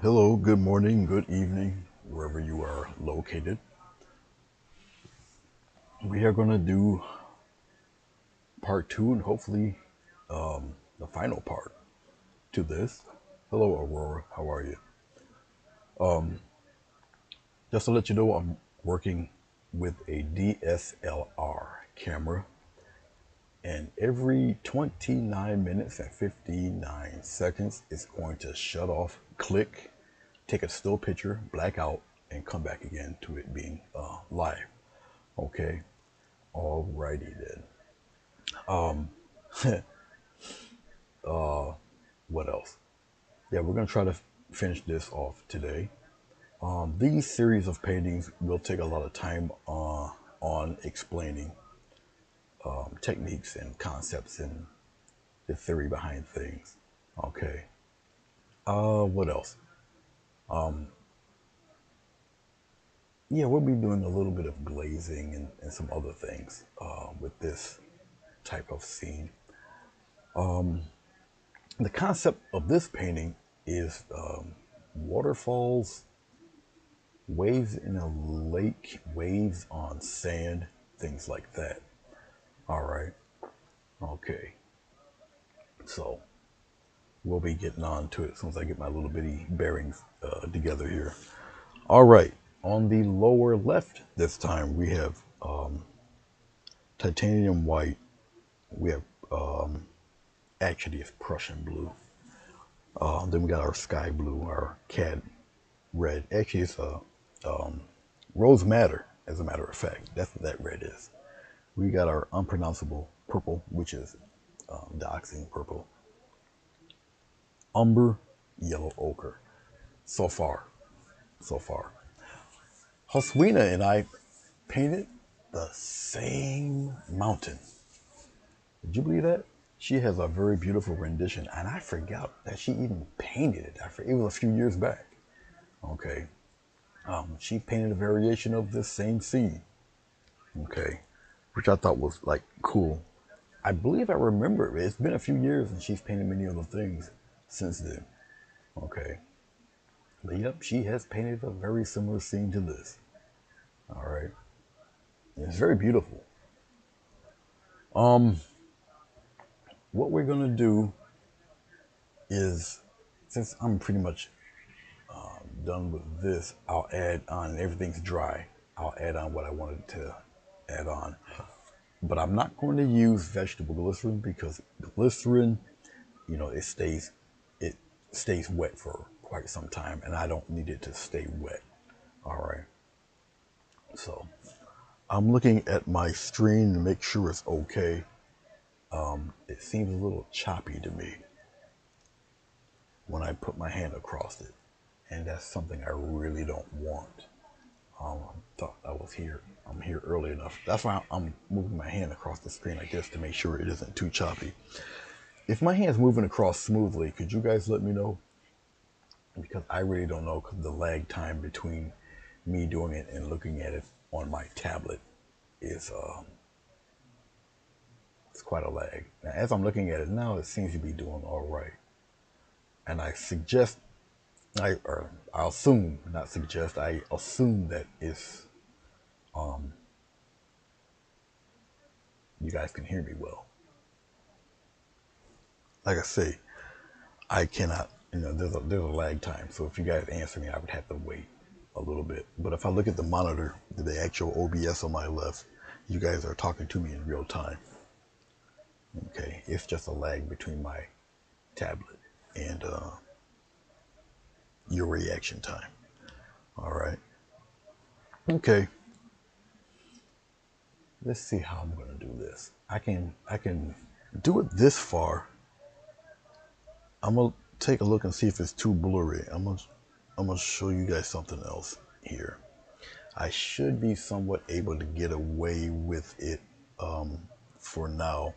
Hello, good morning, good evening, wherever you are located. We are going to do part two and hopefully the final part to this. Hello, Aurora, how are you? Just to let you know, I'm working with a DSLR camera, and every 29 minutes and 59 seconds, it's going to shut off, click, take a still picture, black out, and come back again to it being live. Okay, alrighty then. What else? Yeah, we're gonna try to finish this off today. These series of paintings will take a lot of time on explaining techniques and concepts and the theory behind things. Okay. What else? Yeah, we'll be doing a little bit of glazing and some other things with this type of scene. The concept of this painting is waterfalls, waves in a lake, waves on sand, things like that. All right. Okay. So we'll be getting on to it as soon as I get my little bitty bearings together here. All right. On the lower left this time, we have titanium white. We have, actually, it's Prussian blue. Then we got our sky blue, our cad red. Actually, it's rose madder, as a matter of fact. That's what that red is. We got our unpronounceable purple, which is dioxine purple. Umber, yellow ochre. So far. Joswina and I painted the same mountain. Did you believe that? She has a very beautiful rendition, and I forgot that she even painted it. It was a few years back. Okay. She painted a variation of this same scene. Okay. Which I thought was like cool. I believe I remember it. It's been a few years and she's painted many other things since then. Okay. But yep, she has painted a very similar scene to this. All right. It's very beautiful. What we're gonna do is, since I'm pretty much done with this, I'll add on. Everything's dry. I'll add on what I wanted to add on. But I'm not going to use vegetable glycerin because glycerin, it stays wet for quite some time, and I don't need it to stay wet. All right. So I'm looking at my screen to make sure it's okay. It seems a little choppy to me when I put my hand across it, and that's something I really don't want. I thought I'm here early enough. That's why I'm moving my hand across the screen like this to make sure it isn't too choppy. If my hand's moving across smoothly, could you guys let me know? Because I really don't know, because the lag time between me doing it and looking at it on my tablet is it's quite a lag. Now, as I'm looking at it now, it seems to be doing all right. And I assume, not suggest, I assume that it's, you guys can hear me well. Like I say, I cannot, there's a lag time. So if you guys answer me, I would have to wait a little bit. But if I look at the monitor, the actual OBS on my left, you guys are talking to me in real time. Okay, it's just a lag between my tablet and your reaction time. All right. Okay. Let's see how I'm gonna do this. I can do it this far. I'm gonna take a look and see if it's too blurry. I'm gonna show you guys something else here. I should be somewhat able to get away with it for now.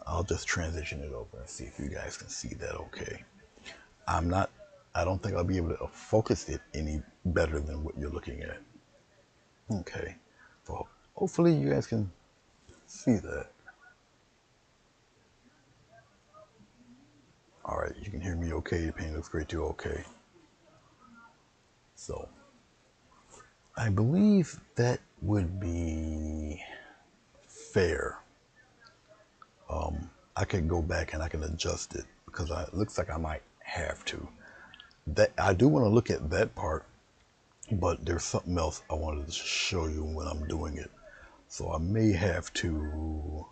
I'll just transition it over and see if you guys can see that okay. I don't think I'll be able to focus it any better than what you're looking at. Okay. So hopefully you guys can see that. All right, you can hear me okay. The paint looks great too. Okay. So I believe that would be fair. I could go back and I can adjust it because it looks like I might have to. That I do want to look at that part, but there's something else I wanted to show you when I'm doing it. So I may have to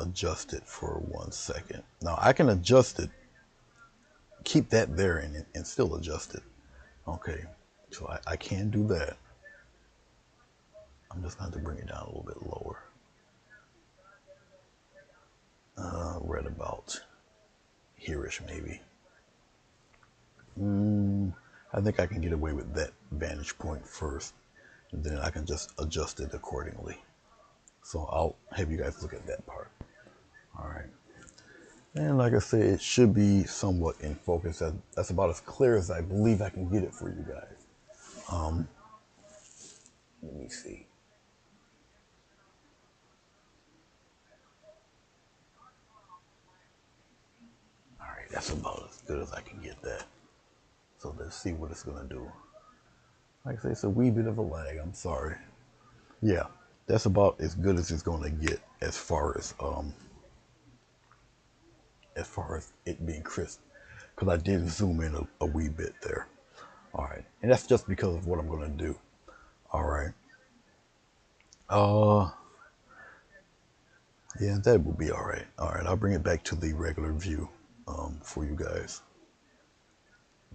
adjust it for 1 second. Now I can adjust it, keep that there and still adjust it. Okay, so I can do that. I'm just going to bring it down a little bit lower. Right about here-ish maybe. I think I can get away with that vantage point first, and then I can just adjust it accordingly. So I'll have you guys look at that part. All right. And like I said, it should be somewhat in focus. That's about as clear as I believe I can get it for you guys. Let me see. All right, that's about as good as I can get that. So let's see what it's gonna do. Like I say, it's a wee bit of a lag. I'm sorry. Yeah, that's about as good as it's gonna get as far as it being crisp. Because I did zoom in a wee bit there. All right, and that's just because of what I'm gonna do. All right. Yeah, that will be all right. All right, I'll bring it back to the regular view for you guys.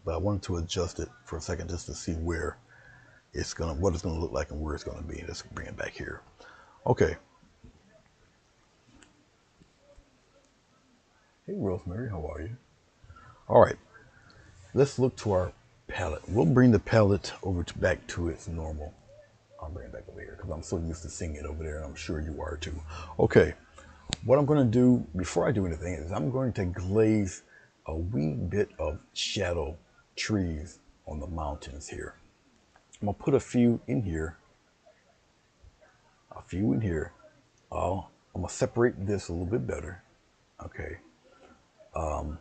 But I wanted to adjust it for a second just to see where what it's gonna look like and where it's gonna be. Let's bring it back here. Okay. Hey, Rosemary, how are you? All right, let's look to our palette. We'll bring the palette back to its normal. I'll bring it back over here because I'm so used to seeing it over there, and I'm sure you are too. Okay, what I'm going to do before I do anything is I'm going to glaze a wee bit of shadow trees on the mountains here. I'm going to put a few in here. I'm going to separate this a little bit better. Okay. I'll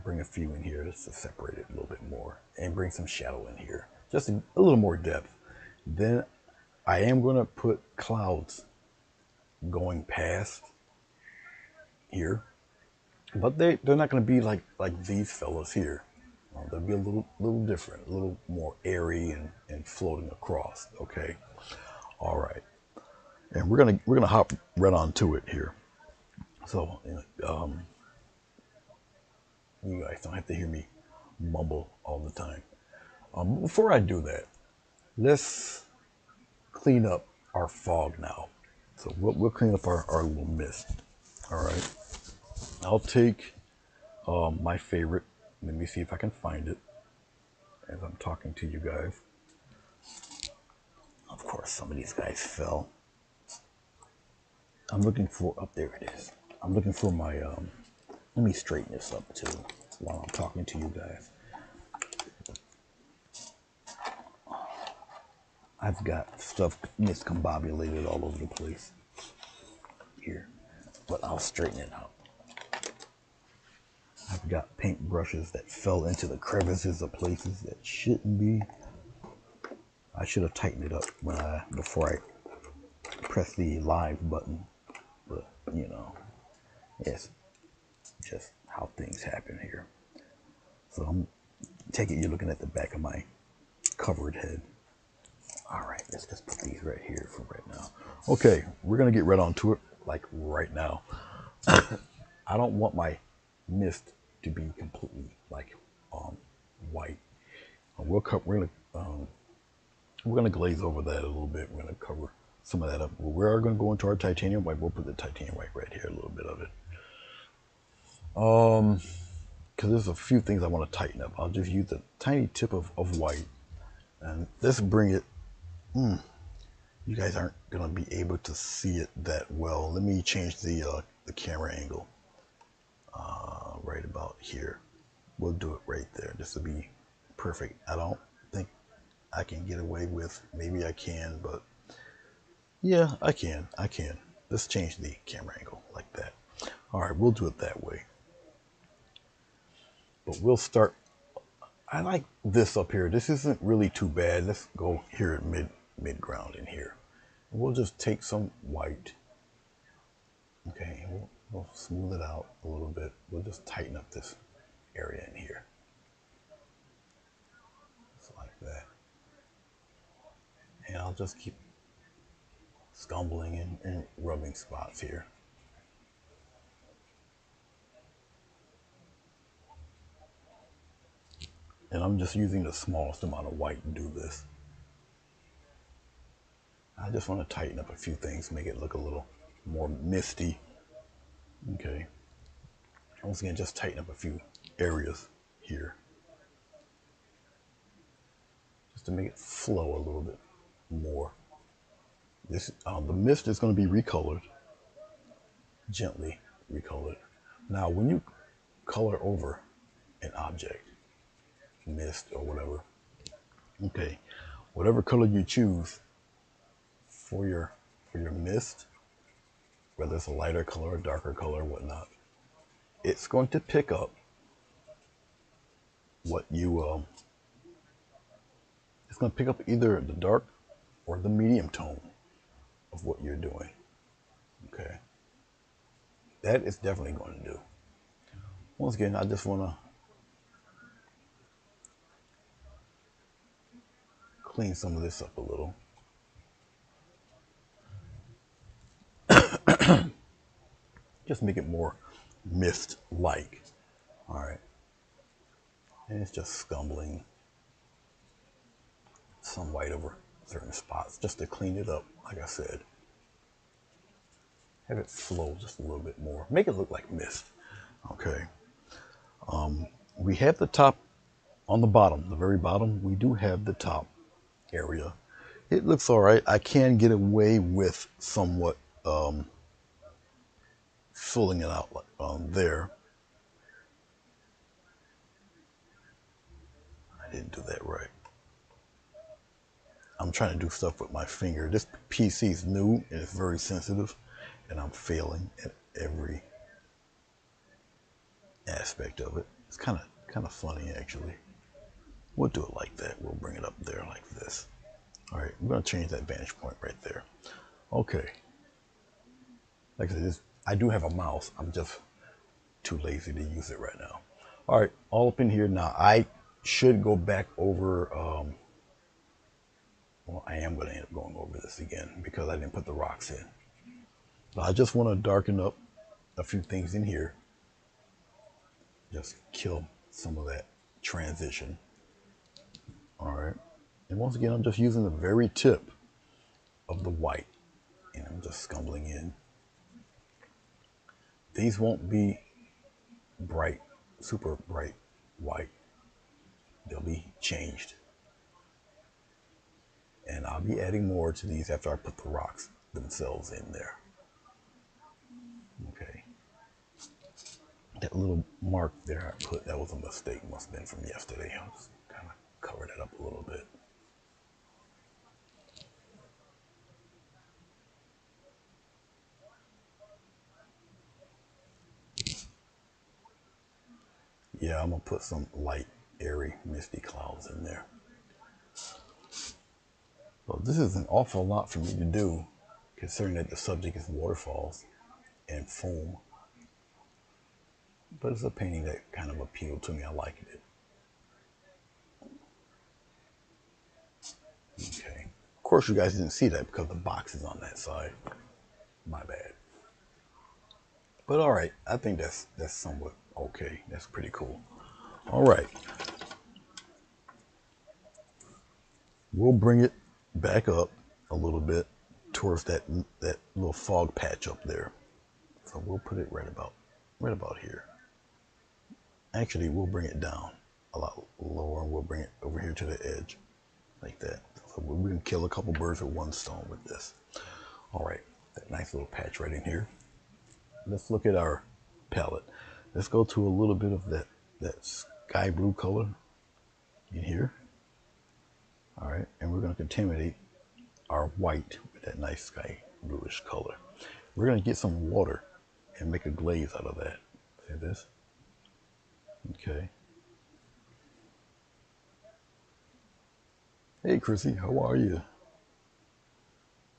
bring a few in here just to separate it a little bit more and bring some shadow in here. Just a little more depth. Then I am going to put clouds going past here, but they're not going to be like these fellas here. They'll be a little different, a little more airy and floating across. Okay, all right, and we're gonna hop right onto it here. So you guys don't have to hear me mumble all the time. Before I do that, let's clean up our fog now. So we'll clean up our little mist. All right. I'll take my favorite. Let me see if I can find it as I'm talking to you guys. Of course, some of these guys fell. I'm looking for, up there it is. I'm looking for my, let me straighten this up too while I'm talking to you guys. I've got stuff miscombobulated all over the place here, but I'll straighten it out. I've got paint brushes that fell into the crevices of places that shouldn't be. I should have tightened it up before I pressed the live button, but you know, it's just how things happen here. So I'm taking you're looking at the back of my covered head. All right, let's just put these right here for right now. Okay, we're gonna get right onto it, like right now. I don't want my mist to be completely like white. We're gonna glaze over that a little bit. We're gonna cover some of that up. We are gonna go into our titanium white. We'll put the titanium white right here, a little bit of it. Because there's a few things I want to tighten up. I'll just use a tiny tip of white, and let's bring it. You guys aren't gonna be able to see it that well. Let me change the camera angle. Right about here. We'll do it right there, just to be perfect. I don't think I can get away with. Maybe I can, but yeah, I can. Let's change the camera angle like that. All right, we'll do it that way. But we'll start. I like this up here. This isn't really too bad. Let's go here at mid ground in here. We'll just take some white. Okay, we'll smooth it out a little bit. We'll just tighten up this area in here. Just like that. And I'll just keep scumbling and rubbing spots here. And I'm just using the smallest amount of white to do this. I just want to tighten up a few things, make it look a little more misty. Okay. Once again, just tighten up a few areas here. Just to make it flow a little bit more. This the mist is going to be recolored, gently recolored. Now, when you color over an object, mist or whatever, okay, whatever color you choose for your mist, whether it's a lighter color, a darker color, whatnot, it's going to pick up what you it's going to pick up either the dark or the medium tone of what you're doing. Okay, that is definitely going to do. Once again, I just want to clean some of this up a little. Just make it more mist-like. All right. And it's just scumbling some white over certain spots just to clean it up, like I said. Have it flow just a little bit more. Make it look like mist. Okay. We have the top on the bottom, the very bottom. We do have the top area. It looks all right. I can get away with somewhat filling it out there. I didn't do that right. I'm trying to do stuff with my finger. This PC is new and it's very sensitive, and I'm failing at every aspect of it. It's kind of funny, actually. We'll do it like that. We'll bring it up there like this. All right, I'm going to change that vantage point right there. Okay. Like I said, I do have a mouse. I'm just too lazy to use it right now. All right, all up in here now. I should go back over. Well, I am going to end up going over this again because I didn't put the rocks in. But I just want to darken up a few things in here. Just kill some of that transition. All right. And once again, I'm just using the very tip of the white. And I'm just scumbling in. These won't be bright, super bright white. They'll be changed. And I'll be adding more to these after I put the rocks themselves in there. Okay. That little mark there I put, that was a mistake. Must have been from yesterday. I'll just kind of cover that up a little bit. Yeah, I'm going to put some light, airy, misty clouds in there. So this is an awful lot for me to do, considering that the subject is waterfalls and foam. But it's a painting that kind of appealed to me. I liked it. Okay. Of course, you guys didn't see that because the box is on that side. My bad. But all right, I think that's somewhat okay. That's pretty cool. All right. We'll bring it back up a little bit towards that little fog patch up there. So we'll put it right about here. Actually, we'll bring it down a lot lower, and we'll bring it over here to the edge like that. So we're going to kill a couple birds with one stone with this. All right, that nice little patch right in here. Let's look at our palette. Let's go to a little bit of that sky blue color in here. All right, and we're going to contaminate our white with that nice sky bluish color. We're going to get some water and make a glaze out of that. See this? Okay. Hey, Chrissy, how are you?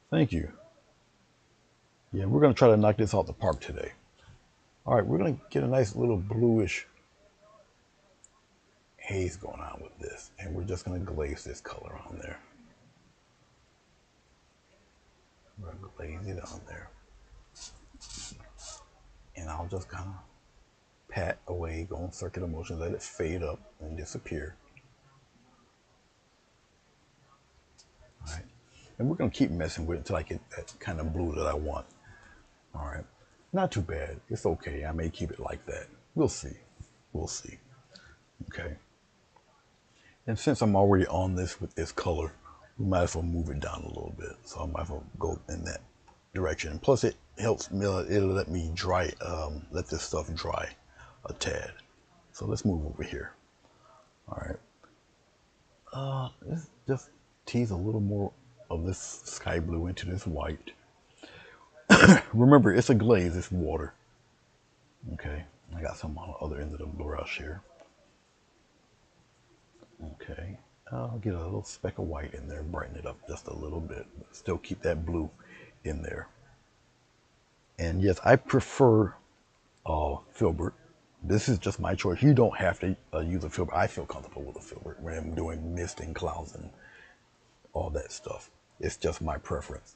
Thank you. Yeah, we're going to try to knock this out the park today. All right, we're going to get a nice little bluish haze going on with this, and we're just going to glaze this color on there. We're going to glaze it on there. And I'll just kind of pat away, go in circular motion, let it fade up and disappear. All right. And we're going to keep messing with it until I get that kind of blue that I want. All right. Not too bad. It's okay. I may keep it like that. We'll see. We'll see. Okay. And since I'm already on this with this color, we might as well move it down a little bit. So I might as well go in that direction. Plus it helps me, it'll let me dry, let this stuff dry a tad. So let's move over here. All right. Let's just tease a little more of this sky blue into this white. Remember, it's a glaze, it's water. Okay, I got some on the other end of the brush here. Okay, I'll get a little speck of white in there, brighten it up just a little bit, but still keep that blue in there. And yes, I prefer filbert. This is just my choice. You don't have to use a filbert. I feel comfortable with a filbert when I'm doing mist and clouds and all that stuff. It's just my preference.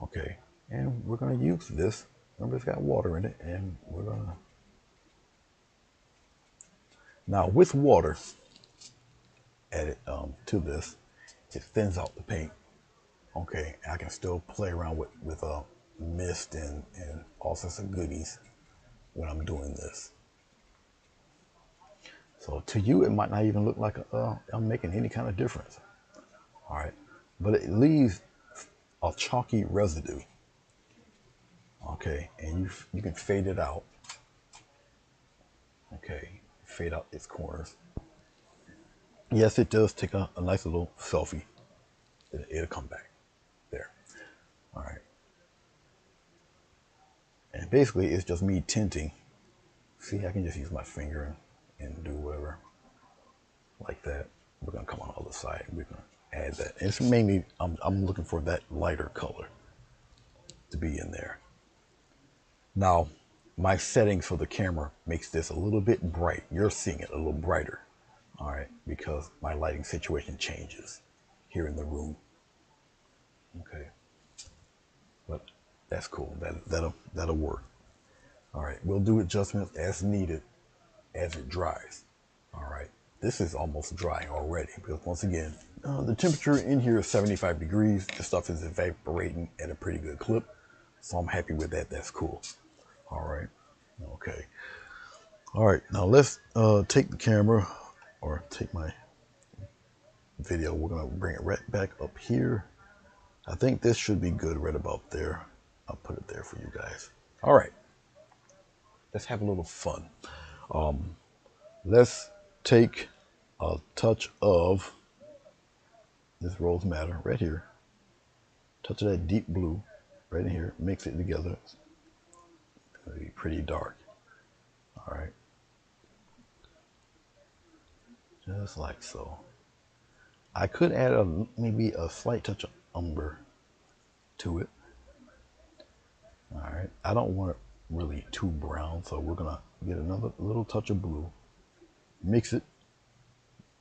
Okay, and we're going to use this. Remember, it's got water in it, and we're going to... Now, with water added to this, it thins out the paint. Okay, I can still play around with mist and all sorts of goodies when I'm doing this. So to you, it might not even look like I'm making any kind of difference. All right, but it leaves a chalky residue. Okay, and you can fade it out. Okay, fade out its corners. Yes, it does take a nice little selfie. It'll come back there. All right. And basically, it's just me tinting. See, I can just use my finger and do whatever like that. We're going to come on the other side. We're going to add that. And it's mainly, I'm looking for that lighter color to be in there. Now, my settings for the camera makes this a little bit bright. You're seeing it a little brighter. All right, because my lighting situation changes here in the room. Okay, but that's cool. That'll work. All right, we'll do adjustments as needed as it dries. All right, this is almost dry already because once again, the temperature in here is 75 degrees. The stuff is evaporating at a pretty good clip, so I'm happy with that. That's cool. All right, okay. All right, now let's take the camera or take my video. We're gonna bring it right back up here. I think this should be good right about there. I'll put it there for you guys. All right, let's have a little fun. Let's take a touch of this rose madder right here. Touch of that deep blue right in here. Mix it together. It's gonna be pretty dark. All right, just like so. I could add maybe a slight touch of umber to it. All right, I don't want it really too brown, so we're gonna get another little touch of blue, mix it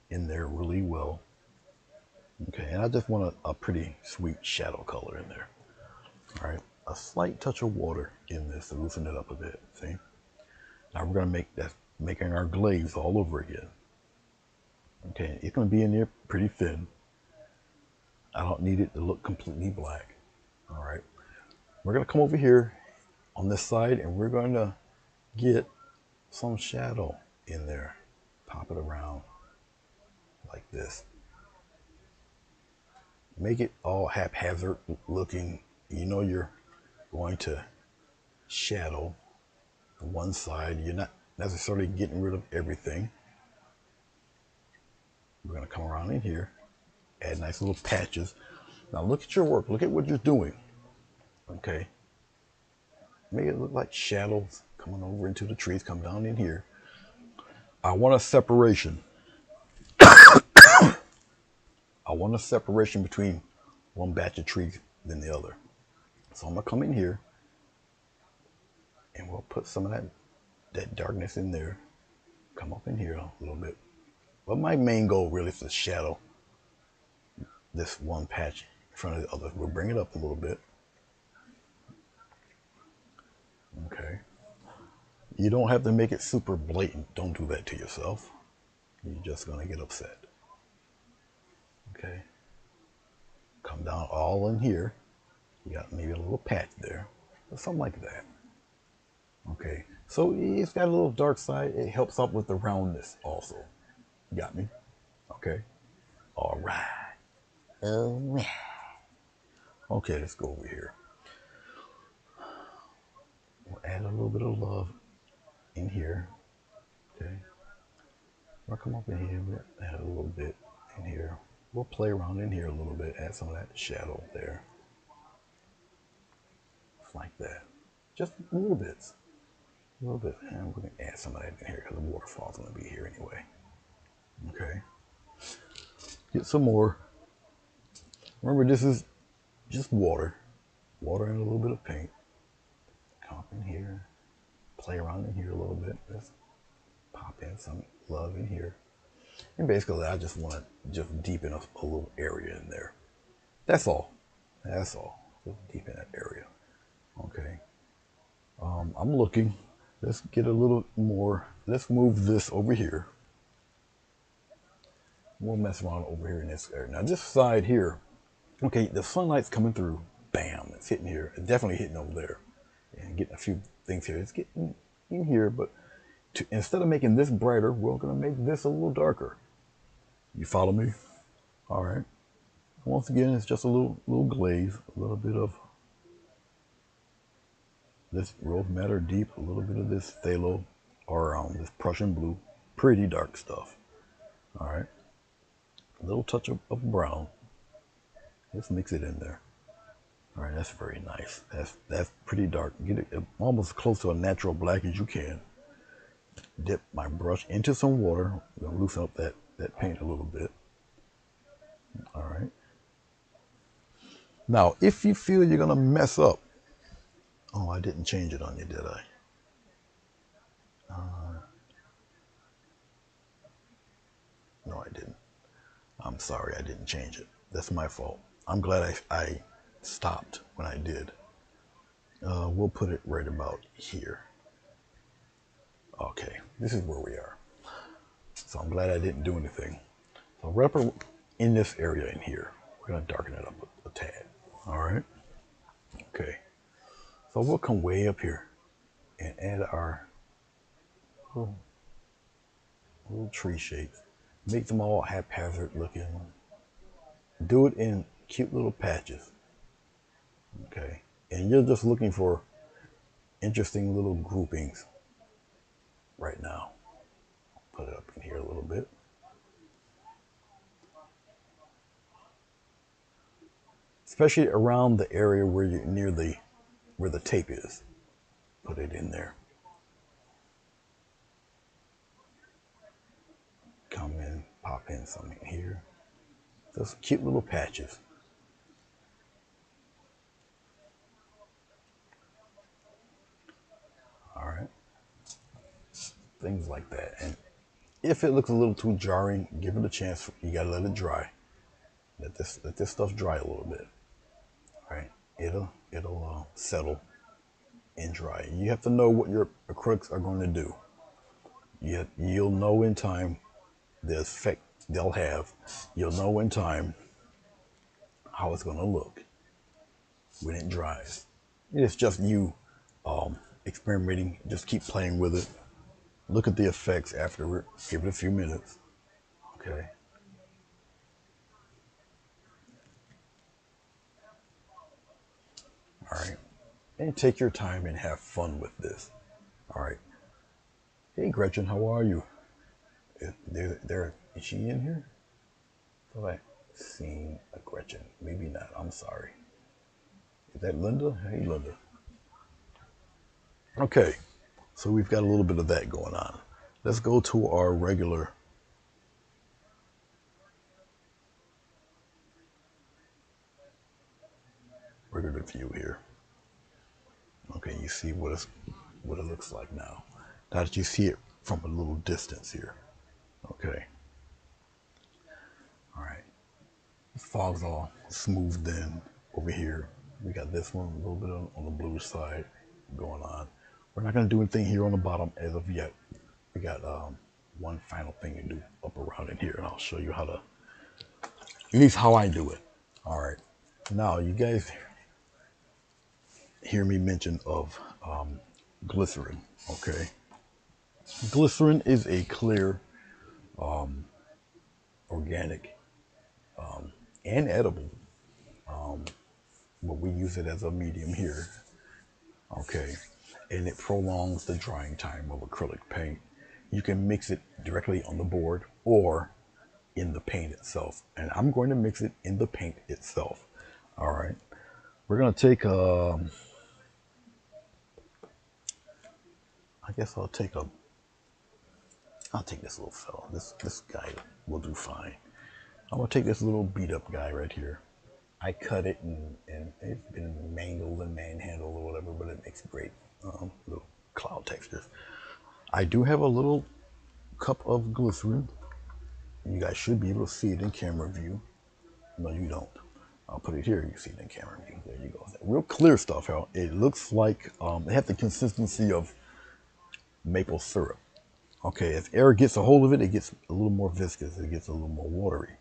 in there really well. Okay, and I just want a pretty sweet shadow color in there. All right, a slight touch of water in this to loosen it up a bit. See, now we're gonna making our glaze all over again. Okay, it's gonna be in there pretty thin. I don't need it to look completely black. All right, we're gonna come over here on this side and we're going to get some shadow in there. Pop it around like this. Make it all haphazard looking. You know you're going to shadow one side. You're not necessarily getting rid of everything. We're going to come around in here, add nice little patches. Now look at your work. Look at what you're doing. Okay. Make it look like shadows coming over into the trees. Come down in here. I want a separation. I want a separation between one batch of trees than the other. So I'm gonna come in here and we'll put some of that darkness in there. Come up in here a little bit. But my main goal really is to shadow this one patch in front of the other. We'll bring it up a little bit. Okay. You don't have to make it super blatant. Don't do that to yourself. You're just gonna get upset. Okay. Come down all in here. You got maybe a little patch there, or something like that. Okay. So it's got a little dark side. It helps out with the roundness also. You got me? Okay. All right. All right. Okay, let's go over here. We'll add a little bit of love in here. Okay. We'll come up in here. We'll add a little bit in here. We'll play around in here a little bit. Add some of that shadow there. Just like that. Just little bits. A little bit. And we're going to add some of that in here because the waterfall's going to be here anyway. Okay. Get some more. Remember, this is just water. Water and a little bit of paint. Come up in here. Play around in here a little bit. Just pop in some love in here. And basically, I just want to just deepen a little area in there. That's all. That's all. Just deepen that area. Okay. I'm looking. Let's get a little more. Let's move this over here. We'll mess around over here in this area. Now, this side here, okay, the sunlight's coming through. Bam, it's hitting here. It's definitely hitting over there. And getting a few things here. It's getting in here, but instead of making this brighter, we're going to make this a little darker. You follow me? All right. Once again, it's just a little glaze, a little bit of this rose madder deep, a little bit of this phthalo, or this Prussian blue, pretty dark stuff. All right. A little touch of brown. Let's mix it in there. All right, that's very nice. That's pretty dark. Get it almost close to a natural black as you can. Dip my brush into some water. We're gonna loosen up that paint a little bit. All right. Now, if you feel you're gonna mess up, oh, I didn't change it on you, did I? No, I didn't. I'm sorry, I didn't change it. That's my fault. I'm glad I stopped when I did. We'll put it right about here. Okay, this is where we are. So I'm glad I didn't do anything. So right up in this area in here, we're gonna darken it up a tad. All right. Okay. So we'll come way up here and add our little tree shapes. Make them all haphazard looking. Do it in cute little patches. Okay. And you're just looking for interesting little groupings right now. Put it up in here a little bit. Especially around the area where you're near where the tape is. Put it in there. Come in, pop in something here. Those cute little patches. All right. Things like that. And if it looks a little too jarring, give it a chance. You gotta let it dry. Let this stuff dry a little bit. All right. It'll settle and dry. You have to know what your acrylics are going to do. You'll know in time the effect they'll have. You'll know in time how it's going to look when it dries. It's just you experimenting. Just keep playing with it. Look at the effects afterward. Give it a few minutes. Okay. All right. And take your time and have fun with this. All right. Hey, Gretchen, how are you? Is she in here? I thought I seen a Gretchen. Maybe not. I'm sorry. Is that Linda? Hey, Linda. Okay. So we've got a little bit of that going on. Let's go to our regular further the view here. Okay, you see what it looks like now. Now that you see it from a little distance here. Okay. All right. The fog's all smoothed in over here. We got this one a little bit on the blue side going on. We're not going to do anything here on the bottom as of yet. We got one final thing to do up around in here, and I'll show you how to, at least how I do it. All right. Now, you guys hear me mention of glycerin, okay? Glycerin is a clear, organic, and edible, but we use it as a medium here, okay? And it prolongs the drying time of acrylic paint. You can mix it directly on the board or in the paint itself. And I'm going to mix it in the paint itself. All right. We're going to take, I guess I'll take this little fella. This guy will do fine. I'm going to take this little beat up guy right here. I cut it and it's been mangled and manhandled or whatever, but it makes great little cloud textures. I do have a little cup of glycerin. You guys should be able to see it in camera view. No, you don't. I'll put it here. You see it in camera view. There you go. Real clear stuff. How it looks like it has the consistency of maple syrup. Okay, if air gets a hold of it, it gets a little more viscous. It gets a little more watery.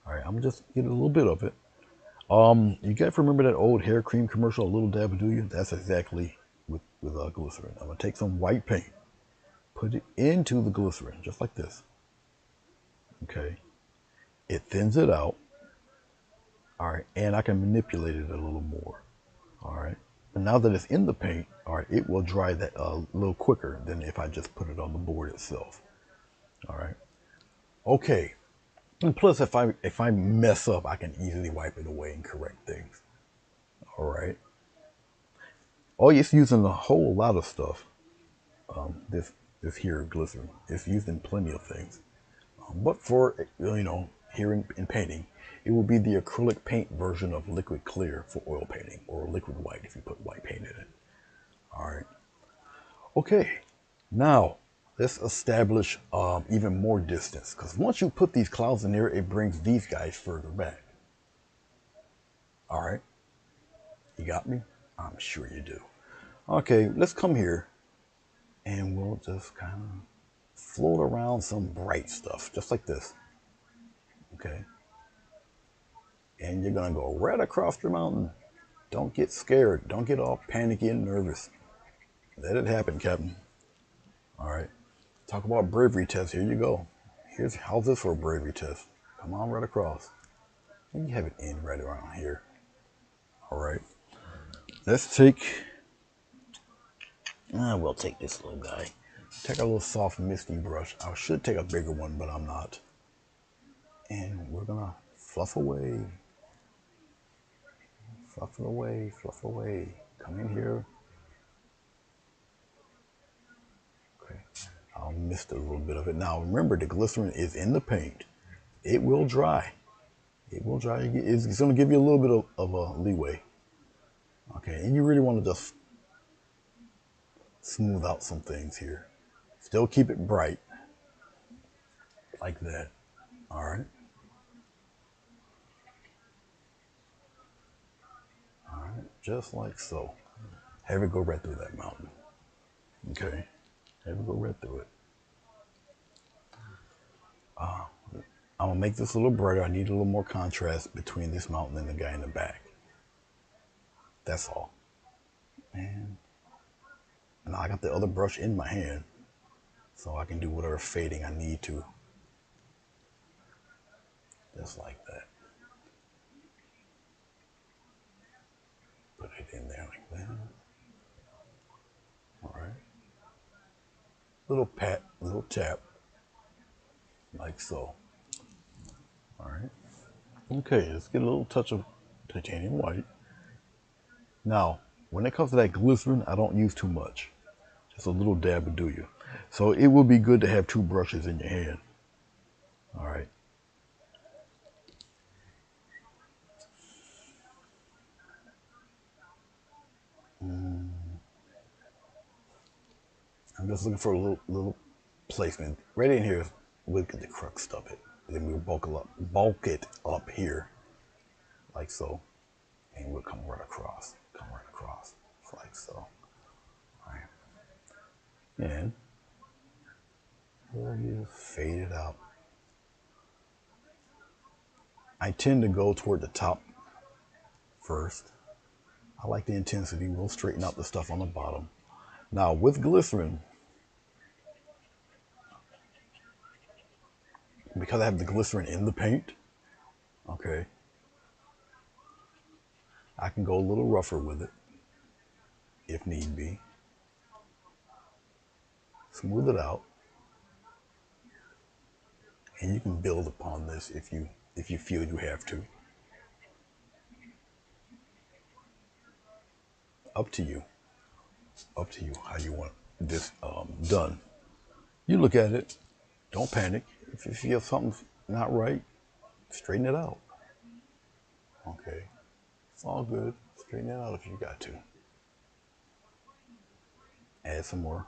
All right, I'm just getting a little bit of it. You guys remember that old hair cream commercial, a little dab will do you? That's exactly with glycerin. I'm gonna take some white paint, put it into the glycerin, just like this. Okay, it thins it out. All right, and I can manipulate it a little more. All right, and now that it's in the paint, all right, it will dry that a little quicker than if I just put it on the board itself. All right, okay. And plus, if I mess up, I can easily wipe it away and correct things. All right. Oh, it's using a whole lot of stuff. This here glycerin. It's used in plenty of things. But for here in painting, it will be the acrylic paint version of liquid clear for oil painting, or liquid white if you put white paint in it. All right. Okay. Now let's establish even more distance, because once you put these clouds in there, it brings these guys further back. All right. You got me? I'm sure you do. Okay, let's come here and we'll just kind of float around some bright stuff, just like this. Okay. And you're going to go right across your mountain. Don't get scared. Don't get all panicky and nervous. Let it happen, Captain. All right. Talk about bravery test. Here you go. How's this for a bravery test? Come on right across. And you have it in right around here. All right. Let's take, we'll take this little guy. Take a little soft misty brush. I should take a bigger one, but I'm not. And we're gonna fluff away. Fluff it away, fluff away. Come in here. Okay. I'll mist a little bit of it. Now remember, the glycerin is in the paint. It will dry. It will dry. It's gonna give you a little bit of a leeway. Okay, and you really want to just smooth out some things here. Still keep it bright, like that. All right. All right, just like so. Have it go right through that mountain. Okay, have it go right through it. I'm gonna make this a little brighter. I need a little more contrast between this mountain and the guy in the back. That's all. And now I got the other brush in my hand, so I can do whatever fading I need to. Just like that. Put it in there like that. All right. Little pat, little tap, like so. All right. Okay, let's get a little touch of titanium white. Now, when it comes to that glycerin, I don't use too much. Just a little dab will do you. So it will be good to have two brushes in your hand. All right. I'm just looking for a little placement. Right in here, we'll get the crux of it. And then we'll bulk it up here, like so. And we'll come right across, like so. All right. And we'll just fade it out. I tend to go toward the top first. I like the intensity. We'll straighten out the stuff on the bottom. Now with glycerin, because I have the glycerin in the paint, okay, I can go a little rougher with it if need be. Smooth it out. And you can build upon this if you feel you have to. Up to you. Up to you how you want this done. You look at it. Don't panic. If you feel something's not right, straighten it out. Okay. It's all good. Straighten it out if you got to. Add some more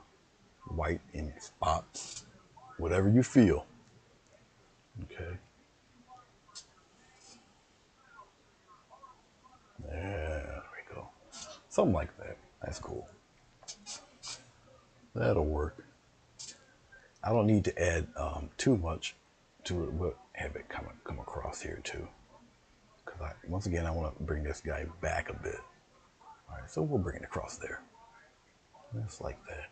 white in spots. Whatever you feel. Okay. There we go. Something like that. That's cool. That'll work. I don't need to add too much to it, but have it come across here too. Because once again, I want to bring this guy back a bit. All right, so we'll bring it across there. Just like that.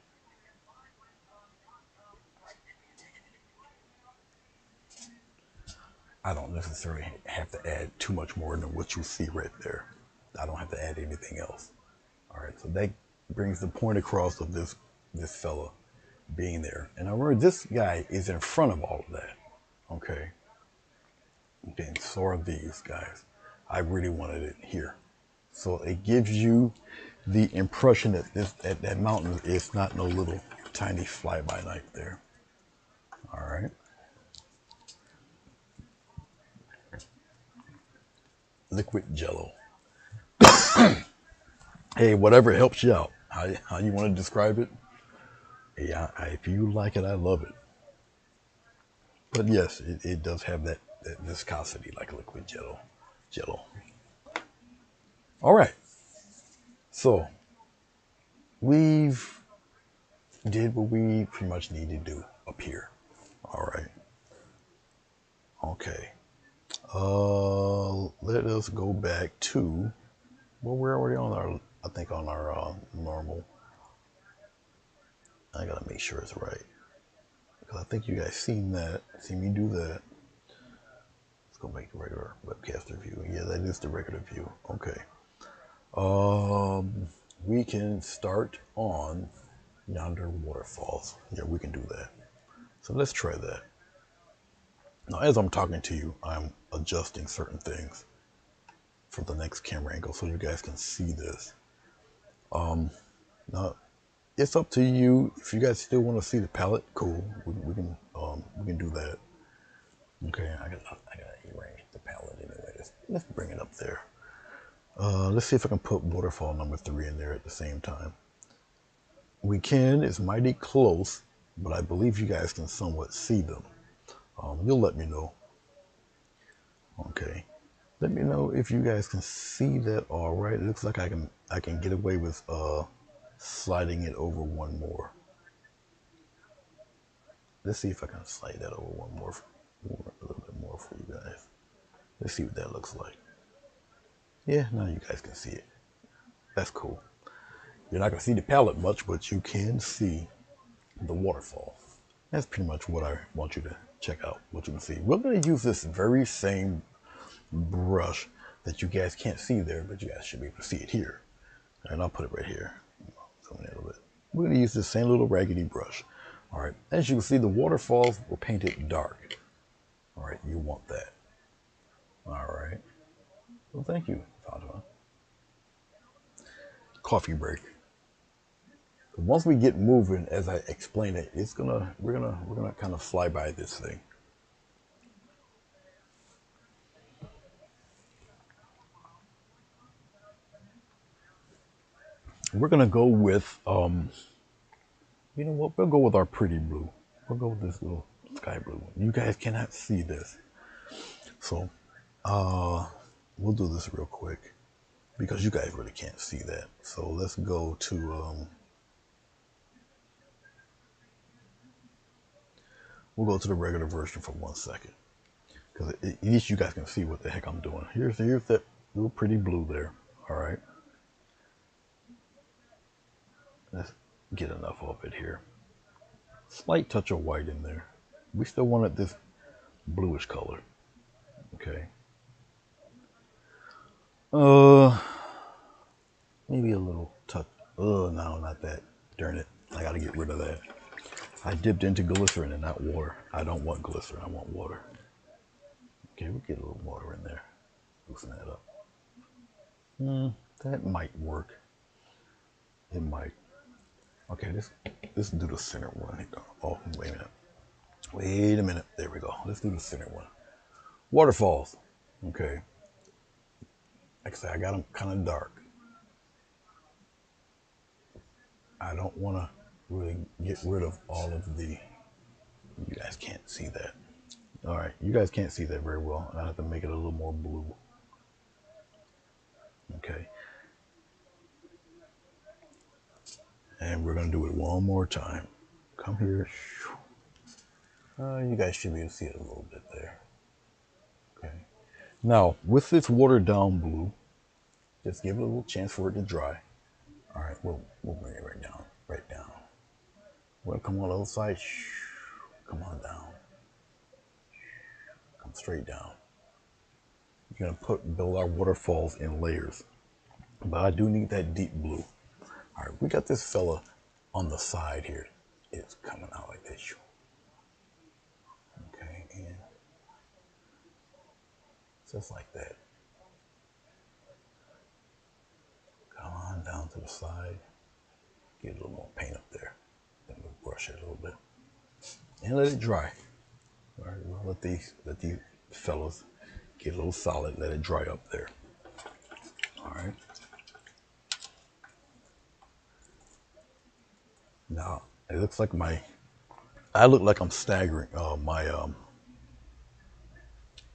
I don't necessarily have to add too much more than what you see right there. I don't have to add anything else. All right, so that brings the point across of this fella being there. And I remember this guy is in front of all of that. Okay. Okay, so are these guys. I really wanted it here. So it gives you the impression that that mountain is not no little tiny fly-by-night there. All right. Liquid jello. Hey, whatever helps you out. How you want to describe it? Hey, if you like it, I love it. But yes, it does have that viscosity like liquid jello. All right. So we've did what we pretty much need to do up here. All right. Okay. Let us go back to, well, we're already on our, I think on our normal. I gotta make sure it's right. Because I think you guys seen me do that. Let's go back to regular webcaster view. Yeah, that is the regular view. Okay. We can start on yonder waterfalls. Yeah, we can do that. So let's try that. Now, as I'm talking to you, I'm adjusting certain things for the next camera angle so you guys can see this. Now, it's up to you. If you guys still want to see the palette, cool. We can do that. Okay, I gotta erase the palette anyway. Let's bring it up there. Let's see if I can put waterfall number 3 in there at the same time. We can. It's mighty close, but I believe you guys can somewhat see them. You'll let me know. Okay. Let me know if you guys can see that all right. It looks like I can get away with sliding it over one more. Let's see if I can slide that over one more, a little bit more for you guys. Let's see what that looks like. Yeah, now you guys can see it. That's cool. You're not gonna see the palette much, but you can see the waterfall. That's pretty much what I want you to check out, what you can see. We're gonna use this very same brush that you guys can't see there, but you guys should be able to see it here. And I'll put it right here. Zoom in a little bit. We're going to use this same little raggedy brush. All right. As you can see, the waterfalls were painted dark. All right. You want that. All right. Well, thank you, Fatima. Coffee break. Once we get moving, as I explain it, we're gonna kind of fly by this thing. We're gonna go with You know what? We'll go with our pretty blue. We'll go with this little sky blue. You guys cannot see this. So, we'll do this real quick because you guys really can't see that. So let's go to, we'll go to the regular version for 1 second. Because at least you guys can see what the heck I'm doing. Here's that little pretty blue there. All right. Let's get enough of it here. Slight touch of white in there. We still wanted this bluish color. Okay. Maybe a little touch. Oh, no, not that. Darn it. I got to get rid of that. I dipped into glycerin and not water. I don't want glycerin. I want water. Okay, we'll get a little water in there. Loosen that up. That might work. It might. Okay, let's do the center one. Oh, wait a minute. Wait a minute. There we go. Let's do the center one. Waterfalls. Okay. Like I said, I got them kind of dark. I don't want to really get rid of all of the... You guys can't see that. All right, you guys can't see that very well. I have to make it a little more blue. Okay. And we're going to do it one more time. Come here. You guys should be able to see it a little bit there. Okay. Now, with this watered down blue, just give it a little chance for it to dry. All right, we'll bring it right down, right down. We'll come on the other side. Come on down. Come straight down. You're gonna build our waterfalls in layers, but I do need that deep blue. All right, we got this fella on the side here. It's coming out like this. Okay, and just like that. Come on down to the side. Get a little more paint up there. Then we'll brush it a little bit and let it dry. All right, we'll let these fellas get a little solid. Let it dry up there. All right. Now it looks like I look like I'm staggering.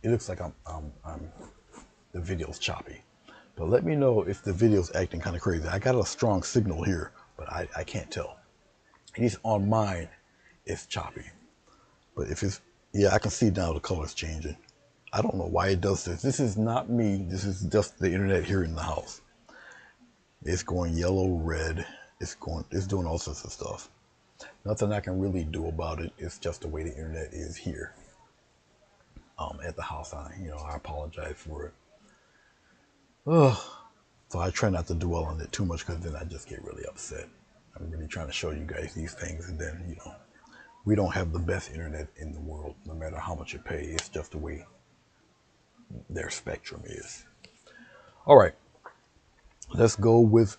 It looks like the video's choppy. But let me know if the video's acting kind of crazy. I got a strong signal here, but I can't tell. At least on mine, it's choppy. But if it's, yeah, I can see now the color's changing. I don't know why it does this. This is not me. This is just the internet here in the house. It's going yellow, red. It's doing all sorts of stuff. Nothing I can really do about it. It's just the way the internet is here. At the house, I apologize for it. Ugh. So I try not to dwell on it too much because then I just get really upset. I'm really trying to show you guys these things, and then we don't have the best internet in the world. No matter how much you pay, it's just the way their spectrum is. All right, let's go with.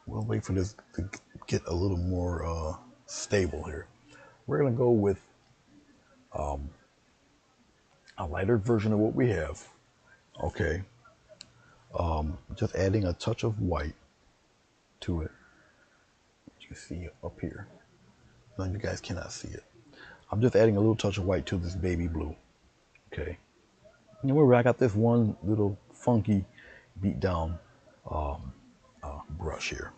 We'll wait for this to get a little more stable here. We're gonna go with a lighter version of what we have. Okay. Just adding a touch of white to it. You can see up here. Now you guys cannot see it. I'm just adding a little touch of white to this baby blue. Okay. And remember, I got this one little funky beat down brush here.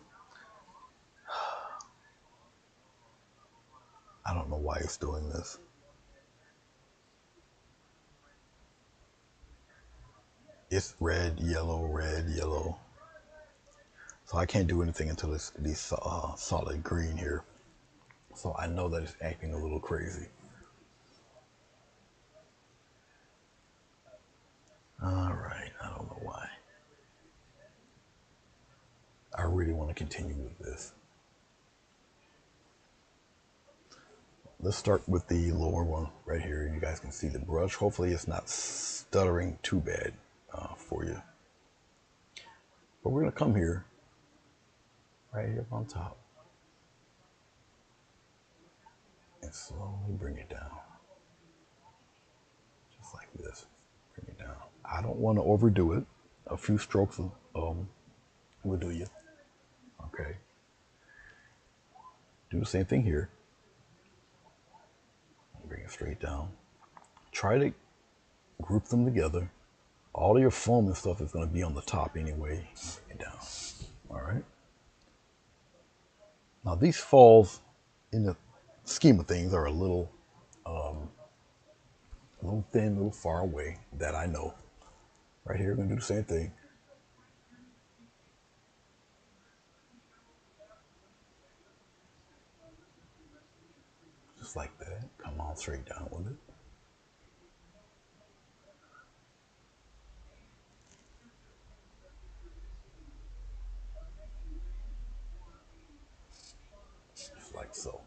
I don't know why it's doing this. It's red, yellow. So I can't do anything until it's solid green here. So I know that it's acting a little crazy. All right, I don't know why. I really want to continue with this. Let's start with the lower one right here. You guys can see the brush. Hopefully it's not stuttering too bad for you. But we're going to come here, right here on top, and slowly bring it down. Just like this. Bring it down. I don't want to overdo it. A few strokes will do you. Okay. Do the same thing here. Bring it straight down. Try to group them together. All of your foam and stuff is going to be on the top anyway. Bring it down. All right. Now these falls, in the scheme of things, are a little thin, a little far away. That I know. Right here, we're going to do the same thing. Just like that. Come on straight down with it. Just like so.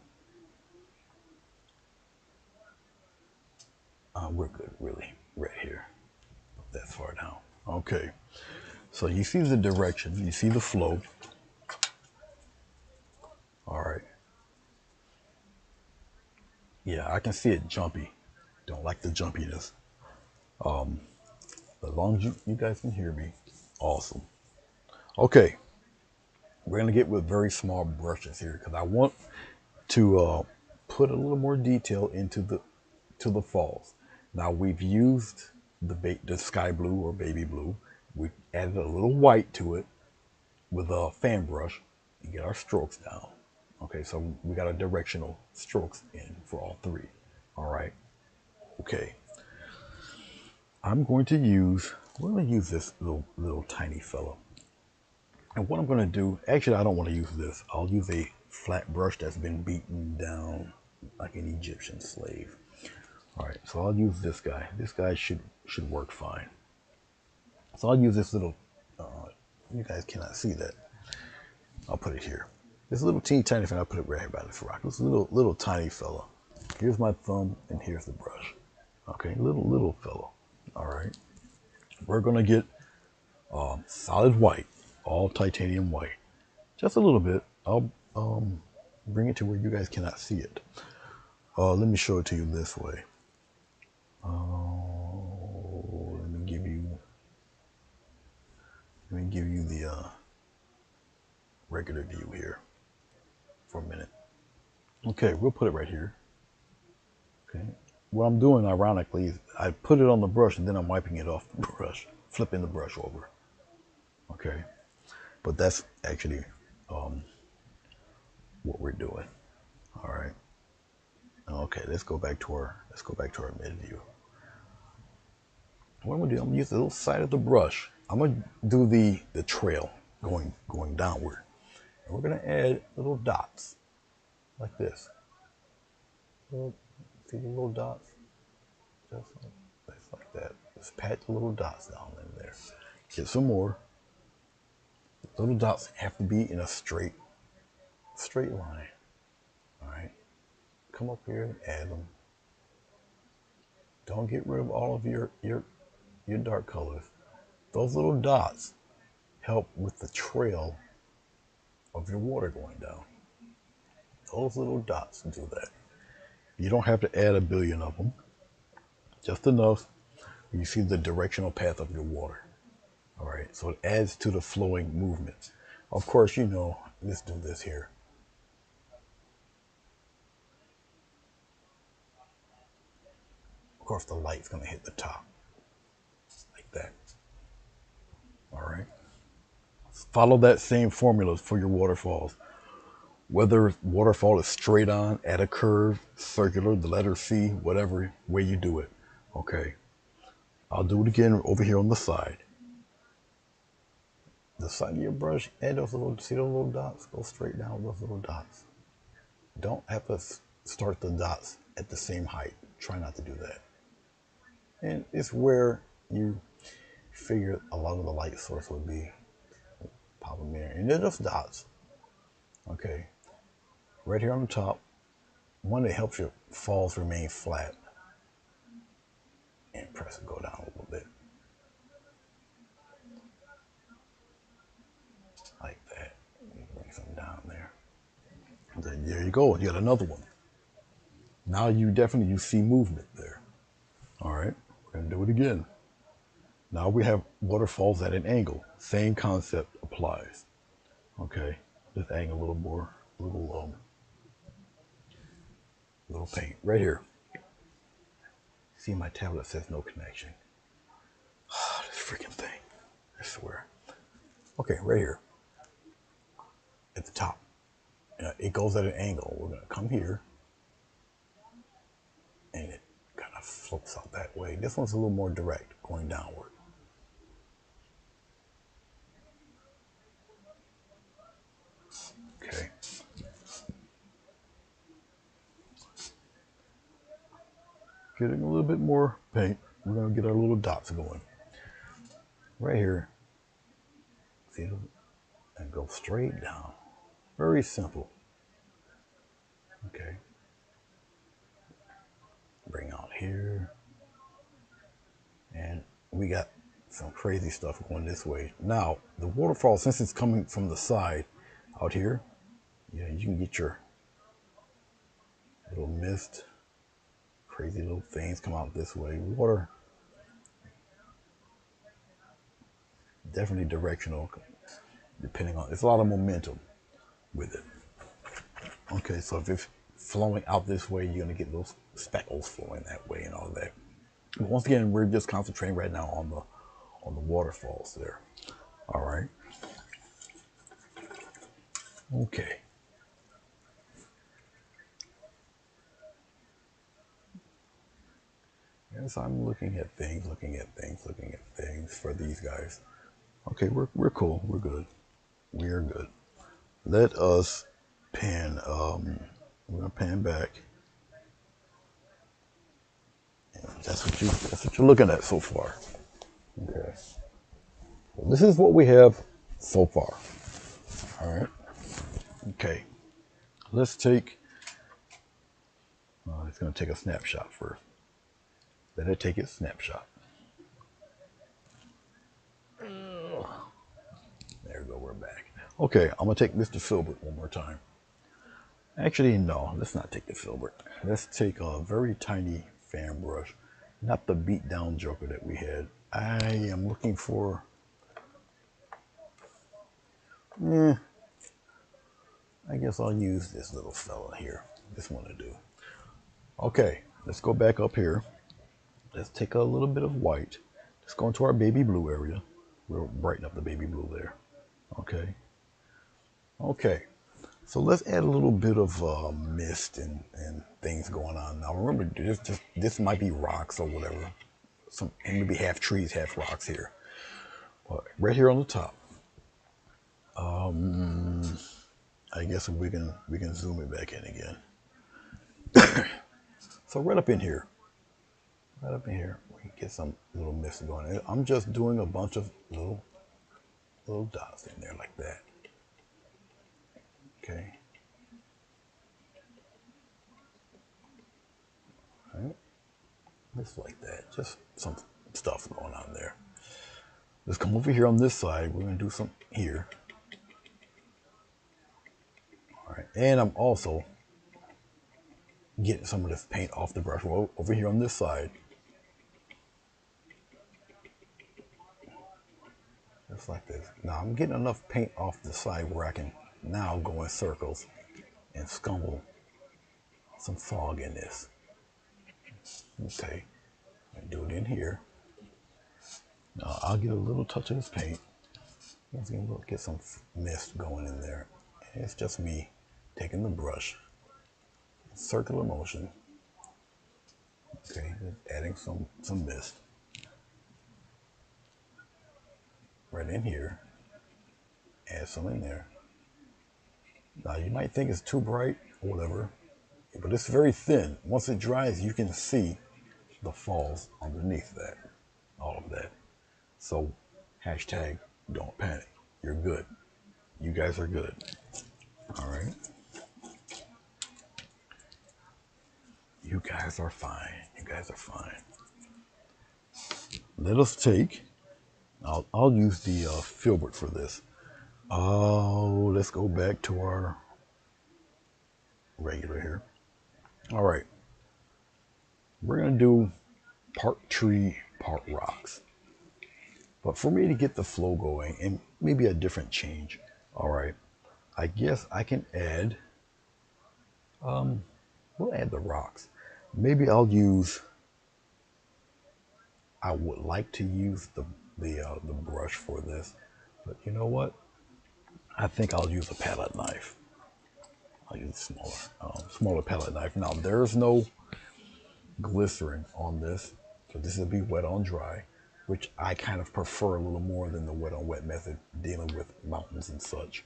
We're good, really, right here. That far down. Okay. So you see the direction, you see the flow. All right. Yeah, I can see it jumpy. Don't like the jumpiness. As long as you guys can hear me, awesome. Okay, we're gonna get with very small brushes here because I want to put a little more detail into the falls. Now we've used the sky blue or baby blue. We added a little white to it with a fan brush and get our strokes down. Okay, so we got a directional strokes in for all three. All right. Okay. We're going to use this little tiny fellow. And what I'm going to do, actually, I don't want to use this. I'll use a flat brush that's been beaten down like an Egyptian slave. All right, so I'll use this guy. This guy should work fine. So I'll use this little, you guys cannot see that. I'll put it here. This little teeny tiny thing, I'll put it right here by this rock. This little tiny fella. Here's my thumb and here's the brush. Okay, little fellow. All right. We're gonna get solid white, all titanium white. Just a little bit. I'll bring it to where you guys cannot see it. Let me show it to you this way. Let me give you the regular view here for a minute. Okay, we'll put it right here. Okay. What I'm doing, ironically, is I put it on the brush and then I'm wiping it off the brush, flipping the brush over. Okay, but that's actually what we're doing. All right. Okay, let's go back to our mid view. What I'm gonna do, I'm gonna use the little side of the brush. I'm gonna do the trail going downward, and we're gonna add little dots like this. See the little dots? Just like that. Just pat the little dots down in there. Get some more. The little dots have to be in a straight line. All right. Come up here and add them. Don't get rid of all of your dark colors. Those little dots help with the trail of your water going down. Those little dots do that. You don't have to add a billion of them. Just enough. You see the directional path of your water. All right, so it adds to the flowing movements. Of course, let's do this here. Of course, the light's gonna hit the top, like that. All right. Follow that same formula for your waterfalls. Whether waterfall is straight on, at a curve, circular, the letter C, whatever way you do it. Okay. I'll do it again over here on the side. The side of your brush, add see those little dots? Go straight down with those little dots. Don't have to start the dots at the same height. Try not to do that. And it's where you figure a lot of the light source would be. Pop them in. And they're just dots. Okay. Right here on the top, one that helps your falls remain flat. And press it, go down a little bit. Like that. Bring some down there. And then there you go. You got another one. Now you see movement there. All right. We're going to do it again. Now we have waterfalls at an angle. Same concept applies. Okay. Just adding a little more, little paint right here. See, my tablet says no connection. Oh, this freaking thing. I swear. Okay, right here at the top. It goes at an angle. We're going to come here and it kind of floats out that way. This one's a little more direct, going downward. Okay. Getting a little bit more paint. We're going to get our little dots going. Right here. See, and go straight down. Very simple. Okay. Bring out here. And we got some crazy stuff going this way. Now, the waterfall, since it's coming from the side out here, yeah, you can get your little mist, crazy little things come out this way. Water, definitely directional, depending on, it's a lot of momentum with it. Okay, so if it's flowing out this way, you're gonna get those speckles flowing that way and all that. But once again, we're just concentrating right now on the waterfalls there. All right. Okay. As I'm looking at things for these guys. Okay, we're cool. We're good. We're good. Let us pan. We're gonna pan back. And that's what you're looking at so far. Okay. Well, this is what we have so far. All right. Okay. Let's take. It's gonna take a snapshot first. Let it take its snapshot. There we go. We're back. Okay. I'm gonna take Mr. Filbert one more time. Actually, no, let's not take the filbert. Let's take a very tiny fan brush, not the beat down joker that we had. I am looking for, I guess I'll use this little fella here. This one to do. Okay, let's go back up here. Let's take a little bit of white. Let's go into our baby blue area. We'll brighten up the baby blue there. Okay. Okay. So let's add a little bit of mist and things going on. Now remember, this might be rocks or whatever. Some maybe half trees, half rocks here. But right here on the top. I guess we can zoom it back in again. So right up in here, we can get some little mist going. I'm just doing a bunch of little dots in there like that. Okay. All right. Just like that. Just some stuff going on there. Let's come over here on this side. We're going to do some here. All right. And I'm also getting some of this paint off the brush over here on this side. Just like this. Now I'm getting enough paint off the side where I can now go in circles and scumble some fog in this. Okay. And do it in here. Now I'll get a little touch of this paint. Once again, we'll get some mist going in there. And it's just me taking the brush, circular motion. Okay, adding some mist right in here. Add some in there. Now you might think it's too bright or whatever, but it's very thin. Once it dries, you can see the falls underneath that, all of that. So hashtag don't panic. You're good. You guys are good. All right. You guys are fine. You guys are fine. Let us take, I'll use the filbert for this. Oh, let's go back to our regular here. All right. We're going to do part tree, part rocks. But for me to get the flow going and maybe a different change, all right, I guess I can add, we'll add the rocks. Maybe I'll use, I would like to use the brush for this, but you know what? I think I'll use a palette knife. I'll use a smaller palette knife. Now there's no glycerin on this, so this will be wet on dry, which I kind of prefer a little more than the wet on wet method dealing with mountains and such.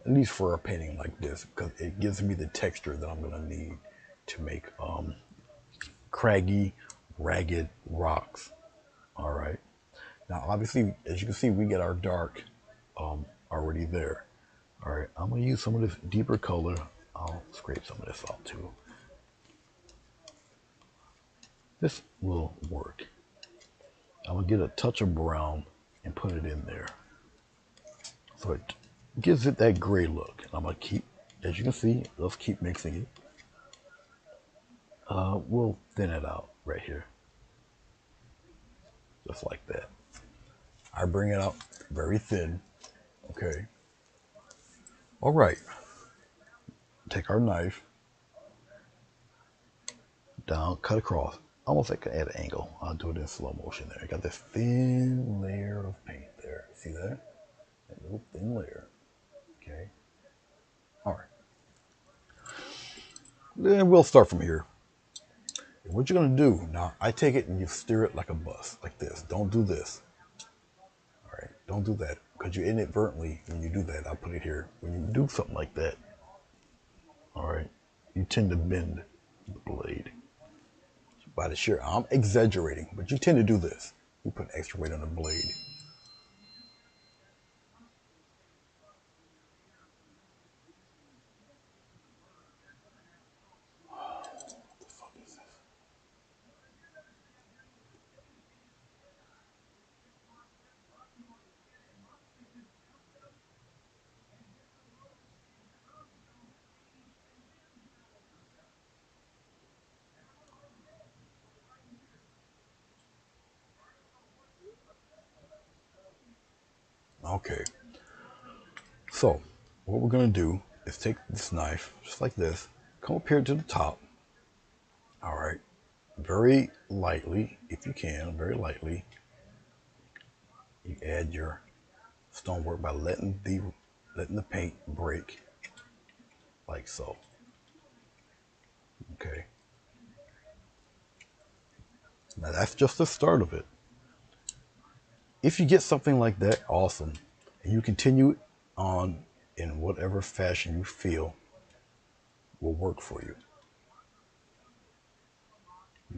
At least for a painting like this, because it gives me the texture that I'm gonna need to make craggy, ragged rocks. All right. Now, obviously, as you can see, we get our dark already there. All right, I'm gonna use some of this deeper color. I'll scrape some of this out too. This will work. I'm gonna get a touch of brown and put it in there. So it gives it that gray look. And I'm gonna keep, as you can see, let's keep mixing it. We'll thin it out right here. Just like that. I bring it out very thin. Okay. All right. Take our knife down, cut across. Almost like at an angle. I'll do it in slow motion there. I got this thin layer of paint there. See that? That little thin layer. Okay. All right. Then we'll start from here. And what you're going to do, now I take it and you stir it like a bus, like this. Don't do this. All right. Don't do that. Because you inadvertently, when you do that, I'll put it here. When you do something like that, all right, you tend to bend the blade. By the shear, I'm exaggerating, but you tend to do this. You put extra weight on the blade. What the fuck is this? Okay, so what we're gonna do is take this knife, just like this, come up here to the top. All right, very lightly, if you can, very lightly. You add your stonework by letting the paint break, like so. Okay, now that's just the start of it. If you get something like that, awesome, and you continue on in whatever fashion you feel will work for you.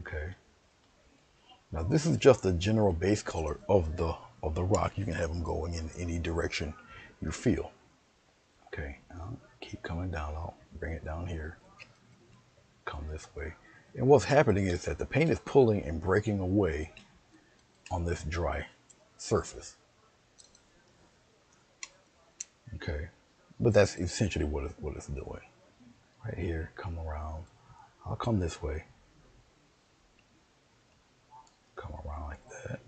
Okay. Now this is just the general base color of the rock. You can have them going in any direction you feel. Okay. I'll keep coming down. I'll bring it down here. Come this way. And what's happening is that the paint is pulling and breaking away on this dry surface. Okay. But that's essentially what it's doing. Right here, come around. I'll come this way. Come around like that.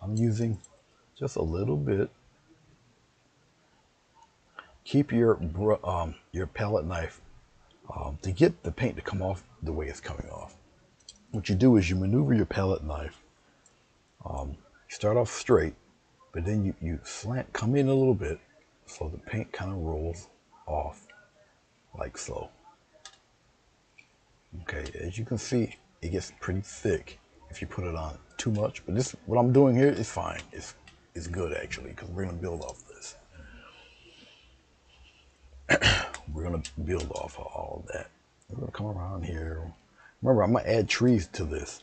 I'm using just a little bit. Keep your palette knife to get the paint to come off the way it's coming off. What you do is you maneuver your palette knife. You start off straight, but then you slant, come in a little bit, so the paint kind of rolls off, like so. Okay, as you can see, it gets pretty thick if you put it on too much. But this, what I'm doing here is fine. It's good actually, because we're gonna build off this. We're gonna build off of all of that. We're gonna come around here. Remember, I'm gonna add trees to this.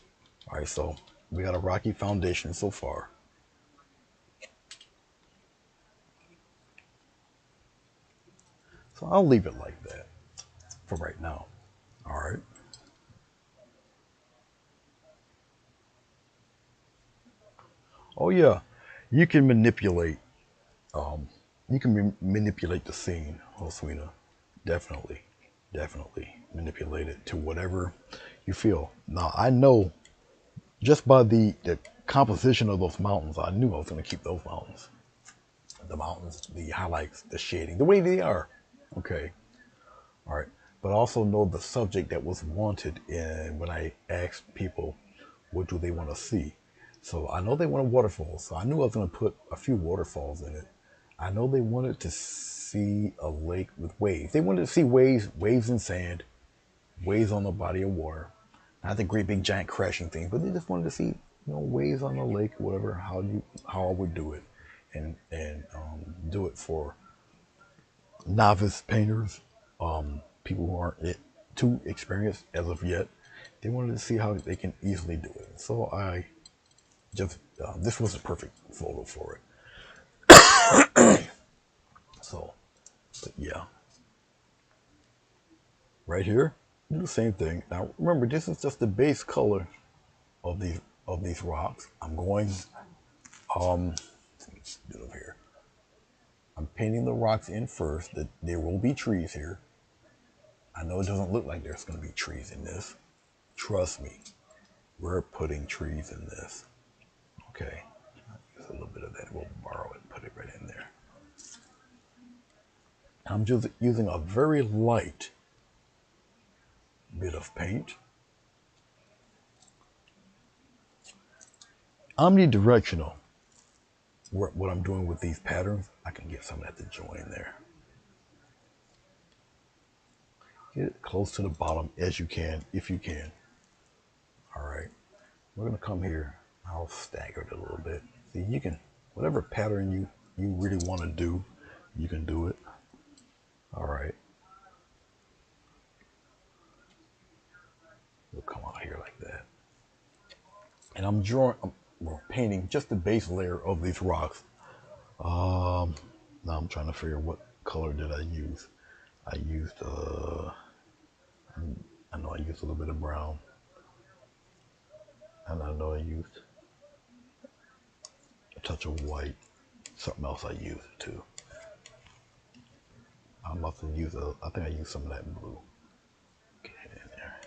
All right, so we got a rocky foundation so far. So I'll leave it like that for right now. All right. Oh yeah, you can manipulate. Um, you can manipulate the scene, Oswina. Definitely, definitely manipulate it to whatever you feel. Now I know just by the composition of those mountains, I knew I was going to keep those mountains. The mountains, the highlights, the shading, the way they are. Okay. All right. But also know the subject that was wanted in when I asked people what do they want to see. So I know they want a waterfall. So I knew I was going to put a few waterfalls in it. I know they wanted to see a lake with waves. They wanted to see waves in sand, waves on the body of water. Not the great big giant crashing thing, but they just wanted to see, waves on the lake, whatever, how I would do it, and do it for novice painters, people who aren't too experienced as of yet. They wanted to see how they can easily do it. So I just this was a perfect photo for it. So, but yeah, right here, do the same thing. Now remember, this is just the base color of these rocks. I'm going let me do it over here. I'm painting the rocks in first. That there will be trees here. I know it doesn't look like there's going to be trees in this. Trust me, we're putting trees in this. Okay, use a little bit of that. We'll borrow it, put it right in there. I'm just using a very light bit of paint. Omnidirectional. What I'm doing with these patterns, I can get some of that to join there. Get it close to the bottom as you can, if you can. All right, we're gonna come here. I'll stagger it a little bit. See, you can, whatever pattern you really want to do, you can do it. All right, we'll come out here like that. And I'm painting just the base layer of these rocks. Now I'm trying to figure what color did I use. I used, I know I used a little bit of brown, and I know I used a touch of white. Something else I used too. I must have used, I think I used some of that blue. Get it in there.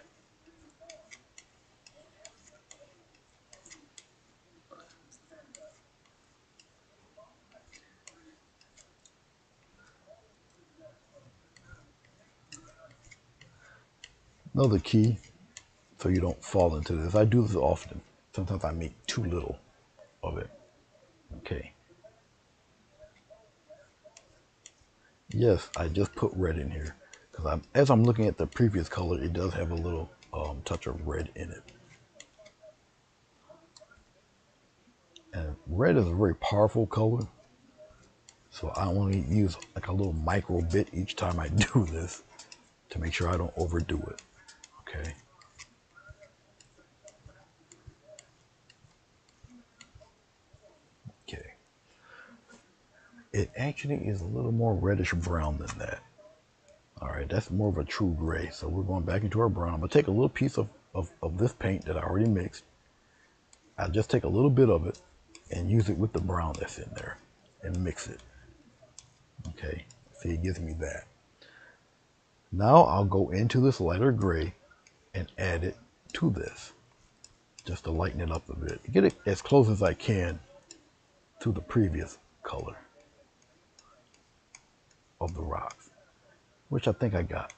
Another key, so you don't fall into this. I do this often. Sometimes I make too little of it. Okay. Yes, I just put red in here because as I'm looking at the previous color, it does have a little touch of red in it. And red is a very powerful color, so I only use like a little micro bit each time I do this to make sure I don't overdo it. Okay. Okay. It actually is a little more reddish brown than that. All right, that's more of a true gray. So we're going back into our brown. I'm gonna take a little piece of this paint that I already mixed. I'll just take a little bit of it and use it with the brown that's in there and mix it. Okay, see, it gives me that. Now I'll go into this lighter gray and add it to this just to lighten it up a bit. Get it as close as I can to the previous color of the rocks, which I think I got.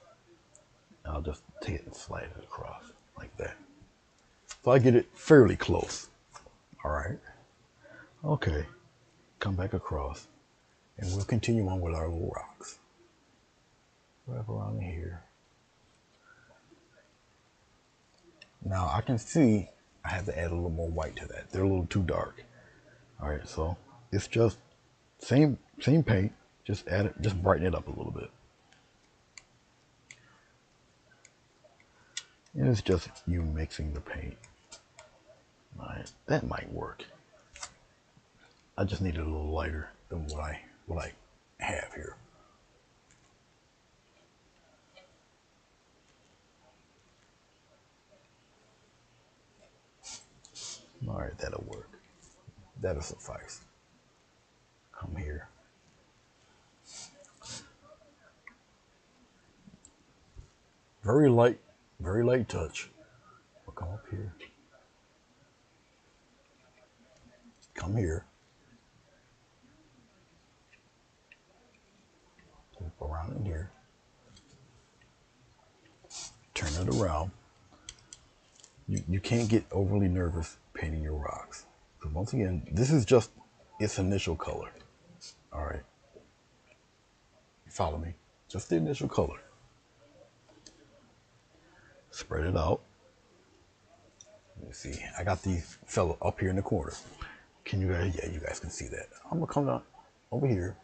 I'll just take it and slide it across like that. So I get it fairly close. All right. Okay. Come back across and we'll continue on with our little rocks. Wrap around here. Now I can see I have to add a little more white to that. They're a little too dark. All right, so it's just same paint, just add it, just brighten it up a little bit. And it's just you mixing the paint. All right, that might work. I just need it a little lighter than what I have here. All right, that'll work. That'll suffice. Come here. Very light touch. We'll come up here. Come here. Loop around in here. turn it around. You can't get overly nervous painting your rocks. So once again, this is just its initial color. All right. You follow me? Just the initial color. Spread it out. Let me see. I got these fella up here in the corner. Can you guys? Yeah, you guys can see that. I'm gonna come down over here,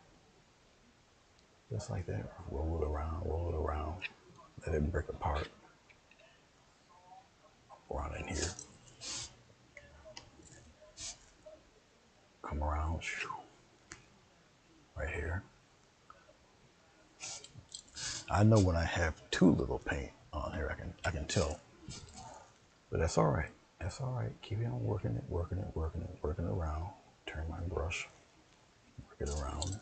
just like that. Roll it around. Let it break apart. Around in here. Come around. Right here. I know when I have too little paint on here, I can tell. But that's all right. That's all right. Keep on working it around. Turn my brush. Work it around.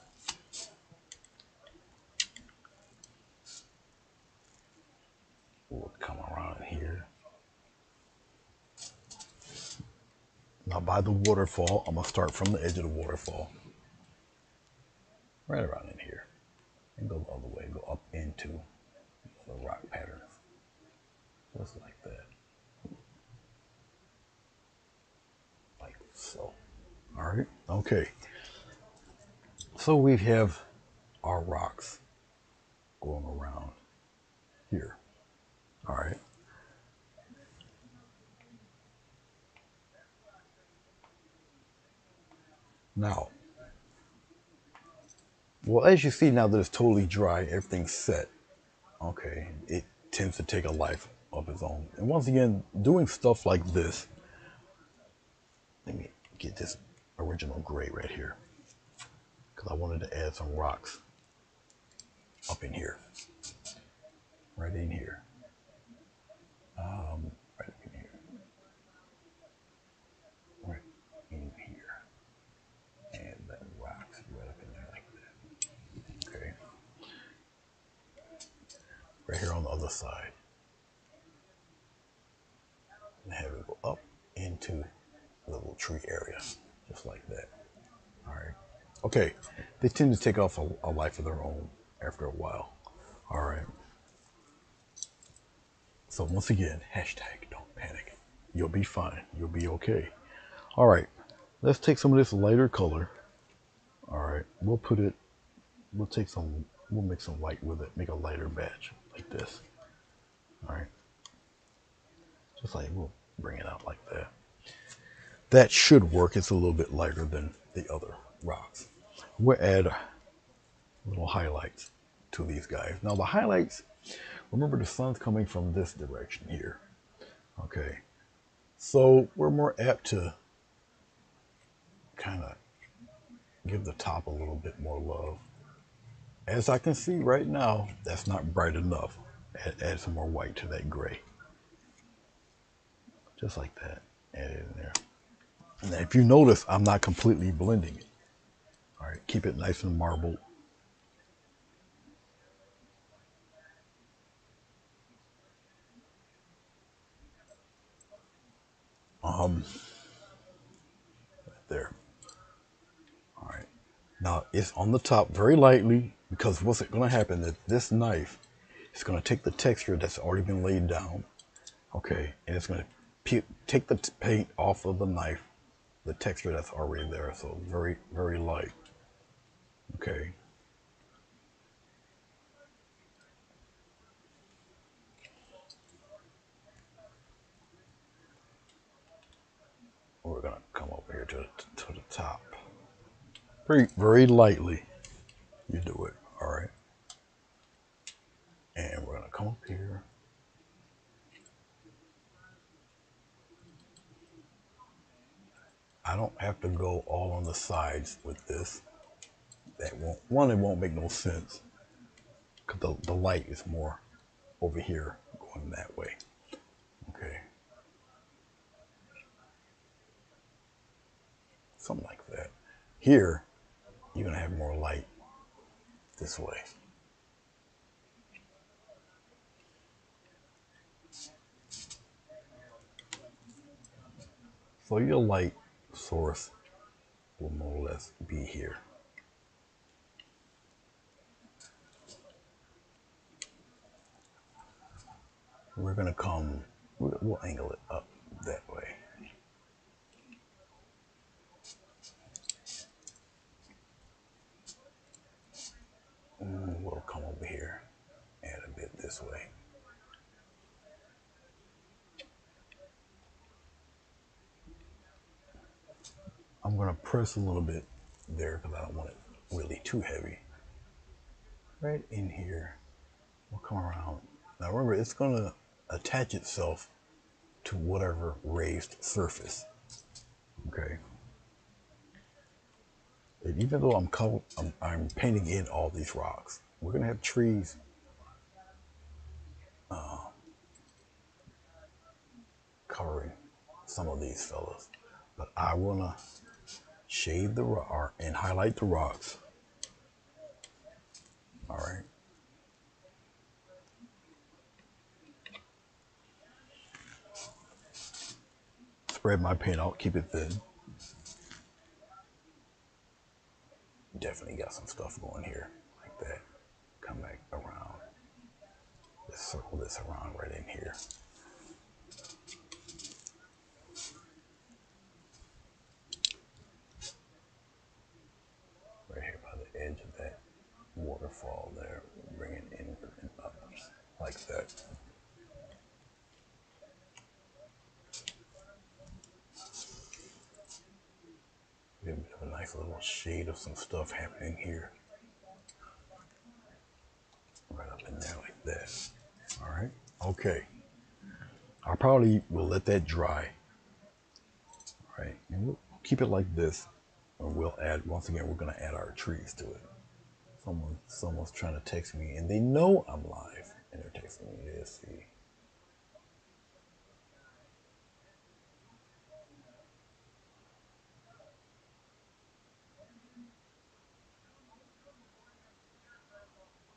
We'll come around here. Now by the waterfall, I'm gonna start from the edge of the waterfall. Right around in here. And go the other way. Go up into the rock patterns. Just like that. Like so. Alright, okay. So we have our rocks going around here. Alright. Now, well, as you see now that it's totally dry, everything's set. Okay, it tends to take a life of its own. And once again, doing stuff like this, let me get this original gray right here, because I wanted to add some rocks up in here, right in here, right in here, right in here, and then rocks right up in there like that. Okay, right here on the other side, and have it go up into the little tree area, just like that. All right. Okay. They tend to take off a life of their own after a while. All right. So once again, hashtag don't panic. You'll be fine. You'll be okay. All right. Let's take some of this lighter color. All right. We'll make some white with it. Make a lighter batch like this. All right. Just like we'll bring it out like that. That should work. It's a little bit lighter than the other rocks. We'll add little highlights to these guys. Now the highlights, remember the sun's coming from this direction here. Okay. So we're more apt to kind of give the top a little bit more love. As I can see right now, that's not bright enough. Add some more white to that gray. Just like that. Add it in there. And if you notice, I'm not completely blending it. All right, keep it nice and marbled. Right there. All right. Now it's on the top very lightly, because what's going to happen is this knife is going to take the texture that's already been laid down, okay, and it's going to take the paint off of the knife, the texture that's already there. So very, very light. Okay. We're going to come over here to the top. Very, very lightly you do it. All right. And we're going to come up here. I don't have to go all on the sides with this. That won't, it won't make no sense, because the light is more over here going that way. Okay. Something like that. Here, you're going to have more light this way. So your light source will more or less be here. We're gonna come, we'll angle it up that way. We'll come over here, add a bit this way. I'm gonna press a little bit there because I don't want it really too heavy. Right in here, we'll come around. Now remember, it's gonna attach itself to whatever raised surface, okay? And even though I'm painting in all these rocks, we're gonna have trees covering some of these fellas. But I wanna shade the rock and highlight the rocks. All right. Spread my paint out, keep it thin. Definitely got some stuff going here, like that. Come back around. Just circle this around right in here. Right here by the edge of that waterfall there. Bring it inward and up, like that. Get a bit of a nice little shade of some stuff happening here. Right up in there like that. All right. Okay. I probably will let that dry. All right. And we'll keep it like this. And we'll add, once again, we're going to add our trees to it. Someone's trying to text me and they know I'm live and they're texting me. Let's see.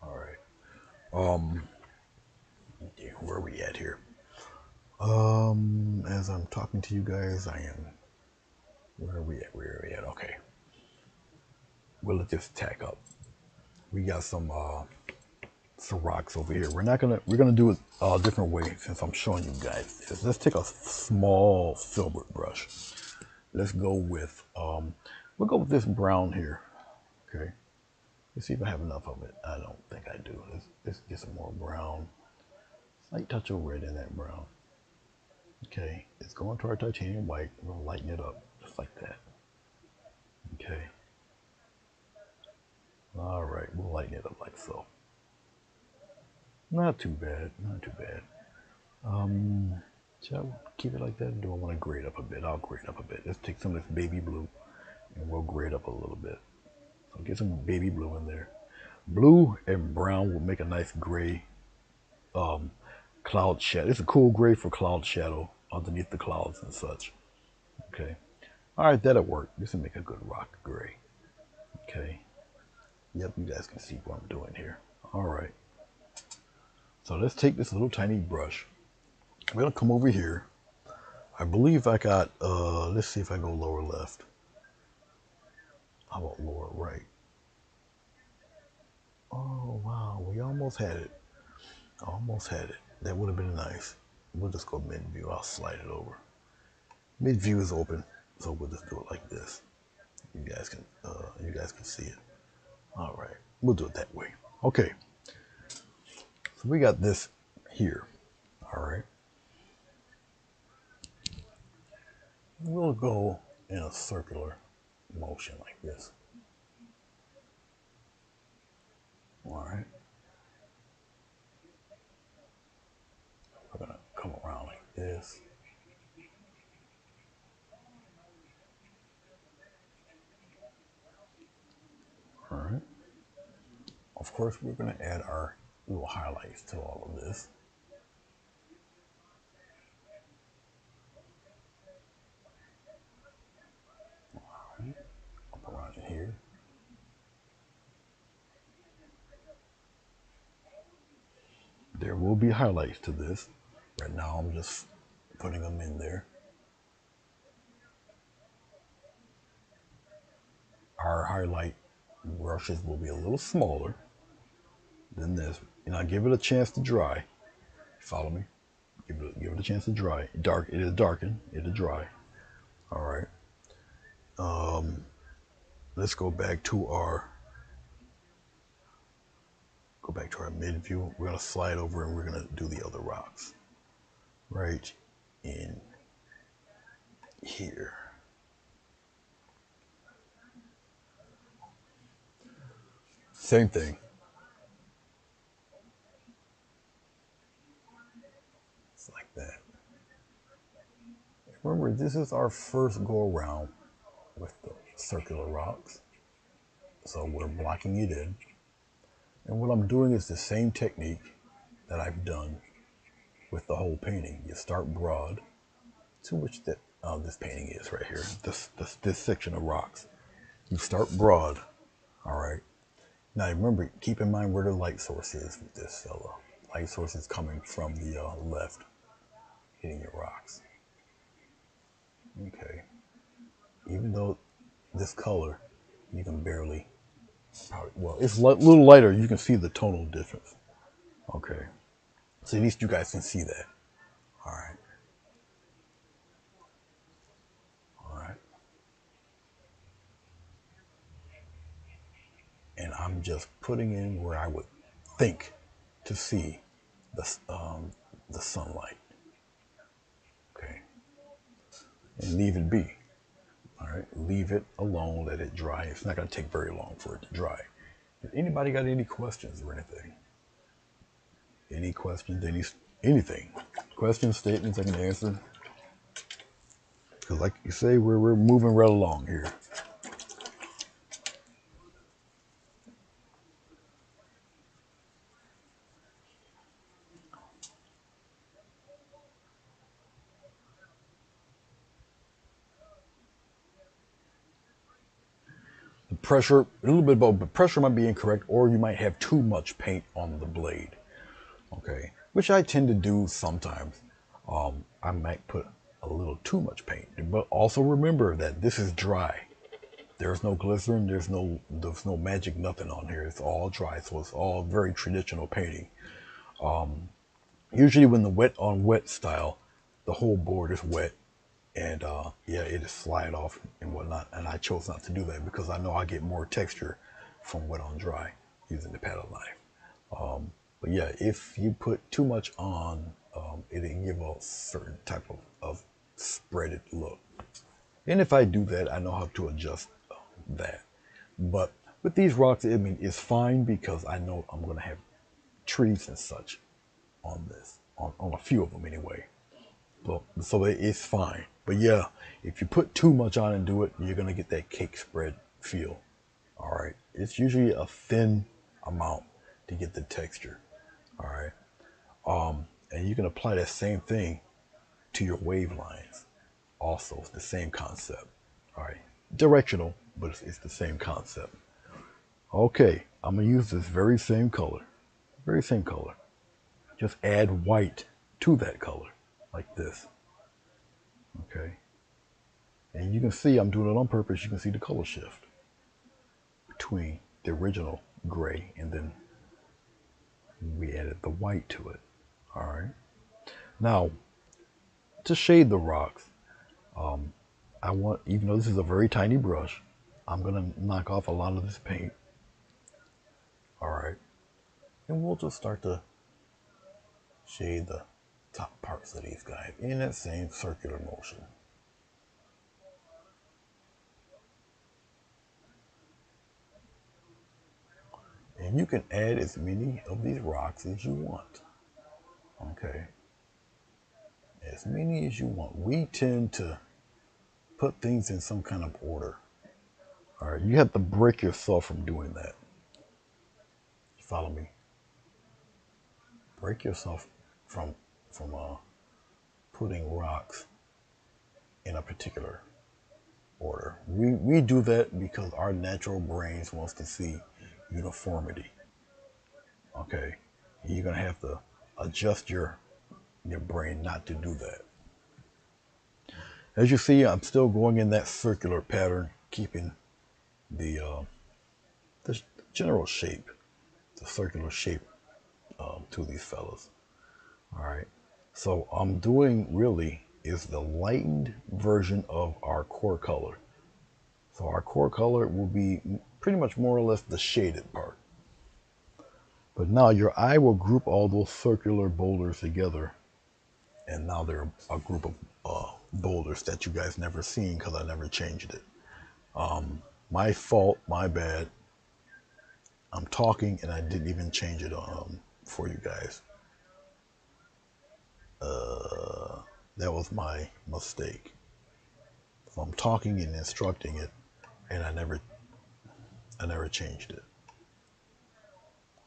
All right. Okay, where are we at here? As I'm talking to you guys, I am. Where are we at? Where are we at? Okay. We'll let this tack up. We got some rocks over here. We're gonna do it a different way since I'm showing you guys this. Let's take a small filbert brush. Let's go with we'll go with this brown here. Okay. Let's see if I have enough of it. I don't think I do. Let's get some more brown. Slight touch of red in that brown. Okay, it's going to our titanium white. We'll lighten it up just like that. Okay. All right, we'll lighten it up like so. Not too bad, not too bad. Shall I keep it like that, or do I want to grade up a bit? I'll grade up a bit. Let's take some of this baby blue, and we'll grade up a little bit. So get some baby blue in there. Blue and brown will make a nice gray cloud shadow. It's a cool gray for cloud shadow underneath the clouds and such. Okay. All right, that'll work. This will make a good rock gray. Okay. Yep, you guys can see what I'm doing here. All right. So let's take this little tiny brush. I'm gonna come over here. I believe I got, let's see if I go lower left. How about lower right? Oh, wow, we almost had it. Almost had it. That would have been nice. We'll just go mid view. I'll slide it over. Mid view is open, so we'll just do it like this. You guys can see it. All right, we'll do it that way. Okay. So we got this here. All right. We'll go in a circular motion like this. All right. We're gonna come around like this. All right. Of course, we're gonna add our little highlights to all of this. All right. Up around in here. There will be highlights to this. Right now, I'm just putting them in there. Our highlight brushes will be a little smaller than this. And I give it a chance to dry. Follow me? Give it a chance to dry. Dark. It is darkened. It is dry. All right. Let's go back to our mid view. We're gonna slide over and we're gonna do the other rocks right in here. Same thing. It's like that. Remember, this is our first go around with the circular rocks. So we're blocking it in. And what I'm doing is the same technique that I've done with the whole painting. You start broad, to which this painting is right here, this section of rocks. You start broad, all right? Now remember, keep in mind where the light source is with this fella. Light source is coming from the left, hitting your rocks. Okay. Even though this color, you can barely, well, it's a little lighter. You can see the tonal difference. Okay. So at least you guys can see that. All right. All right. And I'm just putting in where I would think to see the sunlight. Okay. And leave it be. All right. Leave it alone. Let it dry. It's not going to take very long for it to dry. Anybody got any questions or anything? Any questions? Anything? Questions, statements I can answer? Because like you say, we're moving right along here. The pressure, a little bit about, but pressure might be incorrect, or you might have too much paint on the blade. Okay, which I tend to do sometimes. I might put a little too much paint, but also remember that this is dry. There's no glycerin, there's no magic, nothing on here. It's all dry, so it's all very traditional painting. Usually when the wet on wet style, the whole board is wet, and yeah, it is slide off and whatnot. And I chose not to do that because I know I get more texture from wet on dry using the paddle knife. But yeah, if you put too much on, it'll give a certain type of spreaded look. And if I do that, I know how to adjust that. But with these rocks, I mean, it's fine because I know I'm going to have trees and such on this, on a few of them anyway. So it's fine. But yeah, if you put too much on and do it, you're going to get that cake spread feel. All right. It's usually a thin amount to get the texture. All right. And you can apply that same thing to your wave lines. Also, it's the same concept. All right. Directional, but it's the same concept. Okay. I'm going to use this very same color. Very same color. Just add white to that color like this. Okay. And you can see I'm doing it on purpose. You can see the color shift between the original gray and then we added the white to it. All right. Now, to shade the rocks, I want, even though this is a very tiny brush, I'm going to knock off a lot of this paint. All right. And we'll just start to shade the top parts of these guys in that same circular motion. And you can add as many of these rocks as you want. Okay. As many as you want. We tend to put things in some kind of order. All right. You have to break yourself from doing that. Follow me. Break yourself from putting rocks in a particular order. We do that because our natural brains wants to see uniformity. Okay. You're going to have to adjust your brain not to do that. As you see, I'm still going in that circular pattern, keeping the general shape, the circular shape to these fellas. All right. So I'm doing really is the lightened version of our core color. So our core color will be pretty much more or less the shaded part. But now your eye will group all those circular boulders together. And now they're a group of boulders that you guys never seen because I never changed it. My fault, my bad. I'm talking and I didn't even change it for you guys. That was my mistake. So I'm talking and instructing it, and I never changed it.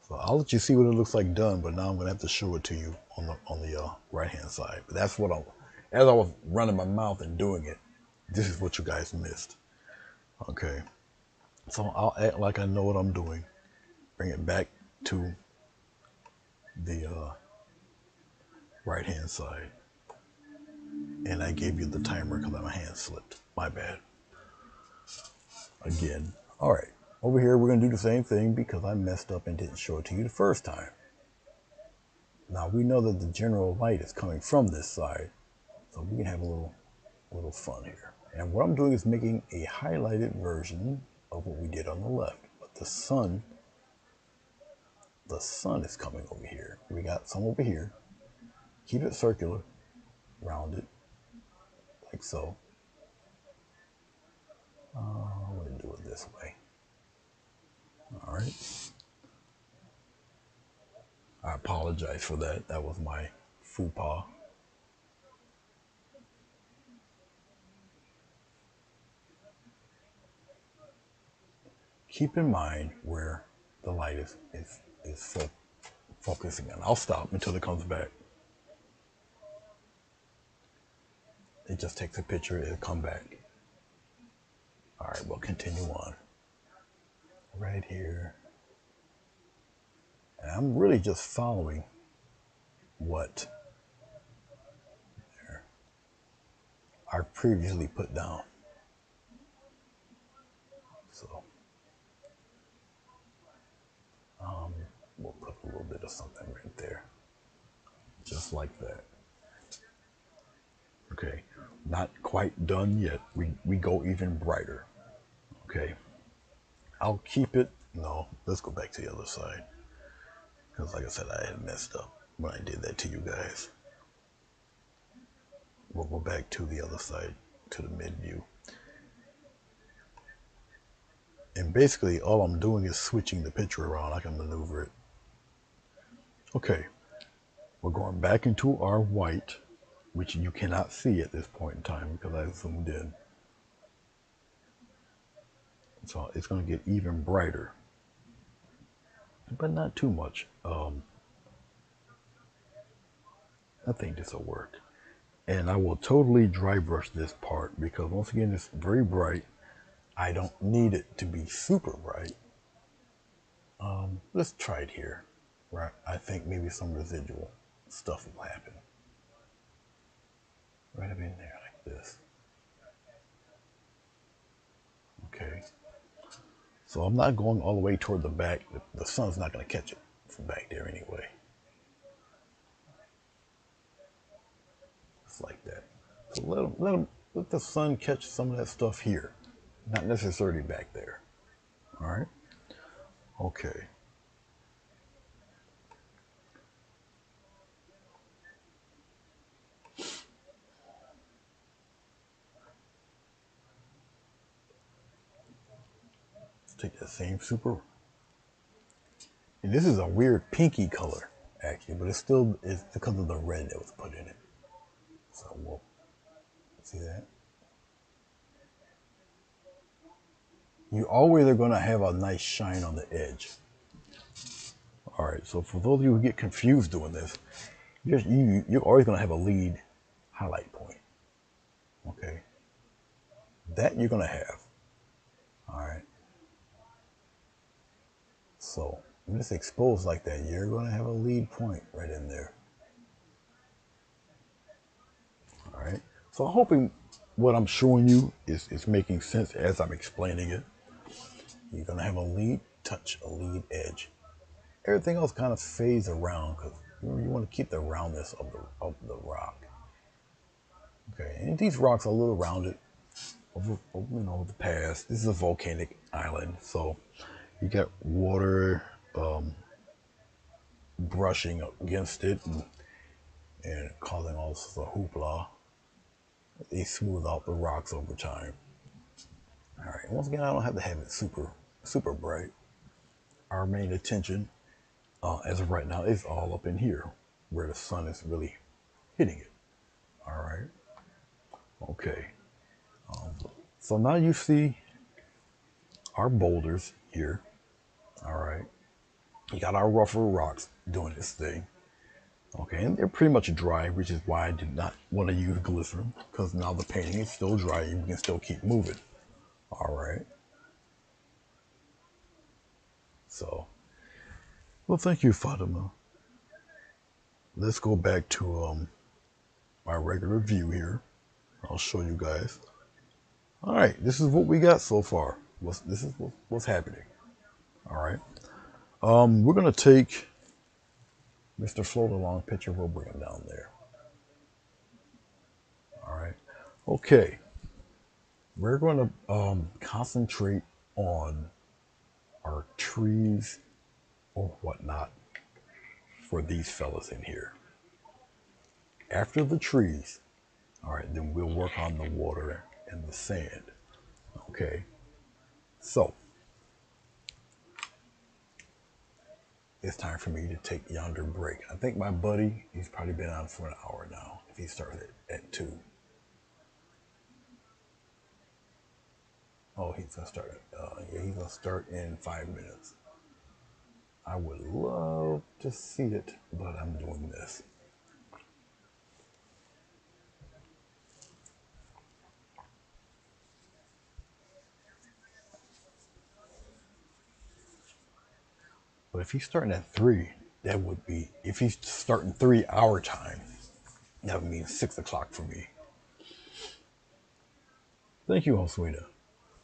So I'll let you see what it looks like done, but now I'm gonna have to show it to you on the right hand side. But that's what as I was running my mouth and doing it, this is what you guys missed. Okay, so I'll act like I know what I'm doing. Bring it back to the right hand side, and I gave you the timer because my hand slipped. My bad. Again. All right. Over here, we're going to do the same thing because I messed up and didn't show it to you the first time. Now, we know that the general light is coming from this side, so we can have a little fun here. And what I'm doing is making a highlighted version of what we did on the left. But the sun is coming over here. We got some over here. Keep it circular, rounded, like so. I'm going to do it this way. All right. I apologize for that. That was my faux pas. Keep in mind where the light is focusing on. I'll stop until it comes back. It just takes a picture, it'll come back. All right, we'll continue on. Right here. And I'm really just following what I previously put down. So we'll put a little bit of something right there. Just like that. Okay, not quite done yet. We go even brighter. Okay, I'll keep it. No, let's go back to the other side. Because like I said, I had messed up when I did that to you guys. We'll go back to the other side, to the mid view. And basically all I'm doing is switching the picture around. I can maneuver it. Okay, we're going back into our white, which you cannot see at this point in time because I zoomed in. So it's going to get even brighter, but not too much. I think this will work. And I will totally dry brush this part because once again, it's very bright. I don't need it to be super bright. Let's try it here. Right, I think maybe some residual stuff will happen. Right up in there like this. Okay. So I'm not going all the way toward the back. The sun's not going to catch it from back there anyway. Just like that. So let the sun catch some of that stuff here. Not necessarily back there. All right. Okay. Let's take that same super. And this is a weird pinky color, actually, but it's because of the red that was put in it. So we'll see that. You always are going to have a nice shine on the edge. All right, so for those of you who get confused doing this, you're always going to have a lead highlight point. Okay, that you're going to have. All right. So when it's exposed like that, you're going to have a lead point right in there. All right. So I'm hoping what I'm showing you is making sense as I'm explaining it. You're going to have a lead touch, a lead edge. Everything else kind of fades around because You want to keep the roundness of the rock. Okay, and these rocks are a little rounded over the past. This is a volcanic island, so you got water brushing against it and causing all sorts of hoopla. They smooth out the rocks over time. All right. Once again, I don't have to have it super bright. Our main attention, as of right now, is all up in here, where the sun is really hitting it. All right. Okay. So now you see our boulders here. All right. You got our rougher rocks doing this thing. Okay, and they're pretty much dry, which is why I did not want to use glycerin, because now the painting is still dry and we can still keep moving. All right. So, well, thank you, Fatima. Let's go back to my regular view here. I'll show you guys. All right, this is what we got so far. This is what's happening. All right. We're gonna take Mr. Float Along picture. We'll bring him down there. All right. Okay. We're going to concentrate on our trees or whatnot for these fellas in here. After the trees, all right, then we'll work on the water and the sand. Okay. So it's time for me to take yonder break. I think my buddy, he's probably been on for an hour now. If he started at 2. Oh, he's gonna start. Yeah, he's gonna start in 5 minutes. I would love to see it, but I'm doing this. But if he's starting at 3, that would be, if he's starting 3 hour time, that would mean 6 o'clock for me. Thank you, Oswita.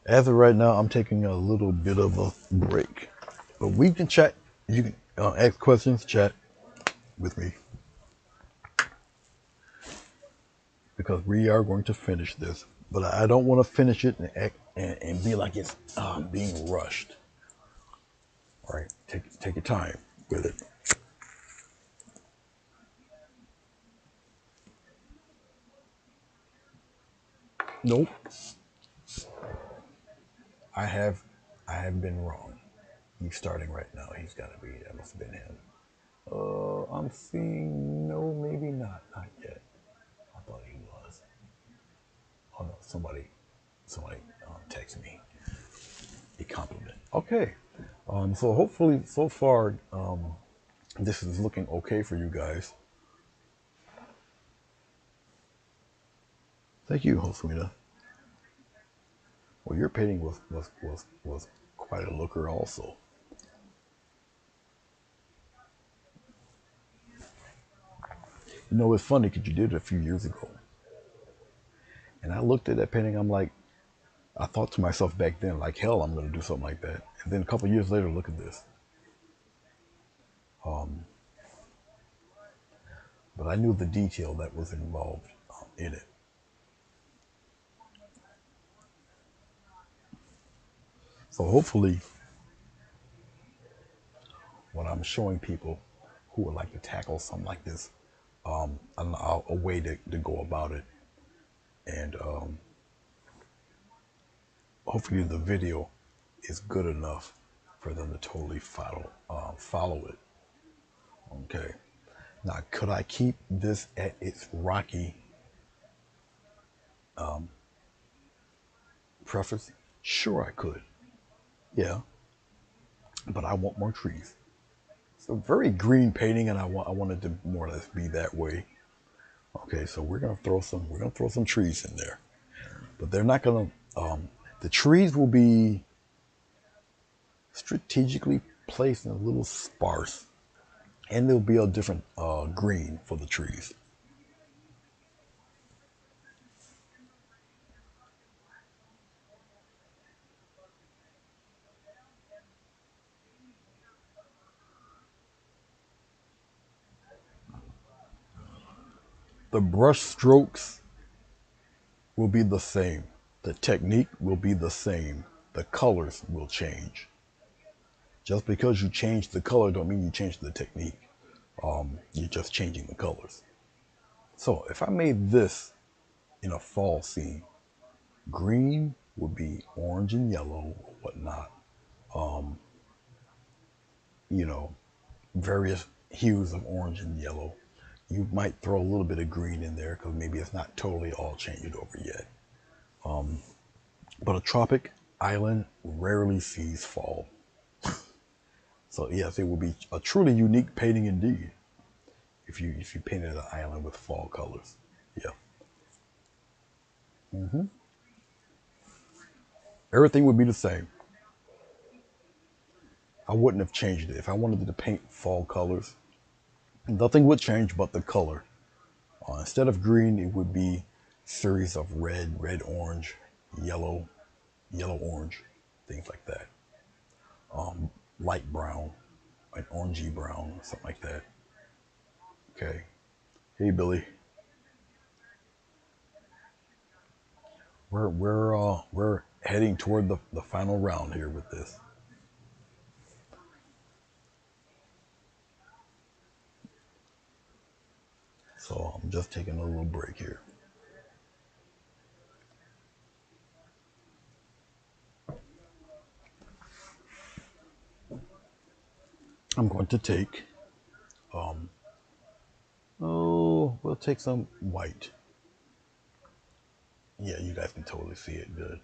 As of right now, I'm taking a little bit of a break. But we can chat. You can ask questions, chat with me. Because we are going to finish this. But I don't want to finish it and be like it's being rushed. All right, take your time with it. Nope, I have been wrong. He's starting right now. He's got to be. That must have been him. I'm seeing no, maybe not yet. I thought he was. Oh no, somebody text me a compliment. Okay, so hopefully so far this is looking okay for you guys. Thank you, Joswina. Well, your painting was quite a looker also. You know, it's funny because you did it a few years ago, and I looked at that painting. I'm like, I thought to myself back then, like, hell, I'm going to do something like that. And then a couple years later, look at this. But I knew the detail that was involved in it. So hopefully, when I'm showing people who would like to tackle something like this, a way to go about it, and hopefully the video is good enough for them to totally follow it. Okay. Now, could I keep this at its rocky preface? Sure, I could. Yeah, but I want more trees. It's a very green painting, and I want it to more or less be that way. Okay, so we're gonna throw some trees in there, but they're not gonna. The trees will be strategically placed in a little sparse, and there'll be a different green for the trees. The brush strokes will be the same. The technique will be the same. The colors will change. Just because you change the color don't mean you change the technique. You're just changing the colors. So if I made this in a fall scene, green would be orange and yellow or whatnot. You know, various hues of orange and yellow. You might throw a little bit of green in there because maybe it's not totally all changed over yet. But a tropic island rarely sees fall. So yes, it will be a truly unique painting indeed if you painted an island with fall colors. Yeah. Everything would be the same. I wouldn't have changed it. If I wanted to paint fall colors, nothing would change but the color. Instead of green, it would be series of red, red, orange, yellow, yellow, orange, things like that. Light brown, an orangey brown, something like that. Okay. Hey, Billy. We're heading toward the final round here with this. So I'm just taking a little break here. I'm going to take, we'll take some white. Yeah, you guys can totally see it good.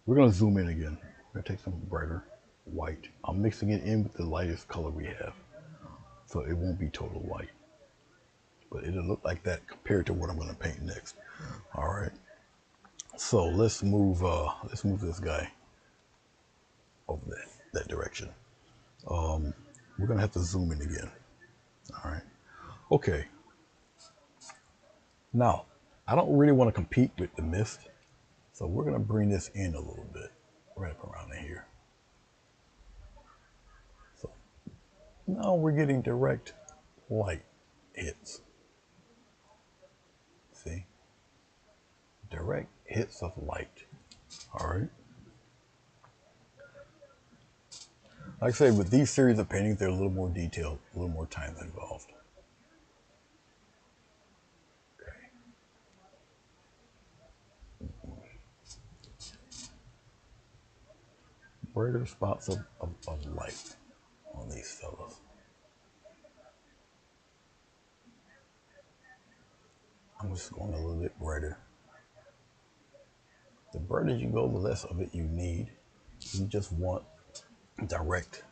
We're going to zoom in again. We're going to take some brighter white. I'm mixing it in with the lightest color we have. So it won't be total white. But it'll look like that compared to what I'm going to paint next. All right. So let's move this guy over that direction. We're going to have to zoom in again. All right. Okay. Now, I don't really want to compete with the mist. So we're going to bring this in a little bit. Right up around in here. So now we're getting direct light hits. See? Direct hits of light. All right. Like I said, with these series of paintings, they're a little more detailed, a little more time involved. Okay. Brighter spots of light on these fellows. I'm just going a little bit brighter. The brighter you go, the less of it you need. You just want direct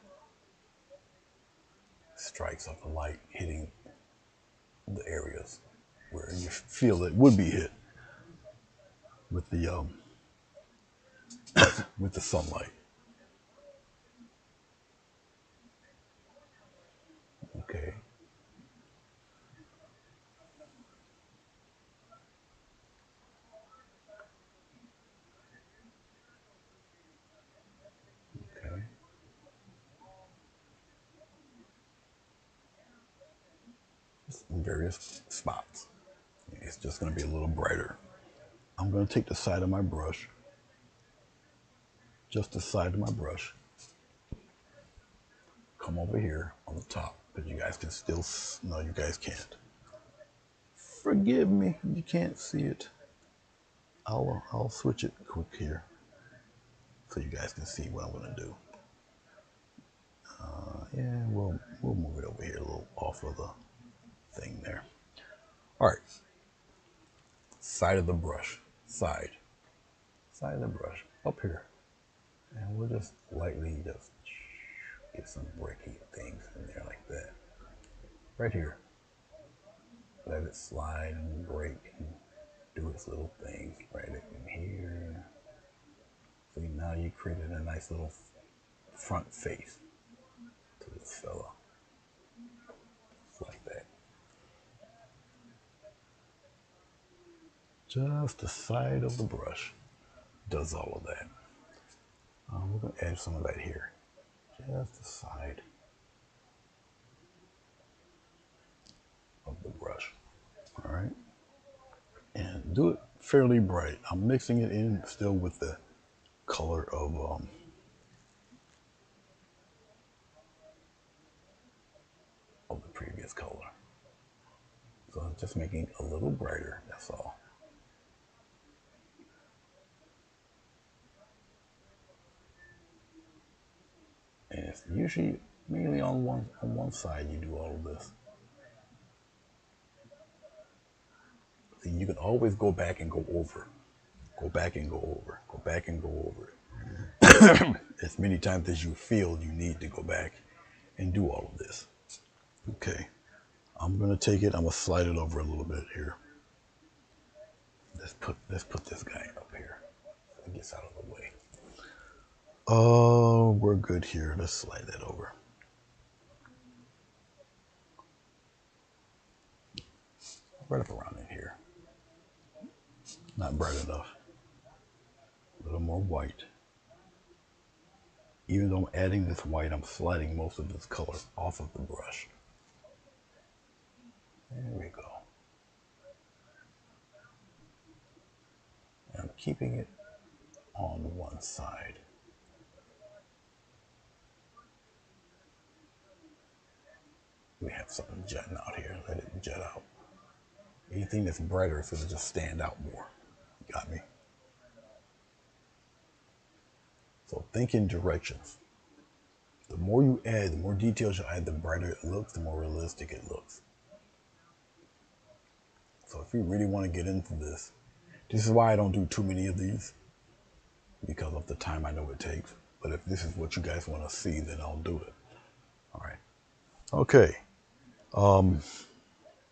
strikes of the light hitting the areas where you feel it would be hit with the with the sunlight. Okay. Okay. Just in various spots. It's just going to be a little brighter. I'm going to take the side of my brush, just the side of my brush, come over here on the top, but you guys can still, no, you guys can't. Forgive me, you can't see it. I'll switch it quick here so you guys can see what I'm going to do. Yeah, we'll move it over here a little off of the thing there. All right, side of the brush, side of the brush, up here. And we'll just lightly just get some breaky things in there like that. Right here. Let it slide and break and do its little thing right in here. See, now you created a nice little front face to this fella. Just like that. Just the side of the brush does all of that. We're going to add some of that here. Just the side of the brush. All right. and do it fairly bright. I'm mixing it in still with the color of the previous color. So I'm just making it a little brighter, that's all. And it's usually mainly on one side you do all of this. See, you can always go back and go over. Go back and go over. Go back and go over. As many times as you feel you need to go back and do all of this. Okay. I'm gonna take it, I'm gonna slide it over a little bit here. Let's put this guy up here so it gets out of the way. Oh, we're good here. Let's slide that over. Right up around in here. Not bright enough. A little more white. Even though I'm adding this white, I'm sliding most of this color off of the brush. There we go. And I'm keeping it on one side. We have something jutting out here. Let it jut out. Anything that's brighter is going to just stand out more. Got me? So think in directions. The more you add, the more details you add, the brighter it looks, the more realistic it looks. So if you really want to get into this, this is why I don't do too many of these, because of the time I know it takes. But if this is what you guys want to see, then I'll do it. All right. Okay.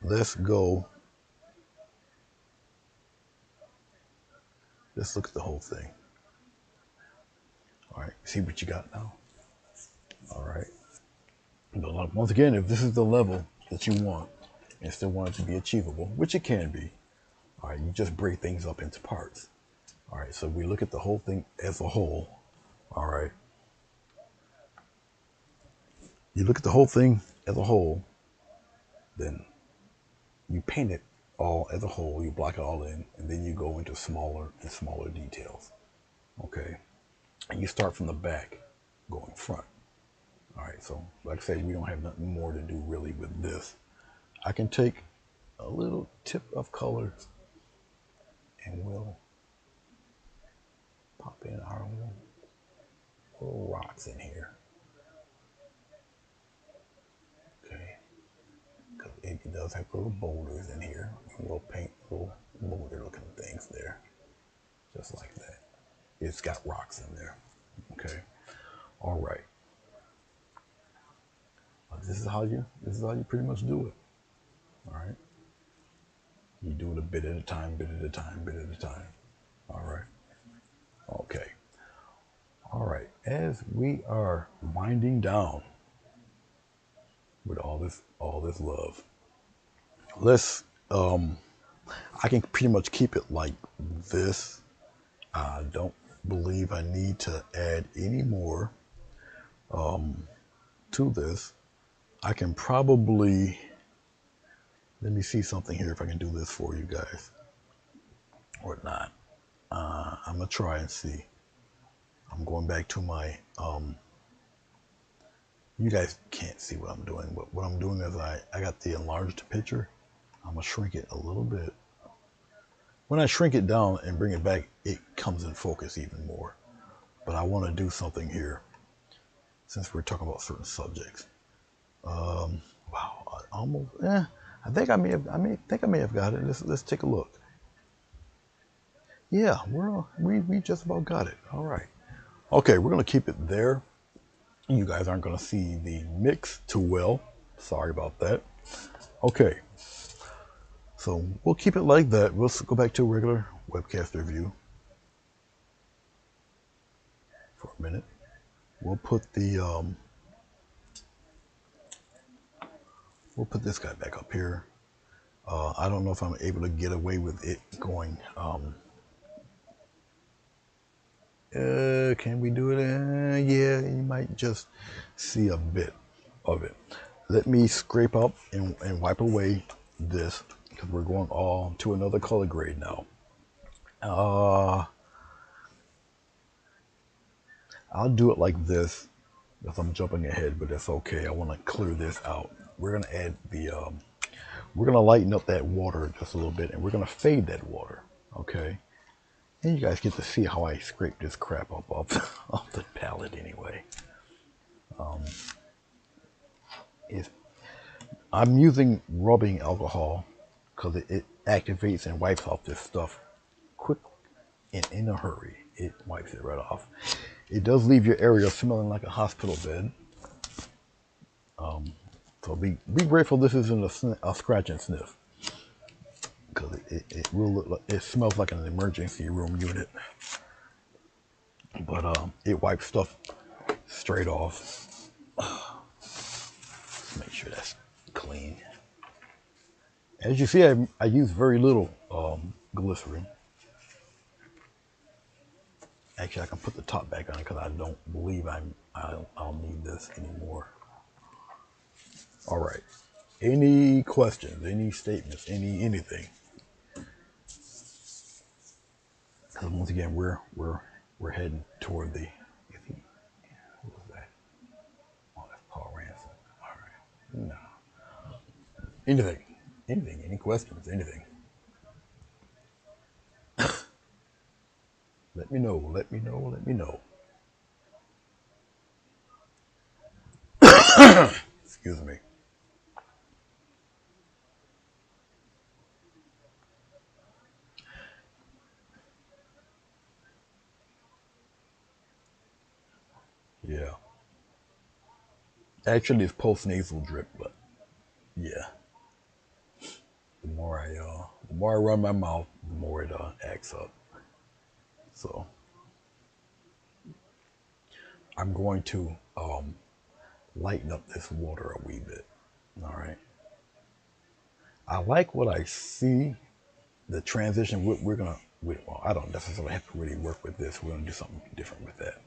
Let's go. Let's look at the whole thing. All right. See what you got now. All right. But once again, if this is the level that you want and still want it to be achievable, which it can be, all right, you just break things up into parts. All right. So we look at the whole thing as a whole. All right. You look at the whole thing as a whole, then you paint it all as a whole, you block it all in, and then you go into smaller and smaller details. Okay. And you start from the back going front. All right. So like I say, we don't have nothing more to do really with this. I can take a little tip of color and we'll pop in our little rocks in here. Okay. Because it does have little boulders in here. And we'll paint little boulder looking things there. Just like that. It's got rocks in there. Okay. All right. This is how you pretty much do it. All right. You do it a bit at a time, bit at a time, bit at a time. All right. Okay. All right. As we are winding down with all this love, let's I can pretty much keep it like this. I don't believe I need to add any more to this. I can probably, let me see something here if I can do this for you guys or not. I'm gonna try and see. I'm going back to my, you guys can't see what I'm doing, but what I'm doing is I got the enlarged picture. I'm gonna shrink it a little bit. When I shrink it down and bring it back, it comes in focus even more. But I want to do something here since we're talking about certain subjects. Wow, I almost, I think I may have got it. Let's take a look. Yeah, we just about got it. All right. Okay, we're gonna keep it there. You guys aren't gonna see the mix too well. Sorry about that. Okay. So we'll keep it like that. We'll go back to regular webcaster view for a minute. We'll put the we'll put this guy back up here. I don't know if I'm able to get away with it going. Can we do it? Yeah, you might just see a bit of it. Let me scrape up and wipe away this because we're going on to another color grade now. Uh, I'll do it like this because I'm jumping ahead, but that's okay. I want to clear this out. We're going to add the, we're going to lighten up that water just a little bit, and we're going to fade that water, okay? And you guys get to see how I scrape this crap up off the palette anyway. I'm using rubbing alcohol because it activates and wipes off this stuff quick and in a hurry. It wipes it right off. It does leave your area smelling like a hospital bed. So be grateful this isn't a scratch and sniff, because it will look like, it smells like an emergency room unit. But it wipes stuff straight off. Let's make sure that's clean. As you see, I use very little glycerin. Actually, I can put the top back on because I don't believe I'll need this anymore. All right. Any questions? Any statements? Anything? Because once again, we're heading toward the. Who was that? Oh, that's Paul Ransom. All right. No. Anything? Anything? Any questions? Anything? Let me know. Let me know. Let me know. Excuse me. Yeah. Actually, it's post-nasal drip, but yeah. The more I run my mouth, the more it acts up. So I'm going to lighten up this water a wee bit. All right. I like what I see. The transition. Well, I don't necessarily have to really work with this. We're gonna do something different with that.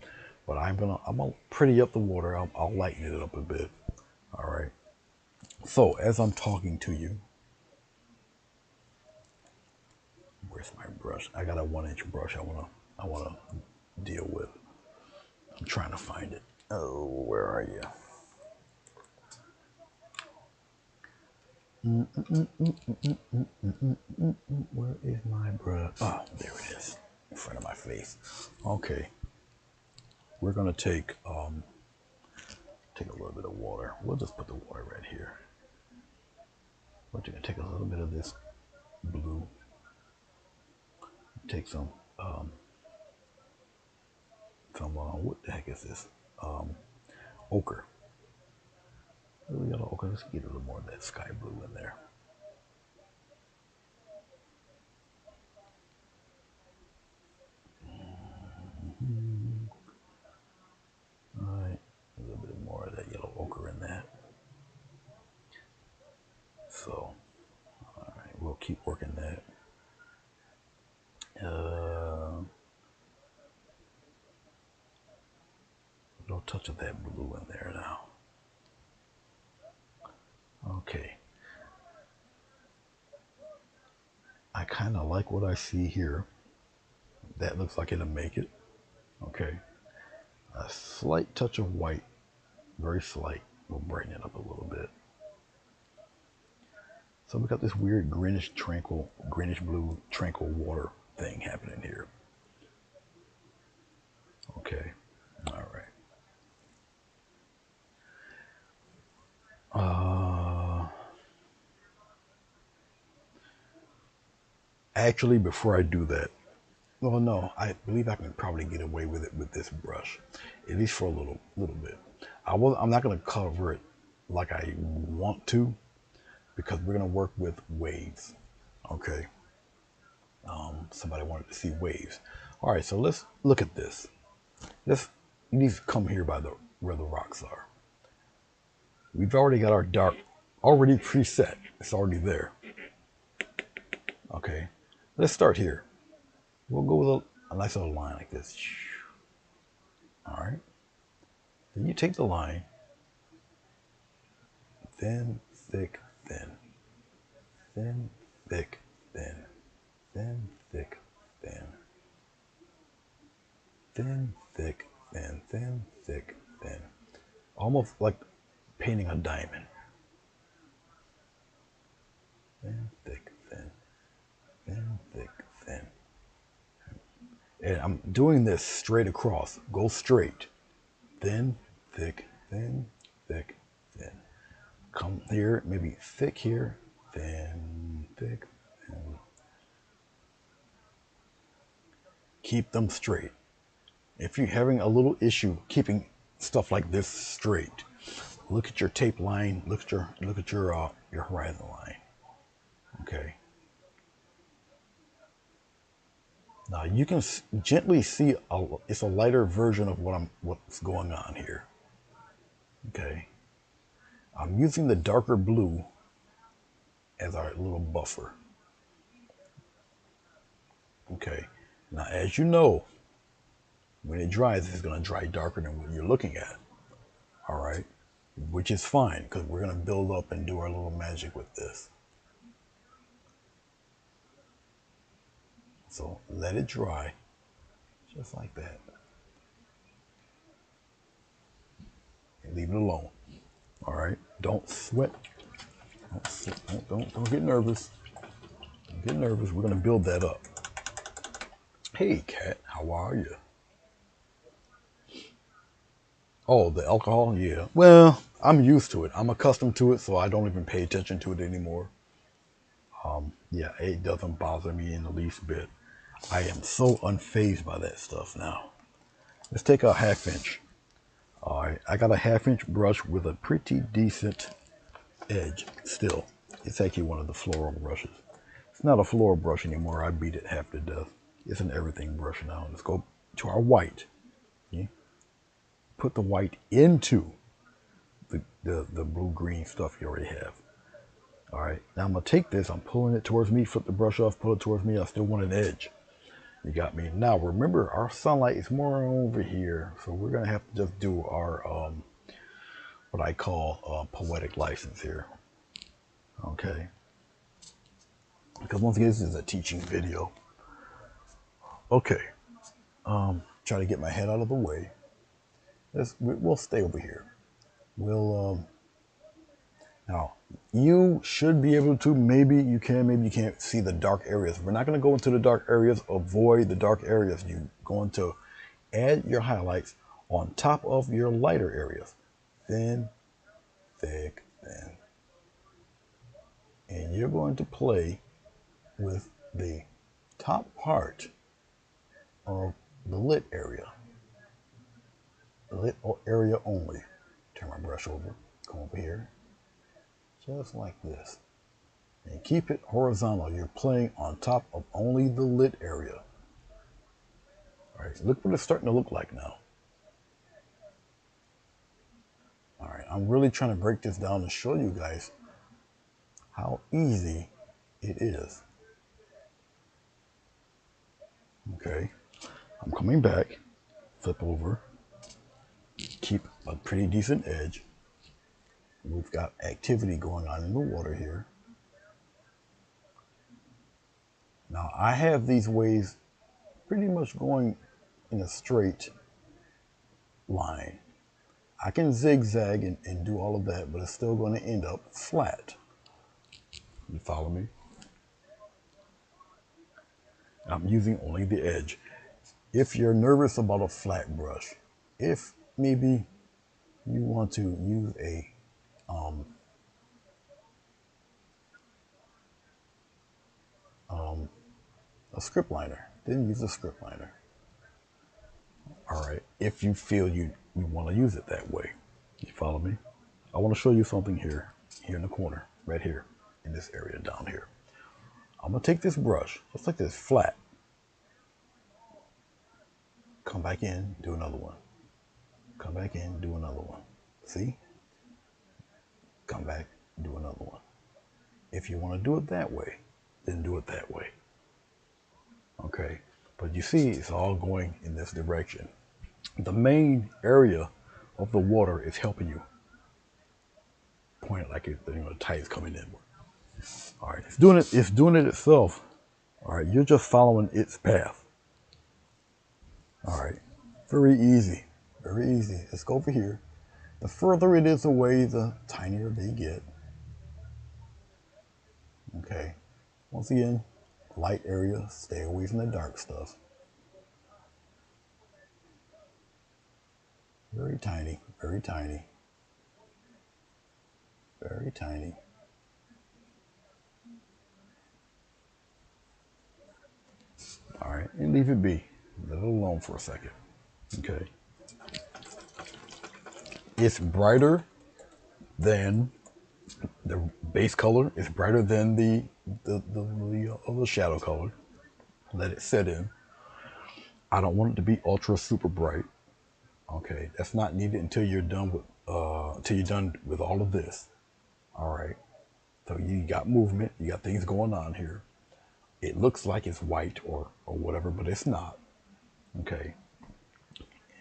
But I'm gonna pretty up the water. I'll lighten it up a bit. All right. So as I'm talking to you, where's my brush? I got a 1-inch brush. I wanna deal with. I'm trying to find it. Oh, where are you? Where is my brush? Oh, there it is, in front of my face. Okay, we're gonna take a little bit of water. We'll just put the water right here. We're gonna take a little bit of this blue. Take some what the heck is this? Ochre. A little yellow ochre. Let's get a little more of that sky blue in there. All right, a little bit more of that yellow ochre in that. So, all right, we'll keep working that. A little touch of that blue in there now. Okay. I kind of like what I see here. That looks like it'll make it. Okay. A slight touch of white, very slight, will brighten it up a little bit. So we got this weird greenish blue tranquil water thing happening here. Okay. All right. Actually, before I do that, well, no, I believe I can probably get away with it with this brush, at least for a little bit. I'm not going to cover it like I want to, because we're going to work with waves. Okay. Somebody wanted to see waves. All right, so let's look at this. You need to come here by where the rocks are. We've already got our dark already preset. It's already there. Okay, let's start here. We'll go with a nice little line like this. All right. Then you take the line, thin, thick, thin, thin, thick, thin, thin, thick, thin, thin, thick, thin, thin, thick, thin. Almost like painting a diamond. Thin, thick, thin, thin, thick, thin. And I'm doing this straight across. Go straight. Thin, thick, thin, thick, thin. Come here, maybe thick here, thin, thick, thin. Keep them straight. If you're having a little issue keeping stuff like this straight, look at your tape line. Look at your horizon line. Okay. Now you can gently see it's a lighter version of what's going on here. Okay. I'm using the darker blue as our little buffer. Okay. Now, as you know, when it dries, it's going to dry darker than what you're looking at. All right. Which is fine because we're going to build up and do our little magic with this. So let it dry just like that. And leave it alone. All right. Don't sweat. Don't get nervous. Don't get nervous. We're going to build that up. Hey, cat, how are you? Oh, the alcohol? Yeah. Well, I'm used to it. I'm accustomed to it, so I don't even pay attention to it anymore. Yeah, it doesn't bother me in the least bit. I am so unfazed by that stuff now. Let's take a 1/2 inch. All right, I got a 1/2 inch brush with a pretty decent edge still. It's actually one of the floral brushes. It's not a floral brush anymore. I beat it half to death. It's an everything brush now. Let's go to our white. Okay? Put the white into the blue-green stuff you already have. All right, now I'm going to take this. I'm pulling it towards me. Flip the brush off, pull it towards me. I still want an edge. You got me. Now, remember, our sunlight is more over here. So we're going to have to just do our, what I call poetic license here. Okay. Because once again, this is a teaching video. Okay. Try to get my head out of the way. We'll stay over here. We'll, now, you should be able to, maybe you can, maybe you can't see the dark areas. We're not going to go into the dark areas. Avoid the dark areas. You're going to add your highlights on top of your lighter areas. Thin, thick, thin. And you're going to play with the top part of the lit area. The lit area only. Turn my brush over. Come over here. Just like this. And keep it horizontal. You're playing on top of only the lit area. All right, look what it's starting to look like now. All right, I'm really trying to break this down and show you guys how easy it is. Okay, I'm coming back, flip over, keep a pretty decent edge. We've got activity going on in the water here. Now I have these waves pretty much going in a straight line. I can zigzag and do all of that, but it's still going to end up flat. You follow me? I'm using only the edge. If you're nervous about a flat brush, if maybe you want to use a script liner, then use a script liner. All right, if you feel you want to use it that way. You follow me? I want to show you something here in the corner, right here, in this area down here. I'm going to take this brush, just like this, flat. Come back in, do another one. Come back in, do another one. See? Come back, do another one. If you want to do it that way, then do it that way. Okay? But you see, it's all going in this direction. The main area of the water is helping you point it like the tide is coming inward. All right, it's doing it. It's doing it itself. All right, you're just following its path. All right, very easy, very easy. Let's go over here. The further it is away, the tinier they get. Okay. Once again, light area. Stay away from the dark stuff. Very tiny, very tiny, very tiny. All right, and leave it be. Let it alone for a second. Okay. It's brighter than the base color. It's brighter than the other shadow color. Let it set in. I don't want it to be ultra super bright. Okay, that's not needed until you're done with all of this. All right. So you got movement, you got things going on here. It looks like it's white or whatever, but it's not. Okay.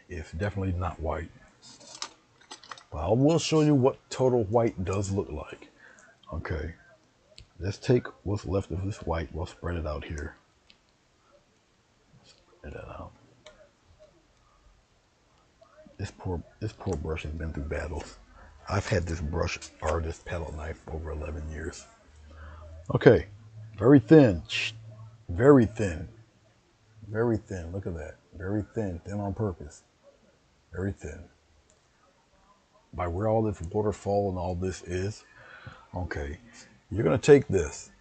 It's definitely not white. But I will show you what total white does look like. Okay. Let's take what's left of this white. We'll spread it out here. Spread that out. This poor brush has been through battles. I've had this brush or this palette knife over 11 years. Okay. Very thin. Very thin. Very thin. Look at that. Very thin. Thin on purpose. Very thin. By where all this waterfall and all this is, okay, you're going to take this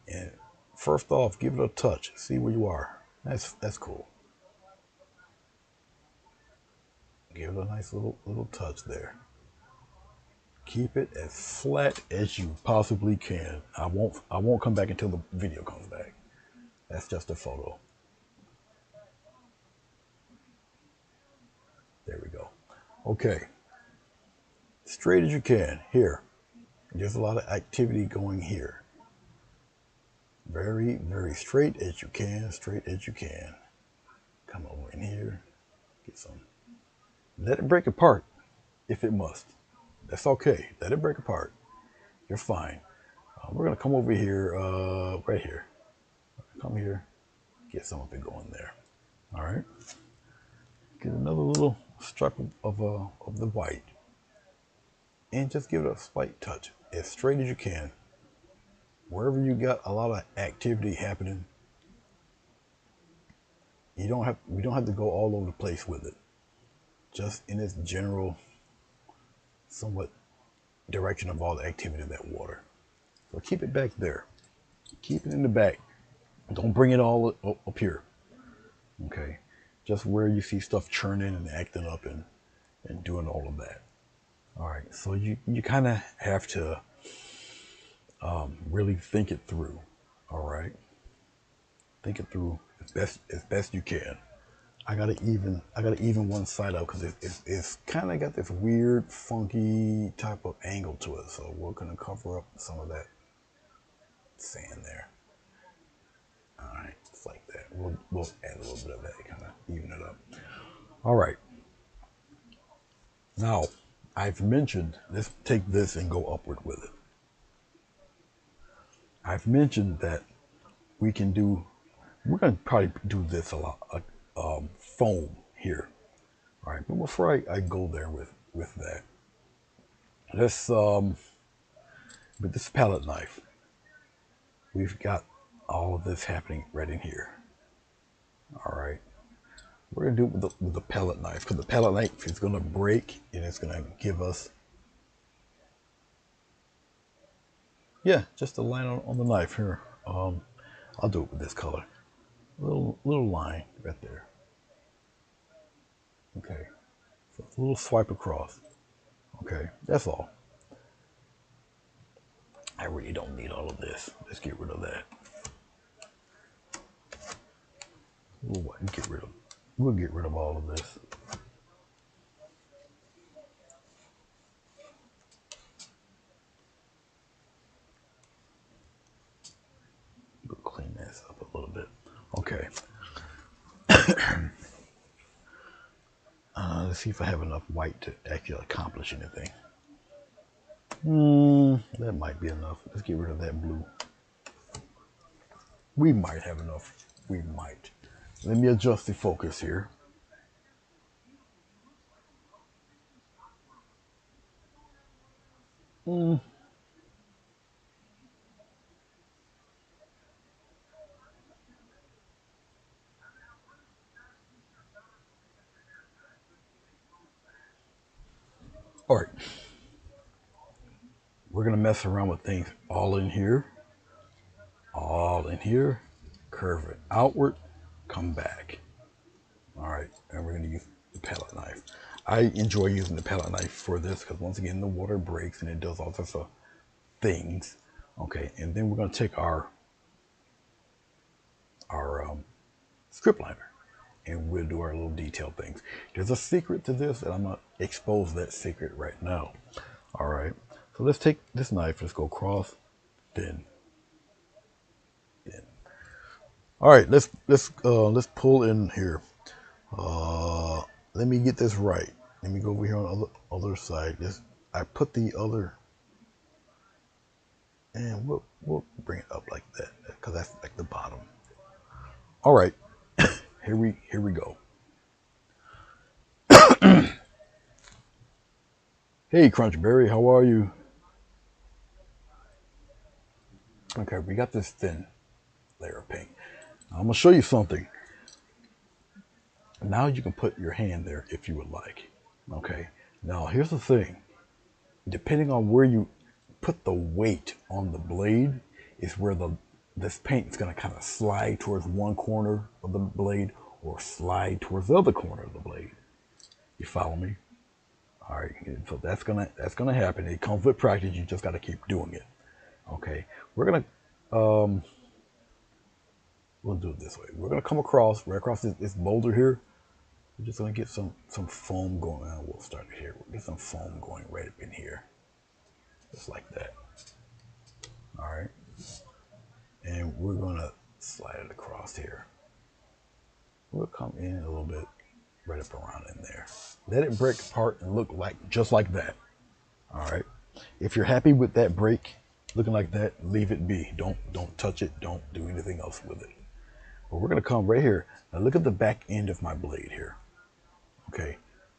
and first off, give it a touch. See where you are. That's cool. Give it a nice little touch there. Keep it as flat as you possibly can. I won't come back until the video comes back. That's just a photo. There we go. Okay. Straight as you can. Here. There's a lot of activity going here. Very, very straight as you can. Straight as you can. Come over in here. Get some. Let it break apart if it must. That's okay. Let it break apart. You're fine. We're going to come over here, right here. Come here. Get some of it going there. All right. Get another little stripe of the white. And just give it a slight touch. As straight as you can. Wherever you got a lot of activity happening, we don't have to go all over the place with it. Just in its general, somewhat direction of all the activity of that water. So keep it back there. Keep it in the back. Don't bring it all up here. Okay. Just where you see stuff churning and acting up and doing all of that. All right. So you kind of have to really think it through. All right. Think it through as best you can. I gotta even one side out because it's kind of got this weird, funky type of angle to it. So we're gonna cover up some of that sand there. All right, just like that. We'll add a little bit of that, kind of even it up. All right. Now, I've mentioned let's take this and go upward with it. I've mentioned that we're gonna probably do this a lot, foam here. All right, but before I go there with that, let's with this palette knife, we've got all of this happening right in here. All right, we're gonna do it with the palette knife because the palette knife is gonna break and it's gonna give us, yeah, just a line on the knife here. I'll do it with this color, little line right there. Okay, so a little swipe across. Okay, that's all. I really don't need all of this. Let's get rid of that. We'll get rid of all of this. We'll clean this up a little bit. Okay. Let's see if I have enough white to actually accomplish anything. That might be enough. Let's get rid of that blue. We might have enough. We might. Let me adjust the focus here. Mm. All right. We're going to mess around with things all in here. All in here. Curve it outward. Come back. All right. And we're going to use the palette knife. I enjoy using the palette knife for this because once again, the water breaks and it does all sorts of things. Okay. And then we're going to take our script liner and we'll do our little detailed things. There's a secret to this and I'm going to expose that secret right now. All right. So let's take this knife. Let's go across, thin, thin. All right. Let's pull in here. Let me get this right. Let me go over here on the other side. I put the other, and we'll bring it up like that because that's like the bottom. All right. Here we go. Hey, Crunchberry, how are you? Okay, we got this thin layer of paint. I'm gonna show you something. Now you can put your hand there if you would like. Okay. Now here's the thing. Depending on where you put the weight on the blade is where this paint is gonna kind of slide towards one corner of the blade or slide towards the other corner of the blade. You follow me? All right. So that's gonna happen. It comes with practice. You just gotta keep doing it. Okay. We're gonna we'll do it this way. We're gonna come across right across this boulder here. We're just gonna get some foam going on. We'll start it here. We'll get some foam going right up in here, just like that. All right, and we're gonna slide it across here. We'll come in a little bit, right up around in there. Let it break apart and look like just like that. All right. If you're happy with that break looking like that, leave it be. Don't touch it. Don't do anything else with it. But we're gonna come right here. Now look at the back end of my blade here. Okay.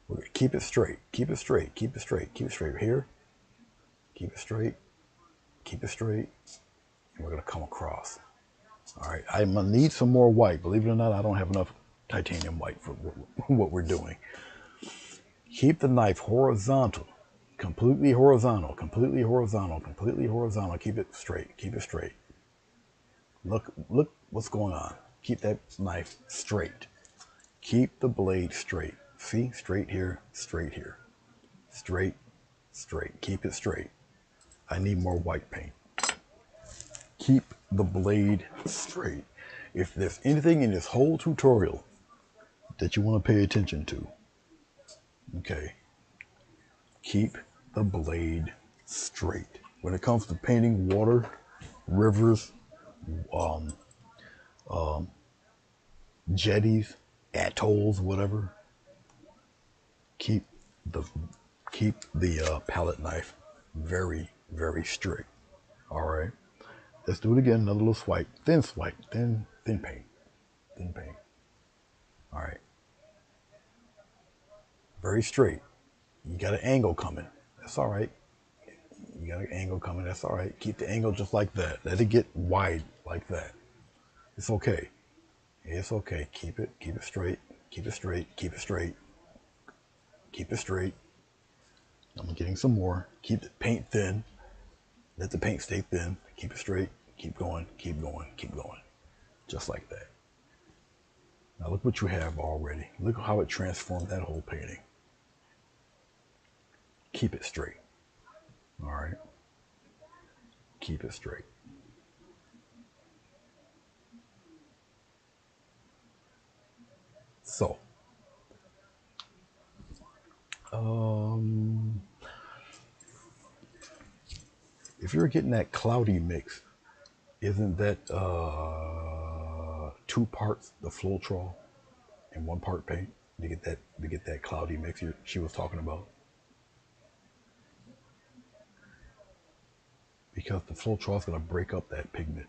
We're gonna keep it straight. Keep it straight. Keep it straight. Keep it straight here. Keep it straight. Keep it straight. And we're gonna come across. All right. I'm gonna need some more white. Believe it or not, I don't have enough titanium white for what we're doing. Keep the knife horizontal. Completely horizontal. Completely horizontal. Completely horizontal. Keep it straight. Keep it straight. Look what's going on. Keep that knife straight. Keep the blade straight. See? Straight here, straight here. Straight, straight. Keep it straight. I need more white paint. Keep the blade straight. If there's anything in this whole tutorial that you want to pay attention to, okay, keep the blade straight. When it comes to painting water, rivers, jetties, atolls, whatever, keep the palette knife very, very straight. All right. Let's do it again. Another little swipe. Thin swipe. Thin paint. Thin paint. All right. Very straight. You got an angle coming. That's all right. You got an angle coming. That's all right. Keep the angle just like that. Let it get wide like that. It's okay. It's okay. Keep it straight. Keep it straight. Keep it straight. Keep it straight. I'm getting some more. Keep the paint thin. Let the paint stay thin. Keep it straight. Keep going. Keep going. Keep going. Just like that. Now look what you have already. Look how it transformed that whole painting. Keep it straight. All right. Keep it straight. So, if you're getting that cloudy mix, isn't that 2 parts the Floetrol and 1 part paint to get that cloudy mix she was talking about? Because the Floetrol is going to break up that pigment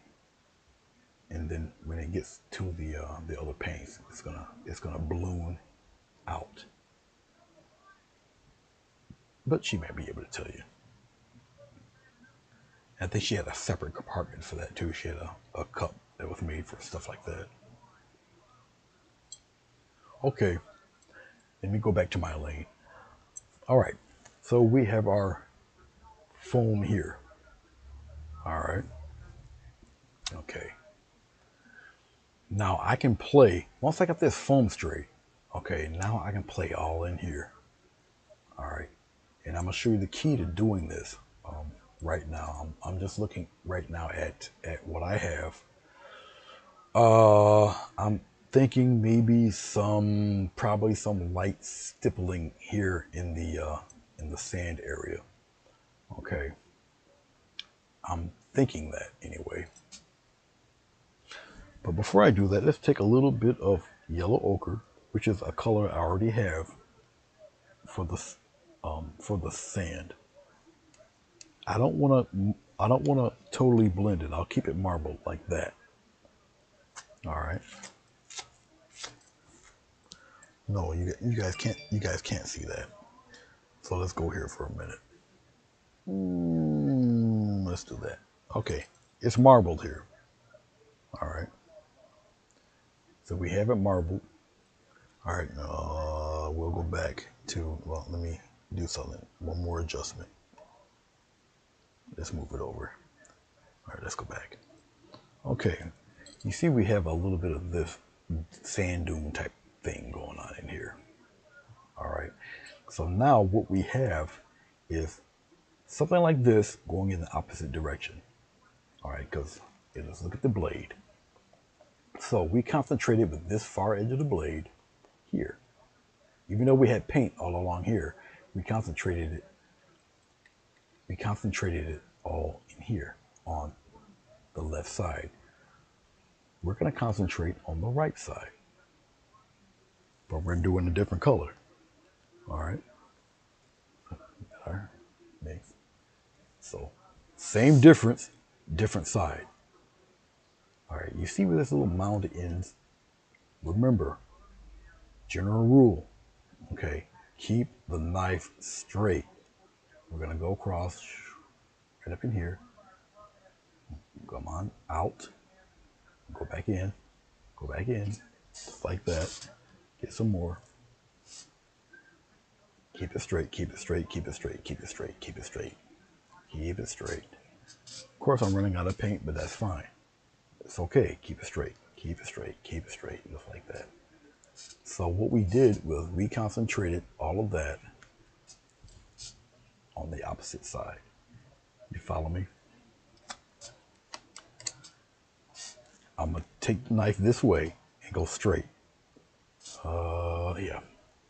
and then when it gets to the other paints, it's gonna balloon out. But she might be able to tell you. I think she had a separate compartment for that too. She had a cup that was made for stuff like that. Okay, let me go back to my lane. All right, so we have our foam here. All right, okay. Now I can play, once I got this foam straight, okay, now I can play all in here. All right, and I'm gonna show you the key to doing this right now. I'm just looking right now at what I have. I'm thinking maybe probably some light stippling here in the sand area. Okay, I'm thinking that anyway. But before I do that, let's take a little bit of yellow ochre, which is a color I already have for the sand. I don't want to totally blend it. I'll keep it marbled like that. All right. No, you guys can't see that. So let's go here for a minute. Let's do that. Okay, it's marbled here. All right. So we have it marbled. All right. We'll go back to, well, let me do something. One more adjustment. Let's move it over. All right, let's go back. Okay. You see we have a little bit of this sand dune type thing going on in here. All right. So now what we have is something like this going in the opposite direction. All right, because let's look at the blade. So we concentrated with this far edge of the blade here. Even though we had paint all along here, we concentrated it all in here on the left side. We're going to concentrate on the right side, but we're doing a different color. All right. All right. Next. So same difference, different side. All right. You see where this little mound ends? Remember, general rule. Okay. Keep the knife straight. We're going to go across right up in here. Come on, out. Go back in. Go back in. Just like that. Get some more. Keep it straight, keep it straight, keep it straight, keep it straight, keep it straight. Keep it straight. Of course, I'm running out of paint, but that's fine. It's okay. Keep it straight. Keep it straight. Keep it straight. Just like that. So what we did was we concentrated all of that on the opposite side. You follow me? I'm going to take the knife this way and go straight. Yeah.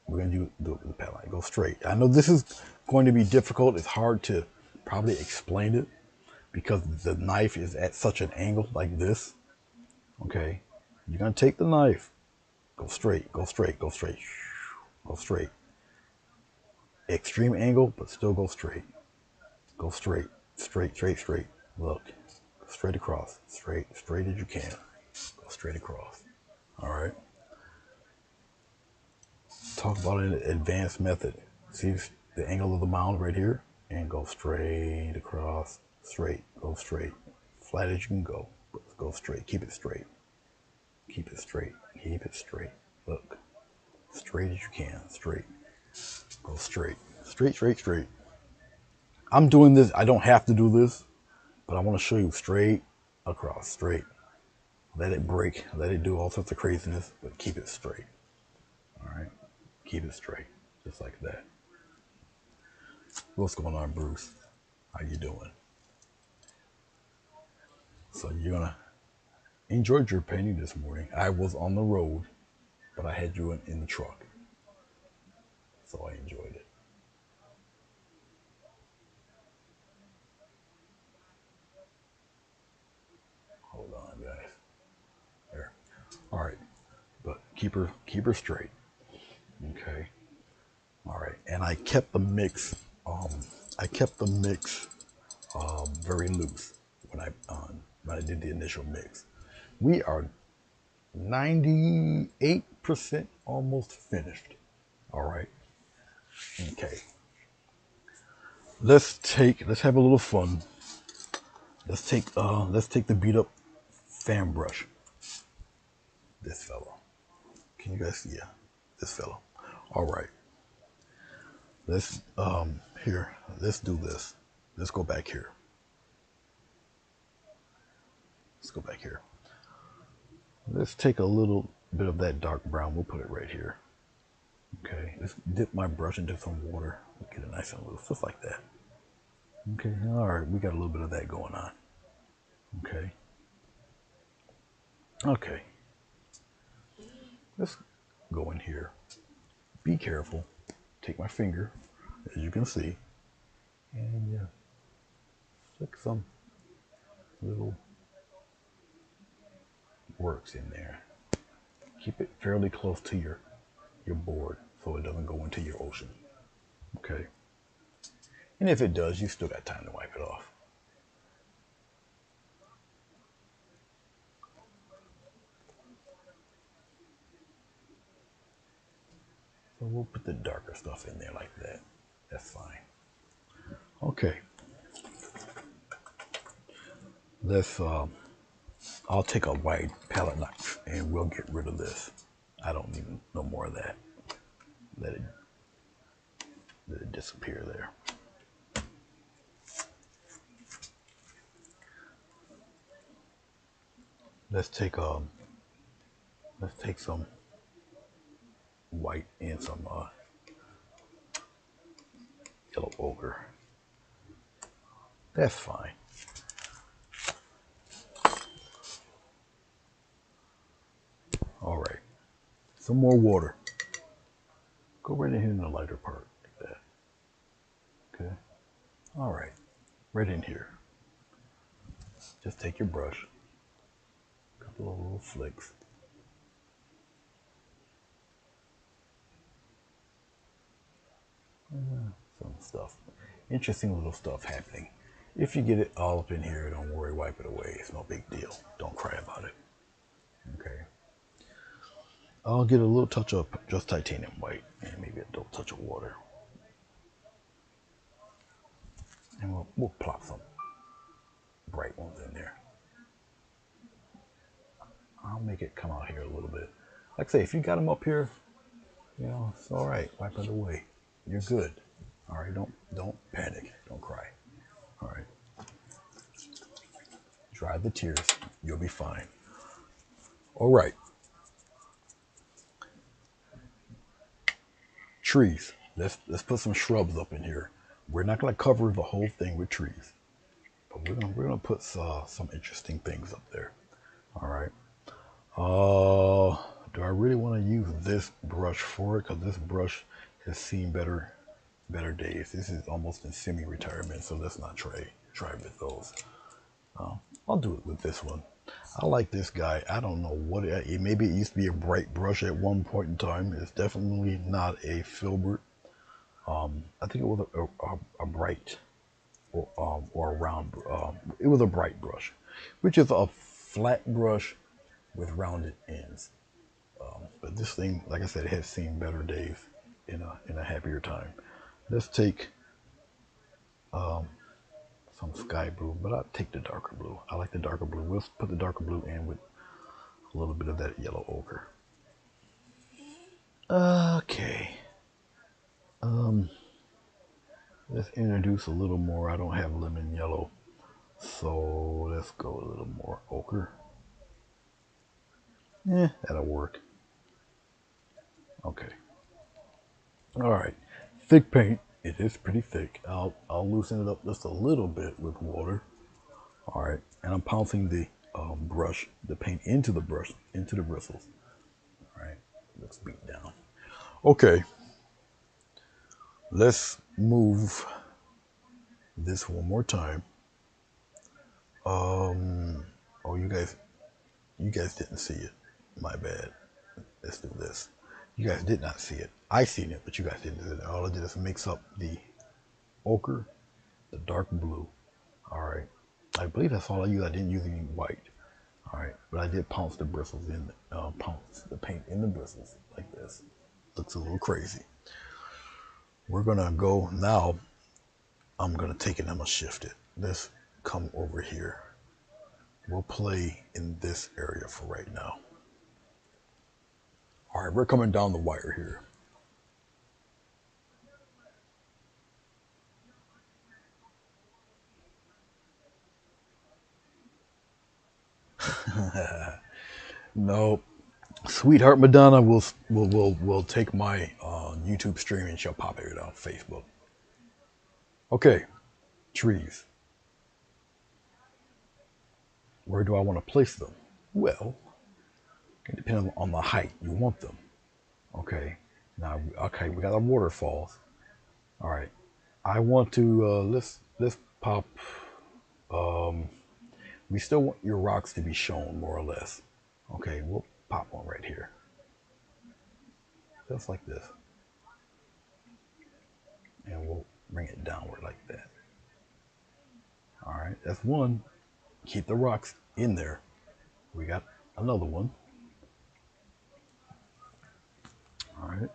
We're going to do the pattern line. Go straight. I know this is going to be difficult. It's hard to probably explain it because the knife is at such an angle like this. Okay. You're going to take the knife. Go straight. Go straight. Go straight. Go straight. Extreme angle, but still go straight. Go straight. Straight, straight, straight. Look. Go straight across. Straight, straight as you can. Go straight across. All right. Talk about an advanced method. See the angle of the mound right here? And go straight across. Straight. Go straight. Flat as you can go. But go straight. Keep it straight. Keep it straight. Keep it straight. Look. Straight as you can. Straight. Go straight. Straight, straight, straight. I'm doing this. I don't have to do this, but I want to show you straight across. Straight. Let it break. Let it do all sorts of craziness, but keep it straight. All right. Keep it straight. Just like that. What's going on, Bruce? How you doing? So you're gonna enjoy your painting this morning. I was on the road, but I had you in the truck, so I enjoyed it. Hold on, guys. There. All right, but keep her straight. Okay. All right, and I kept the mix. Very loose when I did the initial mix. We are 98% almost finished. All right. Okay. Let's have a little fun. Let's take the beat up fan brush. This fellow. Can you guys see? Yeah, this fellow. All right. Let's here. Let's do this. Let's go back here. Let's go back here. Let's take a little bit of that dark brown. We'll put it right here. Okay. Let's dip my brush into some water. Get it nice and loose, just like that. Okay. All right. We got a little bit of that going on. Okay. Okay. Let's go in here. Be careful. Take my finger, as you can see, and yeah, stick some little works in there. Keep it fairly close to your board so it doesn't go into your ocean. Okay. And if it does, you still got time to wipe it off. So we'll put the darker stuff in there like that. That's fine. Okay. Let's I'll take a wide palette knife and we'll get rid of this. I don't need no more of that. Let it disappear there. Let's take some white and some yellow ochre. That's fine. All right. Some more water. Go right in here in the lighter part like that. Okay. All right. Right in here. Just take your brush. A couple of little flicks. Some stuff. Interesting little stuff happening. If you get it all up in here, don't worry, wipe it away. It's no big deal. Don't cry about it. Okay. I'll get a little touch of just titanium white and maybe a little touch of water. And we'll plop some bright ones in there. I'll make it come out here a little bit. Like I say, if you got them up here, you know, it's all right. Wipe it away. You're good. All right, don't panic. Don't cry. All right. Dry the tears. You'll be fine. All right. Trees. Let's put some shrubs up in here. We're not going to cover the whole thing with trees, but we're gonna put some interesting things up there. All right. Do I really want to use this brush for it? Because this brush has seen better days. This is almost in semi-retirement, so let's not try with those. I'll do it with this one. I like this guy. I don't know what maybe it used to be a bright brush at one point in time. It's definitely not a filbert. I think it was a bright or a round. It was a bright brush, which is a flat brush with rounded ends. But this thing, like I said, it has seen better days in a happier time. Let's take some sky blue, but I'll take the darker blue. I like the darker blue. We'll put the darker blue in with a little bit of that yellow ochre. Okay. Let's introduce a little more. I don't have lemon yellow, so let's go a little more ochre. That'll work. Okay. All right. Thick paint. It is pretty thick. I'll loosen it up just a little bit with water. All right, and I'm pouncing the brush, the paint into the brush, into the bristles. All right, let's beat down. Okay, let's move this one more time. Oh, you guys didn't see it. My bad. Let's do this. You guys did not see it. I seen it, but you guys didn't see it. All I did is mix up the ochre, the dark blue. All right. I believe that's all I used. I didn't use any white. All right, but I did pounce the bristles in, pounce the paint in the bristles like this. Looks a little crazy. We're gonna go now. I'm gonna take it and I'm gonna shift it. Let's come over here. We'll play in this area for right now. All right, we're coming down the wire here. Nope. Sweetheart Madonna will take my YouTube stream and she'll pop it on Facebook. Okay, trees. Where do I want to place them? Well, depending on the height you want them. Okay. Now, okay, we got our waterfalls. All right. I want to let's pop. We still want your rocks to be shown more or less. Okay, we'll pop one right here, just like this, and we'll bring it downward like that. All right, that's one. Keep the rocks in there. We got another one. All right.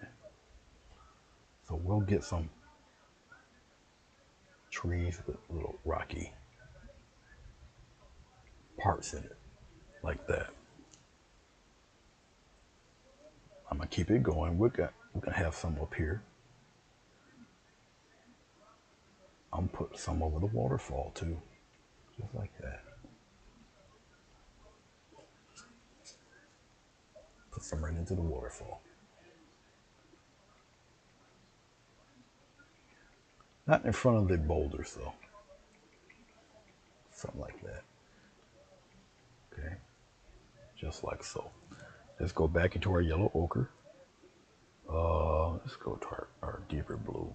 So we'll get some trees with little rocky parts in it, like that. I'm gonna keep it going. We're gonna have some up here. I'm putting some over the waterfall too, just like that. Put some right into the waterfall. Not in front of the boulders though. Something like that. Okay, just like so. Let's go back into our yellow ochre. Let's go to our deeper blue.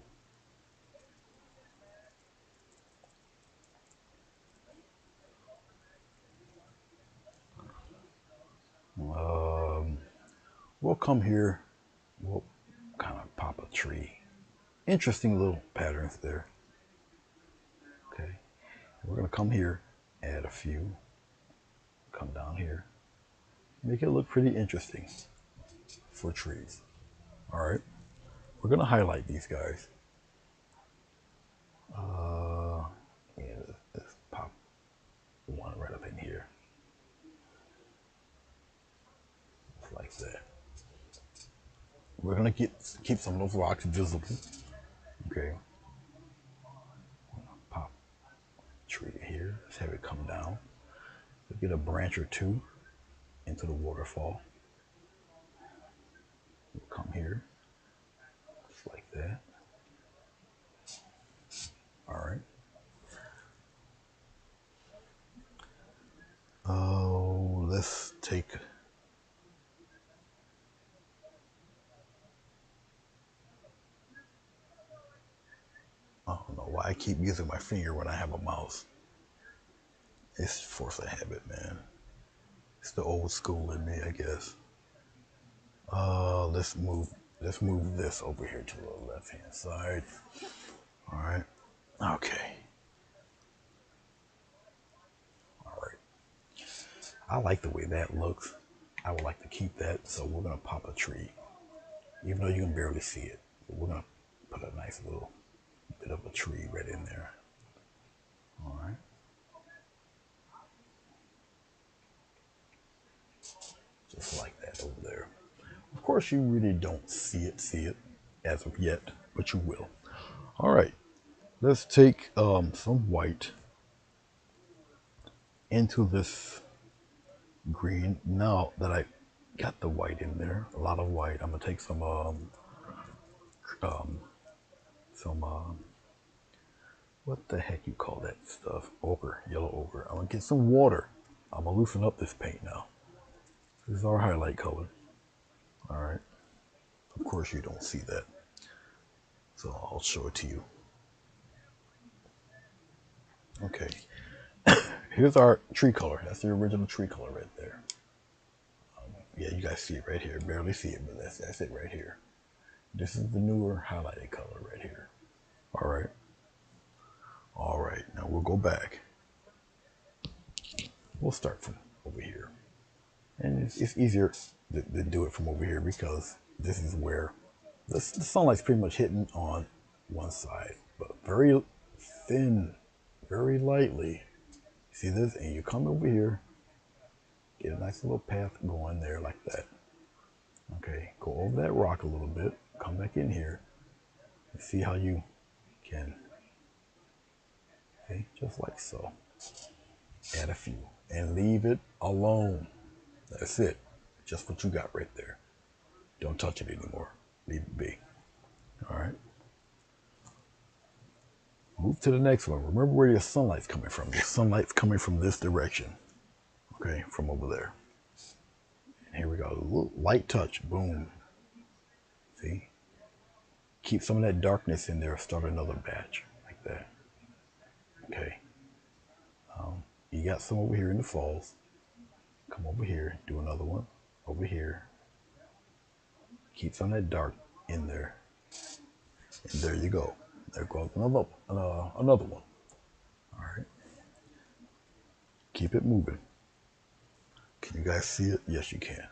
We'll come here. We'll kind of pop a tree. Interesting little patterns there. Okay, we're gonna come here, add a few. Come down here, make it look pretty interesting for trees. All right, we're gonna highlight these guys. Yeah, let's pop one right up in here, just like that. We're gonna keep some of those rocks visible. Okay, pop tree here. Let's have it come down. We'll get a branch or two into the waterfall. We'll come here, just like that. All right. Oh, let's take. I don't know why I keep using my finger when I have a mouse. It's force of habit, man. It's the old school in me, I guess. Let's move this over here to the left hand side. All right. Okay. All right. I like the way that looks. I would like to keep that, so we're gonna pop a tree. Even though you can barely see it, we're gonna put a nice little bit of a tree right in there. All right. Just like that over there. Of course, you really don't see it as of yet, but you will. All right, let's take some white into this green. Now that I got the white in there, a lot of white, I'm gonna take some what the heck you call that stuff? Ochre, yellow ochre. I'm gonna get some water. I'm gonna loosen up this paint now. This is our highlight color. All right. Of course, you don't see that, so I'll show it to you. Okay. Here's our tree color. That's the original tree color right there. Yeah, you guys see it right here. Barely see it, but that's it right here. This is the newer highlighted color right here. All right. All right. Now we'll go back. We'll start from over here. And it's easier to do it from over here because this is where the sunlight's pretty much hitting on one side, but very thin, very lightly. See this? And you come over here, get a nice little path going there like that. Okay, go over that rock a little bit, come back in here, and see how you can, okay, just like so. Add a few, and leave it alone. That's it. Just what you got right there. Don't touch it anymore. Leave it be. All right. Move to the next one. Remember where your sunlight's coming from. Your sunlight's coming from this direction. Okay, from over there. And here we go. A little light touch. Boom. See? Keep some of that darkness in there. Start another batch like that. Okay. You got some over here in the falls. Come over here. Do another one. Over here. Keep some of that dark in there. And there you go. There goes another one. All right. Keep it moving. Can you guys see it? Yes, you can.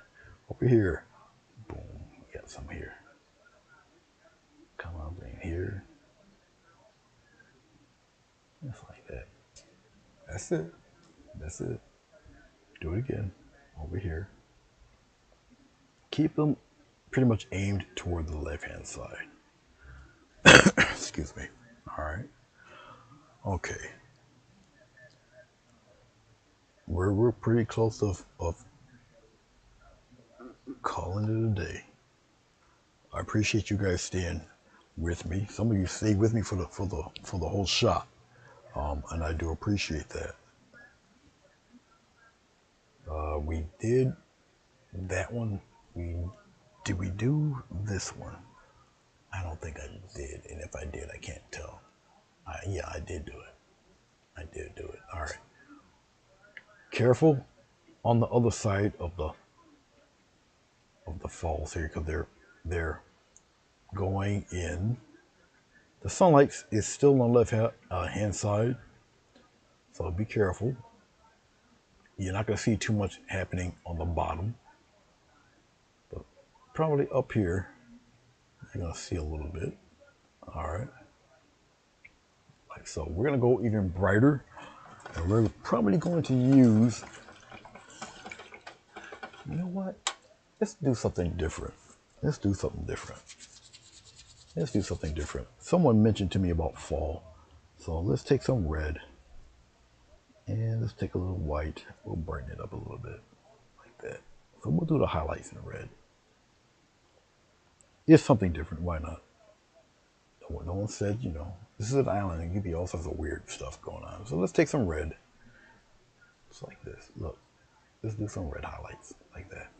Over here. Boom. We got some here. Come on, bring it here. Just like that. That's it. That's it. Do it again. Over here. Keep them pretty much aimed toward the left-hand side. Excuse me. All right. Okay. We're pretty close of calling it a day. I appreciate you guys staying with me. Some of you stayed with me for the whole shot, and I do appreciate that. We did that one. Did we do this one? I don't think I did, and if I did, I can't tell. Yeah, I did do it. I did do it. All right. Careful on the other side of the falls here because they're going in. The sunlight is still on the left hand side, so be careful. You're not going to see too much happening on the bottom, but probably up here you're going to see a little bit. All right, like so. We're going to go even brighter, and we're probably going to use, you know what? Let's do something different. Let's do something different. Let's do something different. Someone mentioned to me about fall, so let's take some red and let's take a little white. We'll brighten it up a little bit like that. So we'll do the highlights in red. It's something different. Why not? No one said, you know, this is an island and it could be all sorts of weird stuff going on. So let's take some red. Just like this. Look, let's do some red highlights like that.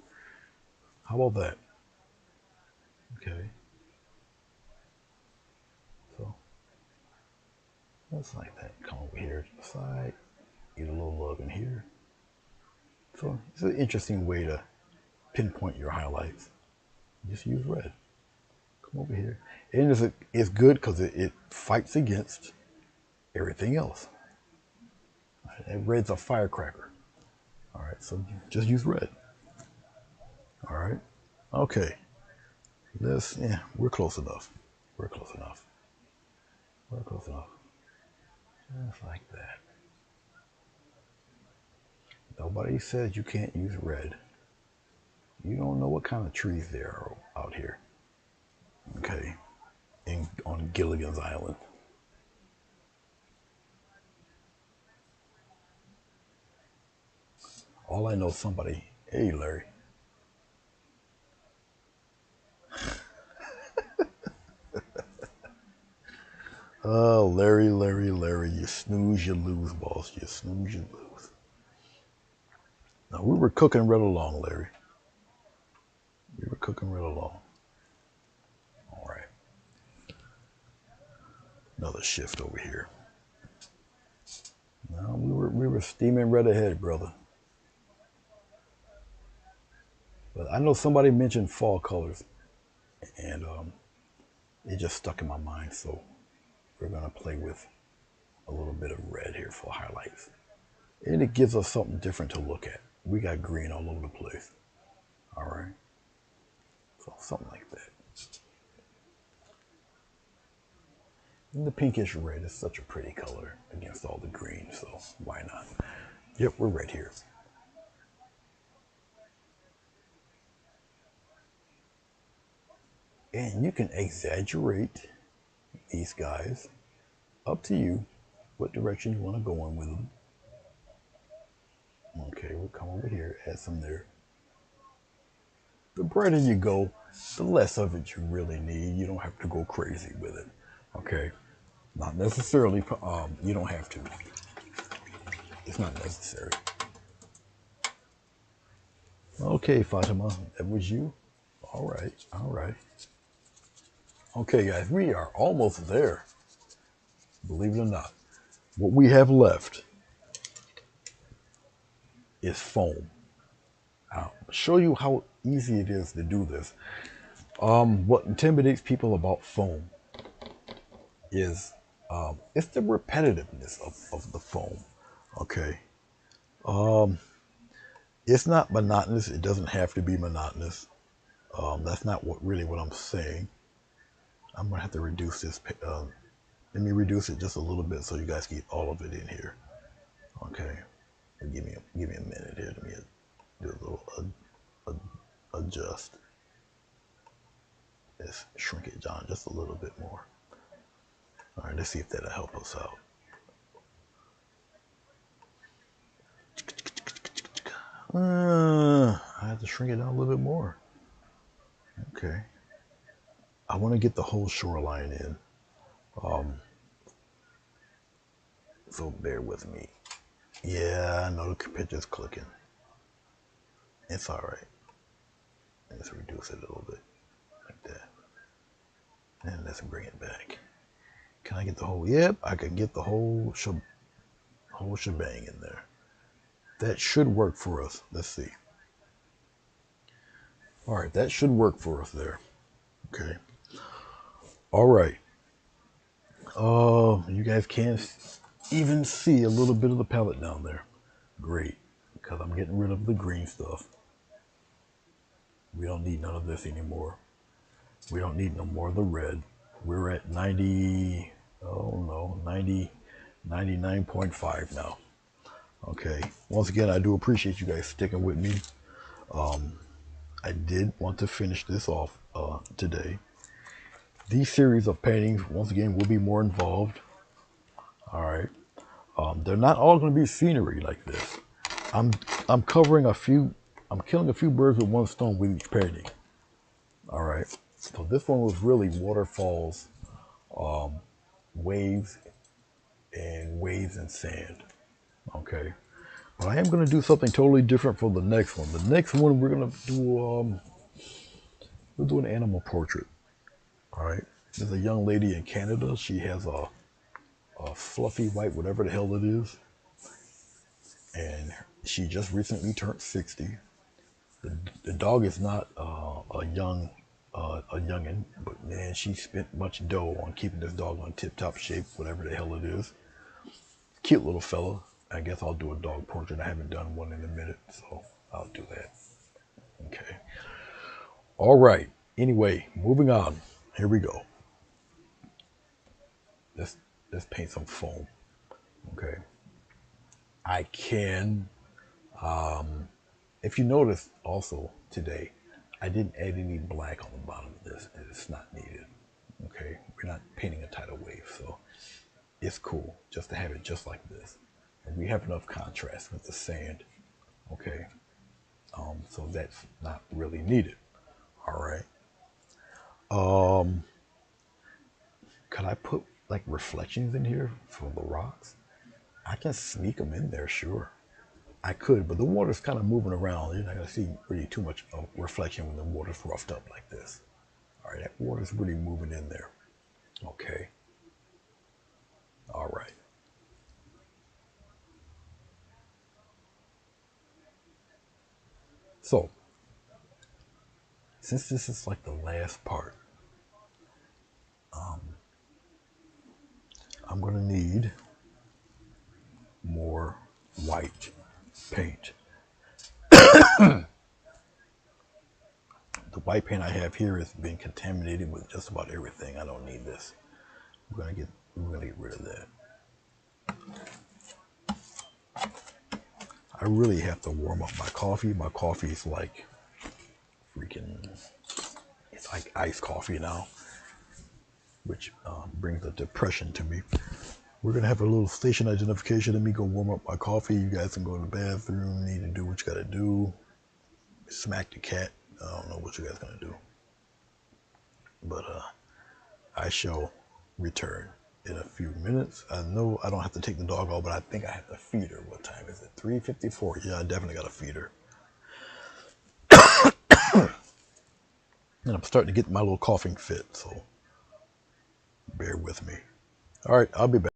How about that? Okay. So just like that. Come over here to the side. Get a little love in here. So it's an interesting way to pinpoint your highlights. Just use red. Come over here. And it's good because it fights against everything else. And red's a firecracker. All right, so just use red. All right. Okay. We're close enough. We're close enough. We're close enough. Just like that. Nobody says you can't use red. You don't know what kind of trees there are out here. Okay. On Gilligan's Island. All I know is somebody, hey Larry. Oh, Larry, you snooze, you lose, boss. You snooze, you lose. Now, we were cooking right along, Larry. We were cooking right along. All right. Another shift over here. No, we were steaming right ahead, brother. But I know somebody mentioned fall colors, and it just stuck in my mind. So we're gonna play with a little bit of red here for highlights, and it gives us something different to look at. We got green all over the place. All right. So something like that. And the pinkish red is such a pretty color against all the green, so why not? Yep, we're right here. And you can exaggerate these guys. Up to you what direction you want to go in with them. Okay, we'll come over here, add some there. The brighter you go, the less of it you really need. You don't have to go crazy with it. Okay, not necessarily. You don't have to. It's not necessary. Okay, Fatima, that was you. All right, all right. Okay, guys, we are almost there. Believe it or not, what we have left is foam. I'll show you how easy it is to do this. What intimidates people about foam is it's the repetitiveness of the foam. Okay, it's not monotonous. It doesn't have to be monotonous. That's not what I'm saying. I'm gonna have to reduce this. Let me reduce it just a little bit so you guys get all of it in here. Okay, give me a minute here. Let me do a little adjust. Let's shrink it down just a little bit more. All right, let's see if that'll help us out. I have to shrink it down a little bit more. Okay. I want to get the whole shoreline in. So bear with me. Yeah, I know the picture's clicking. It's all right. Let's reduce it a little bit like that. And let's bring it back. Can I get the whole? Yep, I can get the whole shebang in there. That should work for us. Let's see. All right, that should work for us there. Okay. All right. You guys can even see a little bit of the palette down there. Great, because I'm getting rid of the green stuff. We don't need none of this anymore. We don't need no more of the red. We're at 90, oh no, 90, 99.5 now. Okay, once again, I do appreciate you guys sticking with me. I did want to finish this off today. These series of paintings, once again, will be more involved. All right. They're not all going to be scenery like this. I'm covering a few. I'm killing a few birds with one stone with each painting. All right. So this one was really waterfalls, waves, and waves and sand. Okay. But I am going to do something totally different for the next one. The next one we're going to do. We'll do an animal portrait. All right. There's a young lady in Canada. She has a fluffy white, whatever the hell it is, and she just recently turned 60. The dog is not a youngin, but man, she spent much dough on keeping this dog on tip-top shape, whatever the hell it is. Cute little fella. I guess I'll do a dog portrait. I haven't done one in a minute, so I'll do that. Okay. All right. Anyway, moving on. Here we go. Let's paint some foam. Okay. I can. If you notice also today, I didn't add any black on the bottom of this. It's not needed. Okay. We're not painting a tidal wave, so it's cool just to have it just like this. And we have enough contrast with the sand. Okay. So that's not really needed. All right. Could I put like reflections in here for the rocks? I can sneak them in there, sure. I could, but the water's kind of moving around. You're not going to see really too much of reflection when the water's roughed up like this. All right, that water's really moving in there. Okay. All right. So, since this is like the last part, I'm going to need more white paint. The white paint I have here has been contaminated with just about everything. I don't need this. We're gonna get rid of that. I really have to warm up my coffee. My coffee is like freaking, it's like iced coffee now, which brings a depression to me. We're gonna have a little station identification. Let me go warm up my coffee. You guys can go to the bathroom. Need to do what you gotta do. Smack the cat. I don't know what you guys gonna do, but I shall return in a few minutes. I know I don't have to take the dog out, but I think I have to feed her. What time is it? 3:54. Yeah, I definitely gotta feed her. And I'm starting to get my little coughing fit, so bear with me. All right, I'll be back.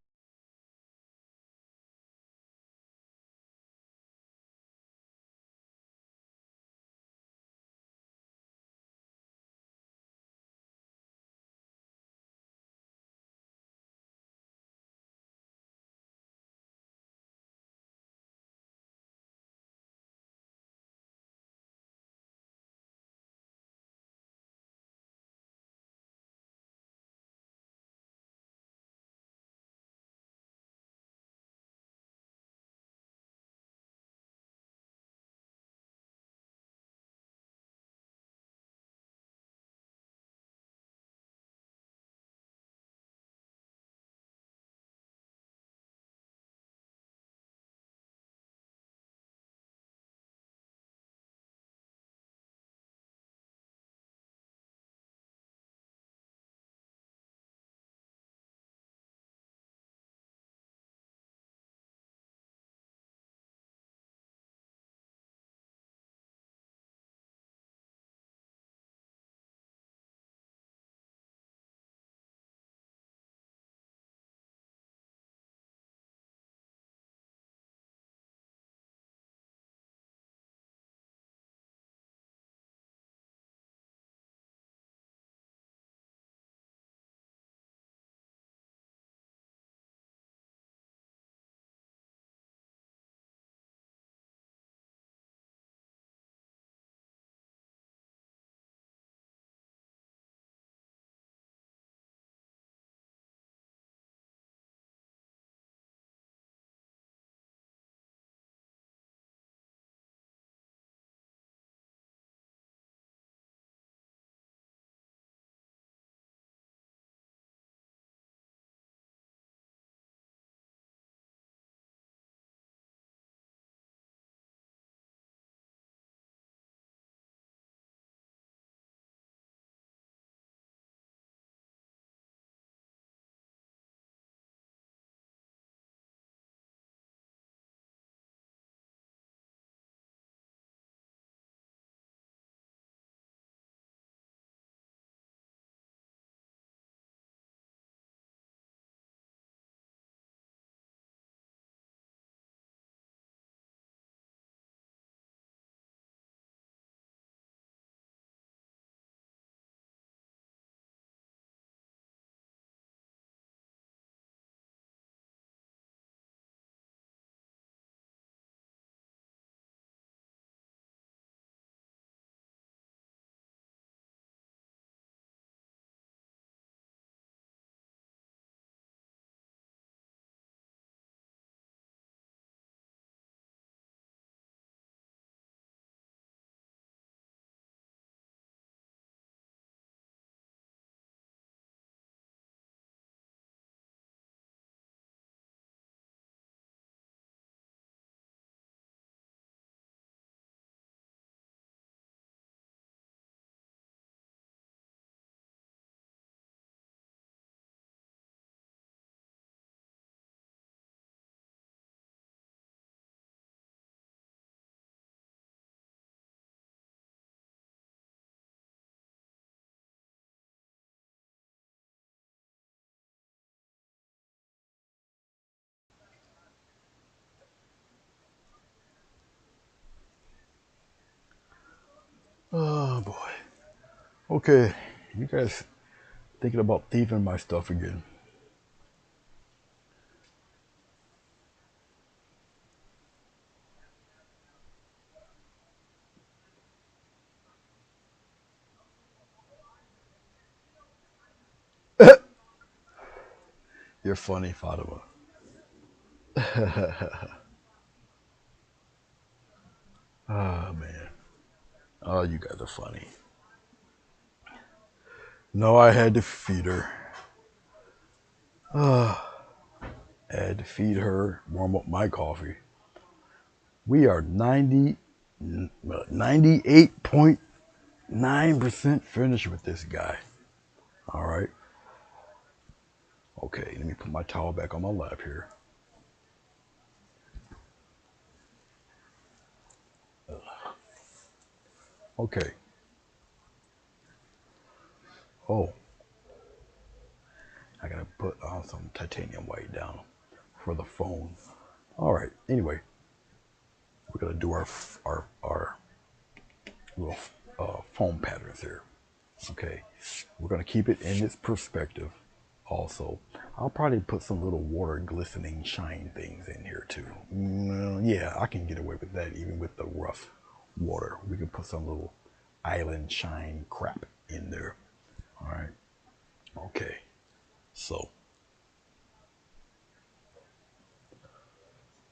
Oh boy. Okay, you guys thinking about thieving my stuff again? You're funny, Fatima. Oh man. Oh, you guys are funny. No, I had to feed her. I had to feed her, warm up my coffee. We are 98.9% finished with this guy. All right. Okay, let me put my towel back on my lap here. Okay. Oh, I gotta put some titanium white down for the phone. All right. Anyway, we're gonna do our little foam patterns here. Okay. We're gonna keep it in its perspective. Also, I'll probably put some little water glistening shine things in here too. Yeah, I can get away with that even with the rough water. We can put some little island shine crap in there. All right. Okay. So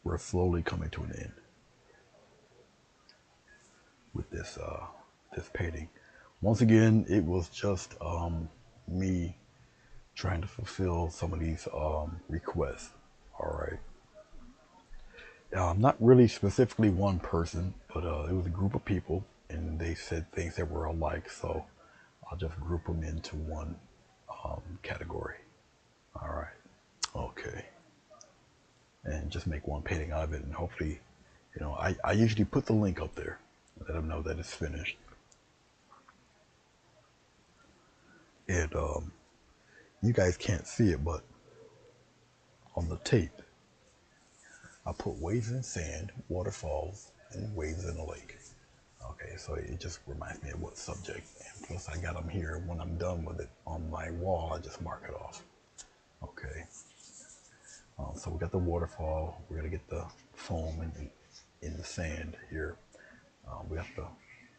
we're slowly coming to an end with this painting. Once again, it was just me trying to fulfill some of these requests. All right. Not really specifically one person, but it was a group of people, and they said things that were alike. So I'll just group them into one category. All right. Okay. And just make one painting out of it, and hopefully, I usually put the link up there, let them know that it's finished. And you guys can't see it, but on the tape, I put waves in sand, waterfalls, and waves in a lake. Okay, so it just reminds me of what subject. And plus, I got them here. When I'm done with it on my wall, I just mark it off. Okay. So we got the waterfall. We're gonna get the foam in the sand here. We got the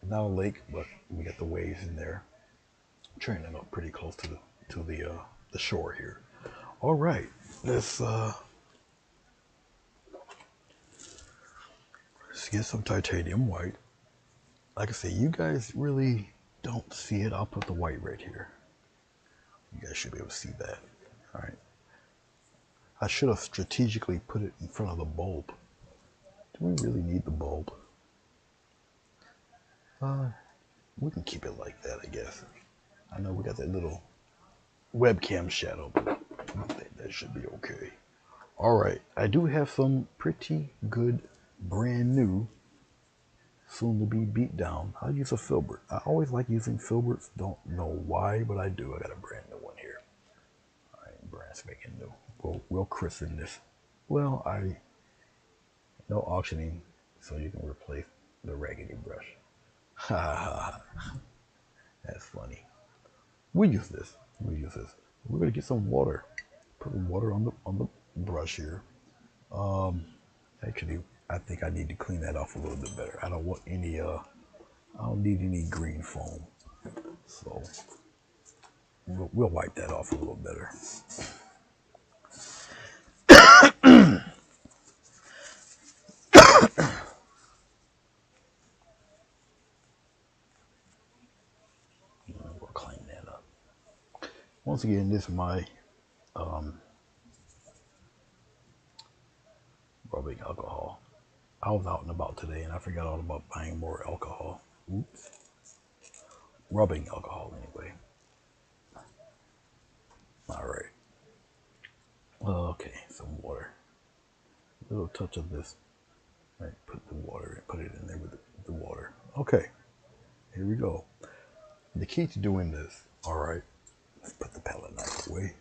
not a lake, but we got the waves in there, training up pretty close to the shore here. All right, let's get some titanium white. Like I say, you guys really don't see it. I'll put the white right here. You guys should be able to see that. All right. I should have strategically put it in front of the bulb. Do we really need the bulb? We can keep it like that, I guess. I know we got that little webcam shadow, but I think that should be okay. All right. I do have some pretty good, brand new, soon to be beat down. I'll use a filbert. I always like using filberts. Don't know why, but I do. I got a brand new one here. All right, brand spanking new. We'll christen this. Well, no auctioning, so you can replace the raggedy brush. Ha ha ha. That's funny. We use this. We use this. We're gonna get some water. Put the water on the brush here. Actually, I think I need to clean that off a little bit better. I don't want any. I don't need any green foam. So we'll wipe that off a little better. We'll clean that up. Once again, this is my rubbing alcohol. I was out and about today, and I forgot all about buying more alcohol. Oops. Rubbing alcohol, anyway. All right. Okay, some water. A little touch of this. Right, put the water, put it in there with the water. Okay, here we go. The key to doing this, all right, let's put the palette knife away,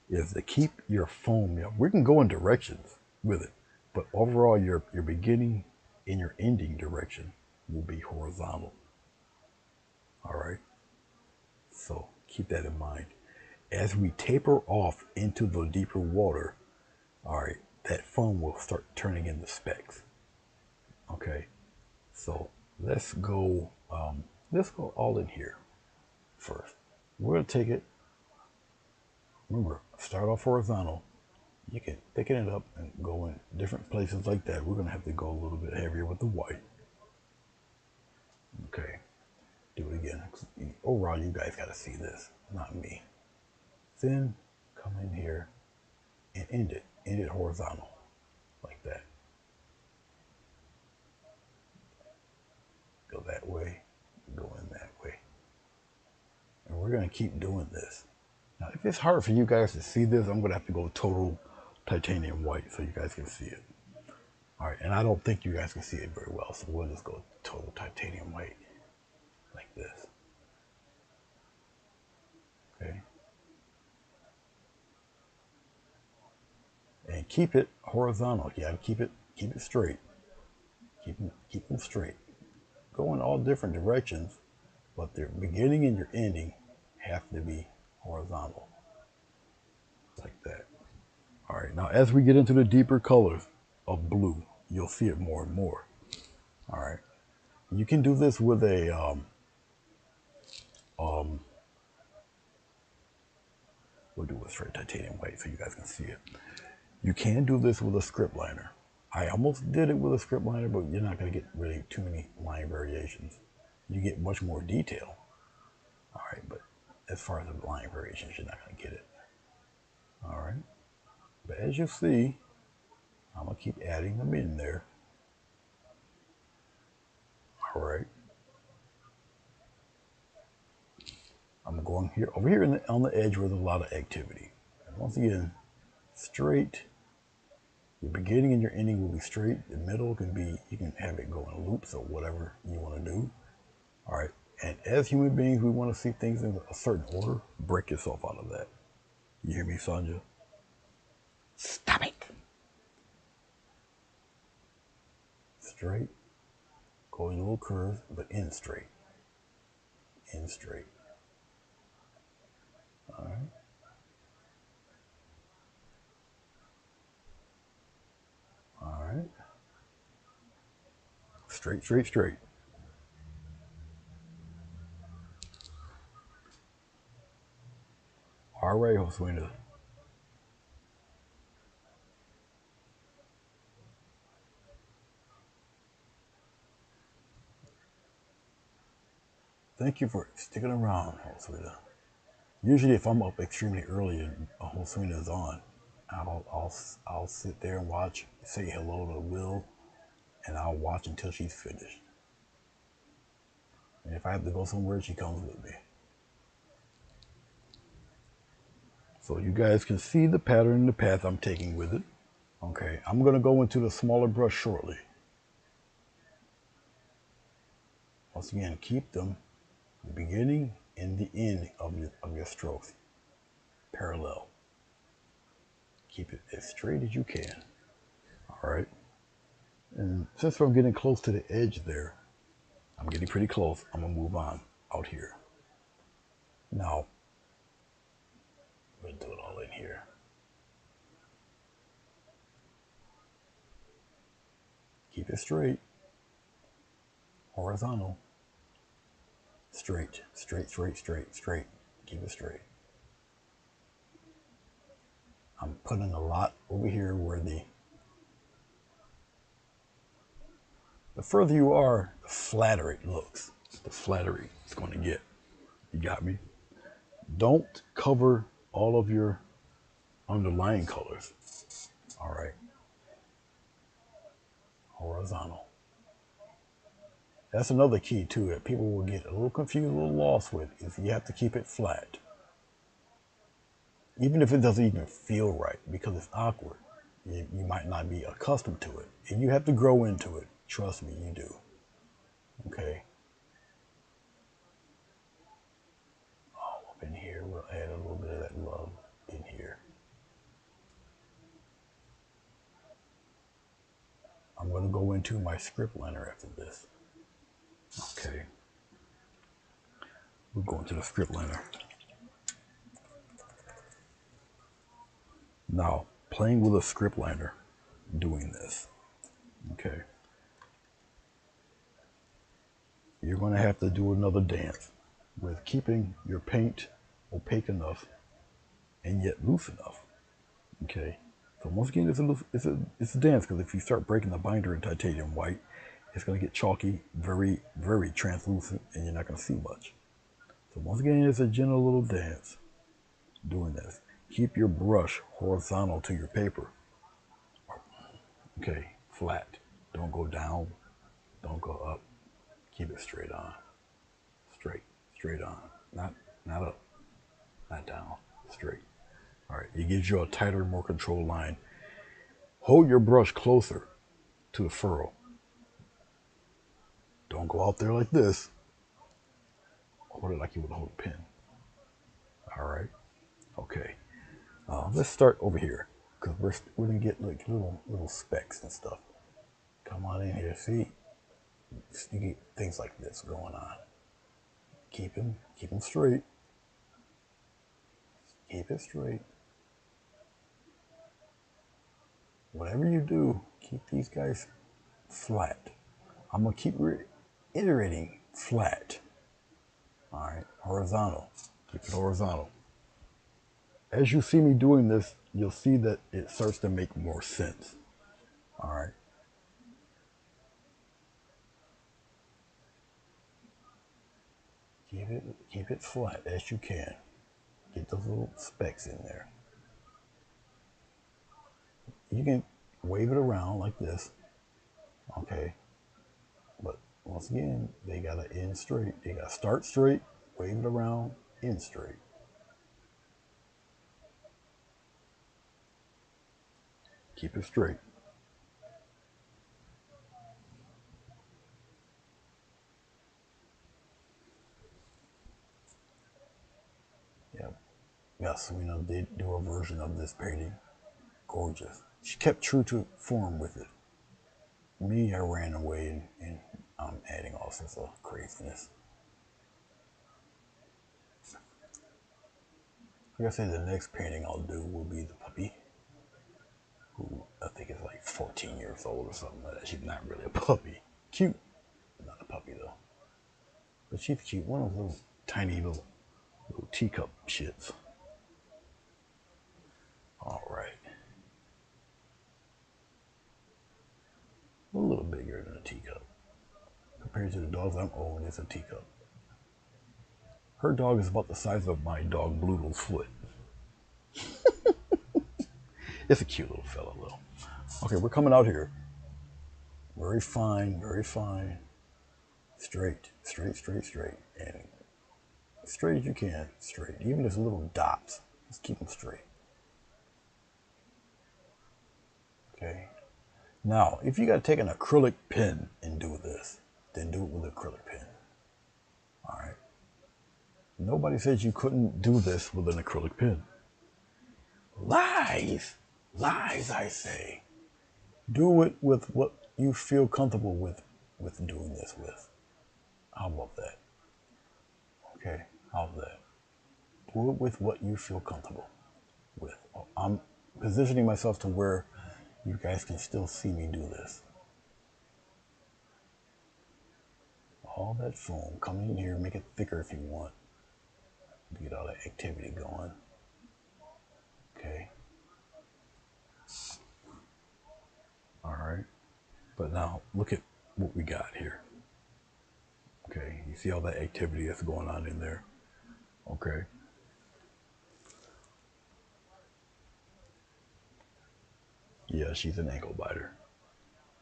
is to keep your foam, we can go in directions with it, but overall your beginning and your ending direction will be horizontal. All right, so keep that in mind. As we taper off into the deeper water, all right, that foam will start turning into specks. Okay, so let's go all in here first. We're gonna take it. Remember, start off horizontal. You can thicken it up and go in different places like that. We're going to have to go a little bit heavier with the white. Okay, do it again. Overall, you guys got to see this, not me. Then come in here and end it horizontal like that. Go that way, go in that way. And we're going to keep doing this. Now, if it's hard for you guys to see this, I'm going to have to go total titanium white so you guys can see it. All right, and I don't think you guys can see it very well, so we'll just go total titanium white like this. Okay. And keep it horizontal. You gotta keep it straight. Keep them straight. Go in all different directions, but their beginning and your ending have to be horizontal. Like that. All right, now as we get into the deeper colors of blue, you'll see it more and more. All right. You can do this with a we'll do a straight titanium white so you guys can see it. You can do this with a script liner. I almost did it with a script liner, but you're not going to get really too many line variations. You get much more detail. All right, but as far as the line variations, you're not going to get it. All right, but as you see, I'm going to keep adding them in there. All right. I'm going here, over here on the edge where there's a lot of activity. And once again, straight. Your beginning and your ending will be straight. The middle can be, you can have it go in loops or whatever you want to do. All right. And as human beings, we want to see things in a certain order. Break yourself out of that. You hear me, Sanja? Stop it. Straight. Go in little curves, but in straight. In straight. All right. All right. Straight, straight, straight. All right, Josuena. Thank you for sticking around, Josuena. Usually, if I'm up extremely early and Josuena is on, I'll sit there and watch, say hello to Will, and I'll watch until she's finished. And if I have to go somewhere, she comes with me. So you guys can see the pattern and the path I'm taking with it. Okay, I'm going to go into the smaller brush shortly. Once again, keep them the beginning and the end of your strokes parallel. Keep it as straight as you can. All right. And since I'm getting close to the edge there, I'm getting pretty close. I'm going to move on out here. Now, I'm going to do it all in here. Keep it straight. Horizontal. Straight, straight, straight, straight, straight. Keep it straight. I'm putting a lot over here where the further you are, the flatter it looks. The flatter it's going to get. You got me? Don't cover all of your underlying colors. All right. Horizontal. That's another key too that people will get a little confused, a little lost with, is you have to keep it flat. Even if it doesn't even feel right because it's awkward. You might not be accustomed to it. And you have to grow into it. Trust me, you do. Okay. All up in here, we'll add a little bit of that love in here. I'm going to go into my script liner after this. Okay. We're going to the script liner. Now, playing with a script liner, doing this. Okay. You're going to have to do another dance with keeping your paint opaque enough and yet loose enough. Okay, so once again, it's a dance, because if you start breaking the binder in titanium white, it's going to get chalky, very, very translucent, and you're not going to see much. So once again, it's a gentle little dance doing this. Keep your brush horizontal to your paper. Okay, flat. Don't go down, don't go up. Keep it straight on. Straight on. Not up, not down, straight. All right, it gives you a tighter, more controlled line. Hold your brush closer to the furrow. Don't go out there like this. Hold it like you would hold a pin. All right, okay. Let's start over here, because we're gonna get like little specks and stuff. Come on in here, see? You get things like this going on. Keep them straight. Keep it straight. Whatever you do, keep these guys flat. I'm gonna keep reiterating flat. All right, horizontal. Keep it horizontal. As you see me doing this, you'll see that it starts to make more sense. All right. Keep it flat as you can. Get those little specks in there. You can wave it around like this. Okay. But once again, they gotta end straight. They gotta start straight, wave it around, end straight. Keep it straight. Yep. Yes, we know they do a version of this painting. Gorgeous. She kept true to form with it. Me, I ran away and I'm adding all sorts of craziness. Like I said, the next painting I'll do will be the puppy, who I think is like 14 years old or something like that. She's not really a puppy. Cute. Not a puppy though. But she's cute. One of those little tiny little teacup shits. All right. A little bigger than a teacup. Compared to the dogs I'm owning, it's a teacup. Her dog is about the size of my dog Bluto's foot. It's a cute little fella though. Okay, we're coming out here. Very fine, very fine. Straight. And straight as you can, straight. Even if little dots, just keep them straight. Okay. Now, if you got to take an acrylic pen and do this, then do it with an acrylic pen. All right. Nobody says you couldn't do this with an acrylic pen. Lies, I say. Do it with what you feel comfortable with doing this with. How about that? Okay, how's that? Do it with what you feel comfortable with. I'm positioning myself to where you guys can still see me do this. All that foam, come in here, make it thicker if you want to get all that activity going. Okay. All right. But now look at what we got here. Okay, you see all that activity that's going on in there. Okay. Yeah, she's an ankle biter.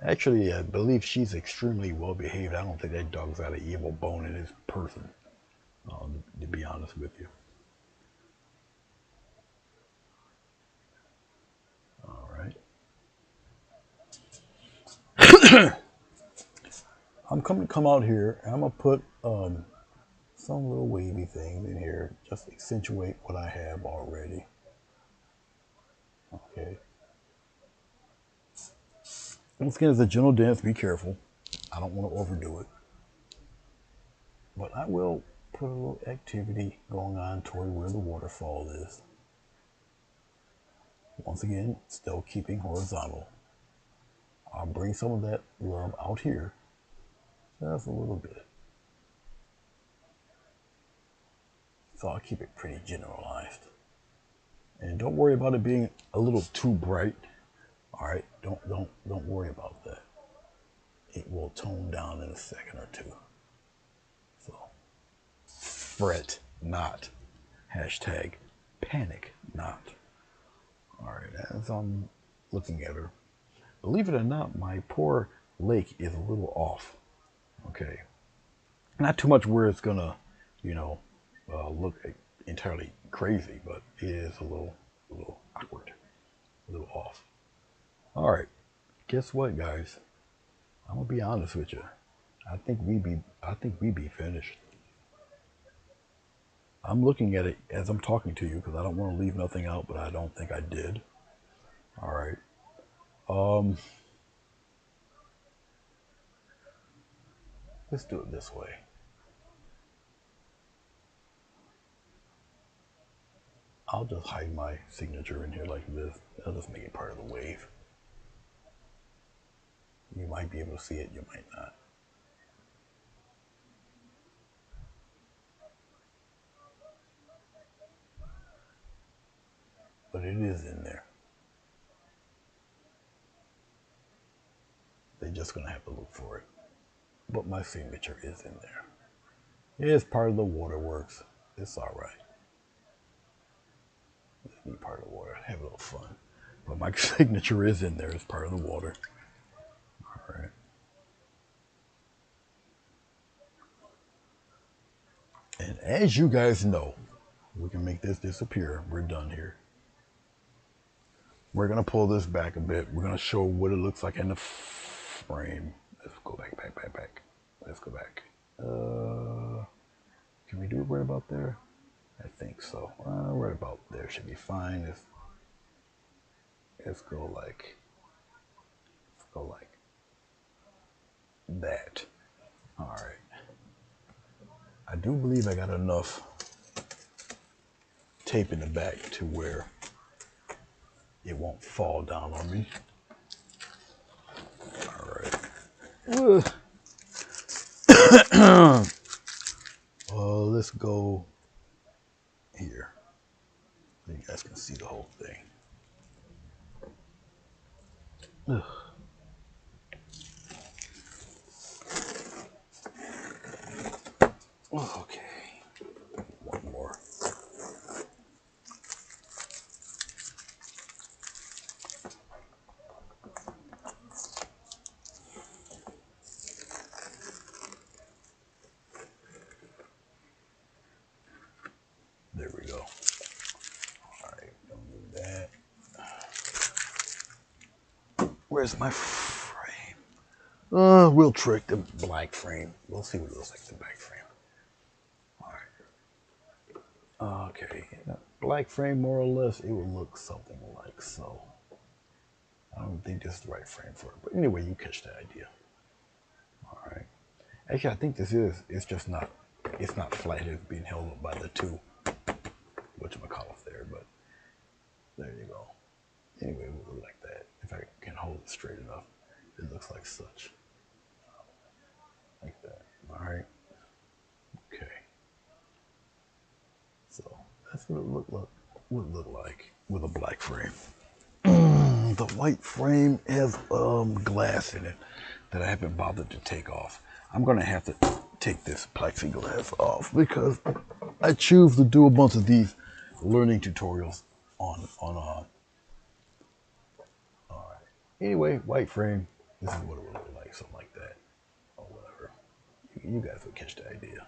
Actually, I believe she's extremely well behaved. I don't think that dog's got an evil bone in his person, to be honest with you. All right. I'm going to come out here and I'm going to put some little wavy things in here, just accentuate what I have already. Okay. Once again, it's a gentle dance. Be careful. I don't want to overdo it. But I will put a little activity going on toward where the waterfall is. Once again, still keeping horizontal. I'll bring some of that love out here. Just a little bit. So I'll keep it pretty generalized. And don't worry about it being a little too bright. All right, don't worry about that. It will tone down in a second or two. So fret not. Hashtag panic not. All right, as I'm looking at her, believe it or not, my poor lake is a little off. Okay, not too much where it's gonna, you know, look entirely crazy, but it is a little awkward, a little off. All right, guess what, guys? I'm gonna be honest with you. I think we be finished. I'm looking at it as I'm talking to you because I don't want to leave nothing out, but I don't think I did. All right. Um, let's do it this way. I'll just hide my signature in here like this. I'll just make it part of the wave. You might be able to see it, you might not. But it is in there. They're just gonna have to look for it. But my signature is in there. It is part of the waterworks. It's all right. Just be part of the water. Have a little fun. But my signature is in there. It's part of the water. All right. And as you guys know, we can make this disappear. We're done here. We're gonna pull this back a bit. We're gonna show what it looks like in the frame. Let's go back. Let's go back. Can we do it right about there? I think so. Right about there should be fine. Let's go like that. All right. I do believe I got enough tape in the back to where it won't fall down on me. All right. Let's go here so you guys can see the whole thing. Ugh. Okay, one more. There we go. All right, don't do that. Where's my frame? We'll trick the black frame. We'll see what it looks like in the back frame. All right. Okay, black frame more or less, it will look something like so. I don't think this is the right frame for it, but anyway, you catch the idea. All right. Actually, I think this is. It's just not. It's not flat. It's being held up by the two whatchamacallit there, but there you go. Anyway, it will look like that. If I can hold it straight enough, it looks like such. Like that. All right. Okay. So that's what it would look like with a black frame. The white frame has glass in it that I haven't bothered to take off. I'm gonna have to take this plexiglass off because I choose to do a bunch of these learning tutorials on all right. Anyway, white frame. This is what it would look like, something like that, or whatever. You guys would catch the idea.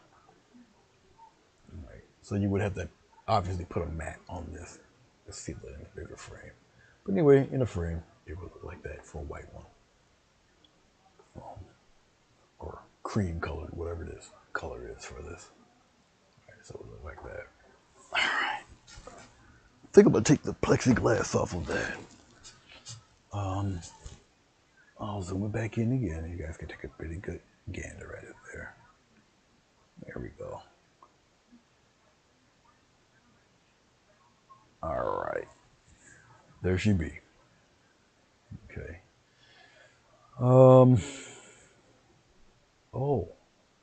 All right. So you would have to obviously put a mat on this to seal it in a bigger frame. But anyway, in a frame, it would look like that for a white one. Or cream colored, whatever it is, color is for this. All right, so it would look like that. All right. I think I'm gonna take the plexiglass off of that. I'll zoom it back in again. You guys can take a pretty good gander at it there. There we go. All right. There she be. Okay. Oh,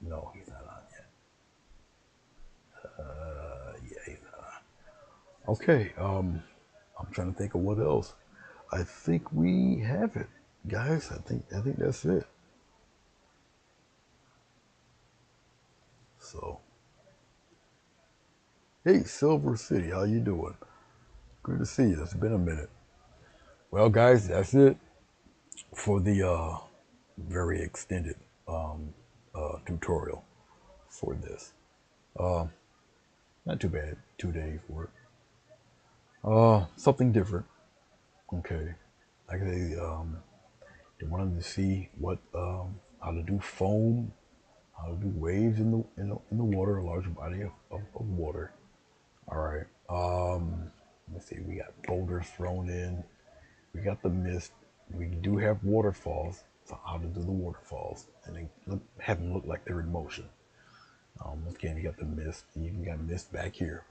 no, he's not on yet. Yeah, he's not on. Okay. I'm trying to think of what else. I think we have it, guys. I think that's it. So, hey, Silver City, how you doing? Good to see you. It's been a minute. Well, guys, that's it for the very extended tutorial for this. Uh, Not too bad. 2 days work. Something different. Okay. Like they wanted to see what how to do foam, how to do waves in the water, a large body of water. All right. Let's see. We got boulders thrown in. We got the mist. We do have waterfalls. So how to do the waterfalls and then have them look like they're in motion. Again, you got the mist. You even got mist back here.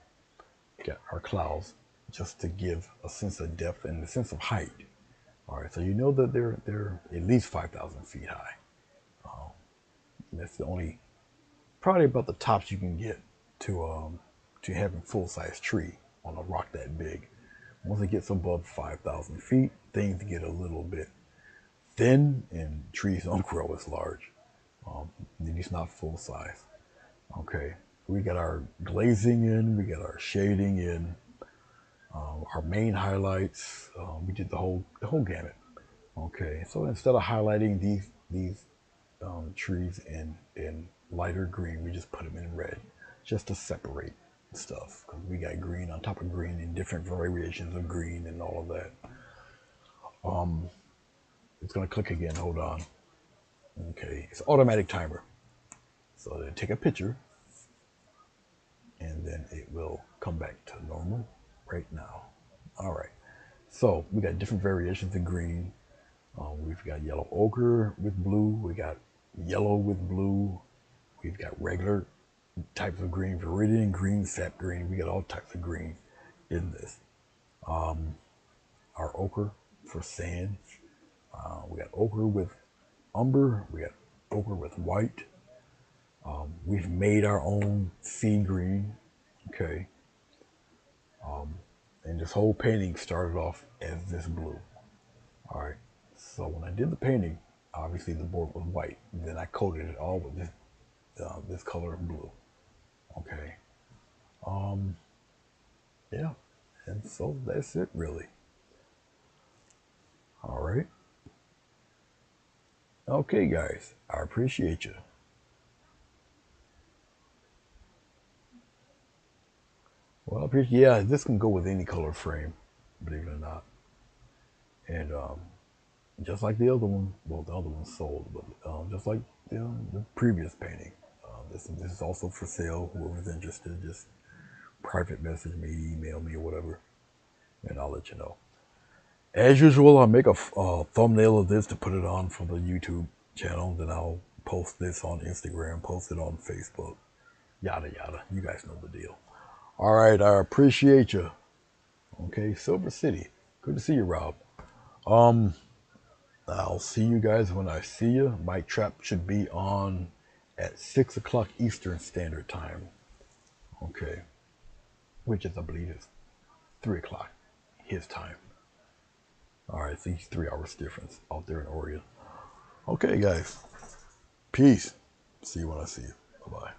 You got our clouds, just to give a sense of depth and a sense of height. All right. So you know that they're at least 5,000 feet high. That's the only probably about the tops you can get to having full size tree on a rock that big. Once it gets above 5,000 feet, things get a little bit thin and trees don't grow as large. At least not full size. Okay, we got our glazing in, we got our shading in, our main highlights. We did the whole gamut. Okay, so instead of highlighting these trees in lighter green, we just put them in red, just to separate stuff. Because we got green on top of green in different variations of green and all of that. It's gonna click again. Hold on. Okay, it's automatic timer. So then take a picture, and then it will come back to normal right now. All right. So we got different variations of green. We've got yellow ochre with blue. We got yellow with blue. We've got regular types of green, viridian green, sap green. We got all types of green in this. Our ochre for sand. We got ochre with umber. We got ochre with white. We've made our own sea green. Okay. And this whole painting started off as this blue. All right. So when I did the painting, obviously the board was white. Then I coated it all with this color of blue. Okay. Yeah. And so that's it, really. All right. Okay, guys. I appreciate you. Well, I appreciate. Yeah, this can go with any color frame, believe it or not. And just like the other one, well, the other one sold, but just like the previous painting, this is also for sale. Whoever's interested, just private message me, email me, or whatever, and I'll let you know. As usual, I'll make a thumbnail of this to put it on for the YouTube channel. Then I'll post this on Instagram, post it on Facebook, yada yada. You guys know the deal. All right, I appreciate you. Okay, Silver City. Good to see you, Rob. Um, I'll see you guys when I see you. My trap should be on at 6 o'clock Eastern Standard Time. Okay, which is, I believe, is 3 o'clock his time. All right, so he's 3 hours difference out there in Oregon. Okay, guys. Peace. See you when I see you. Bye-bye.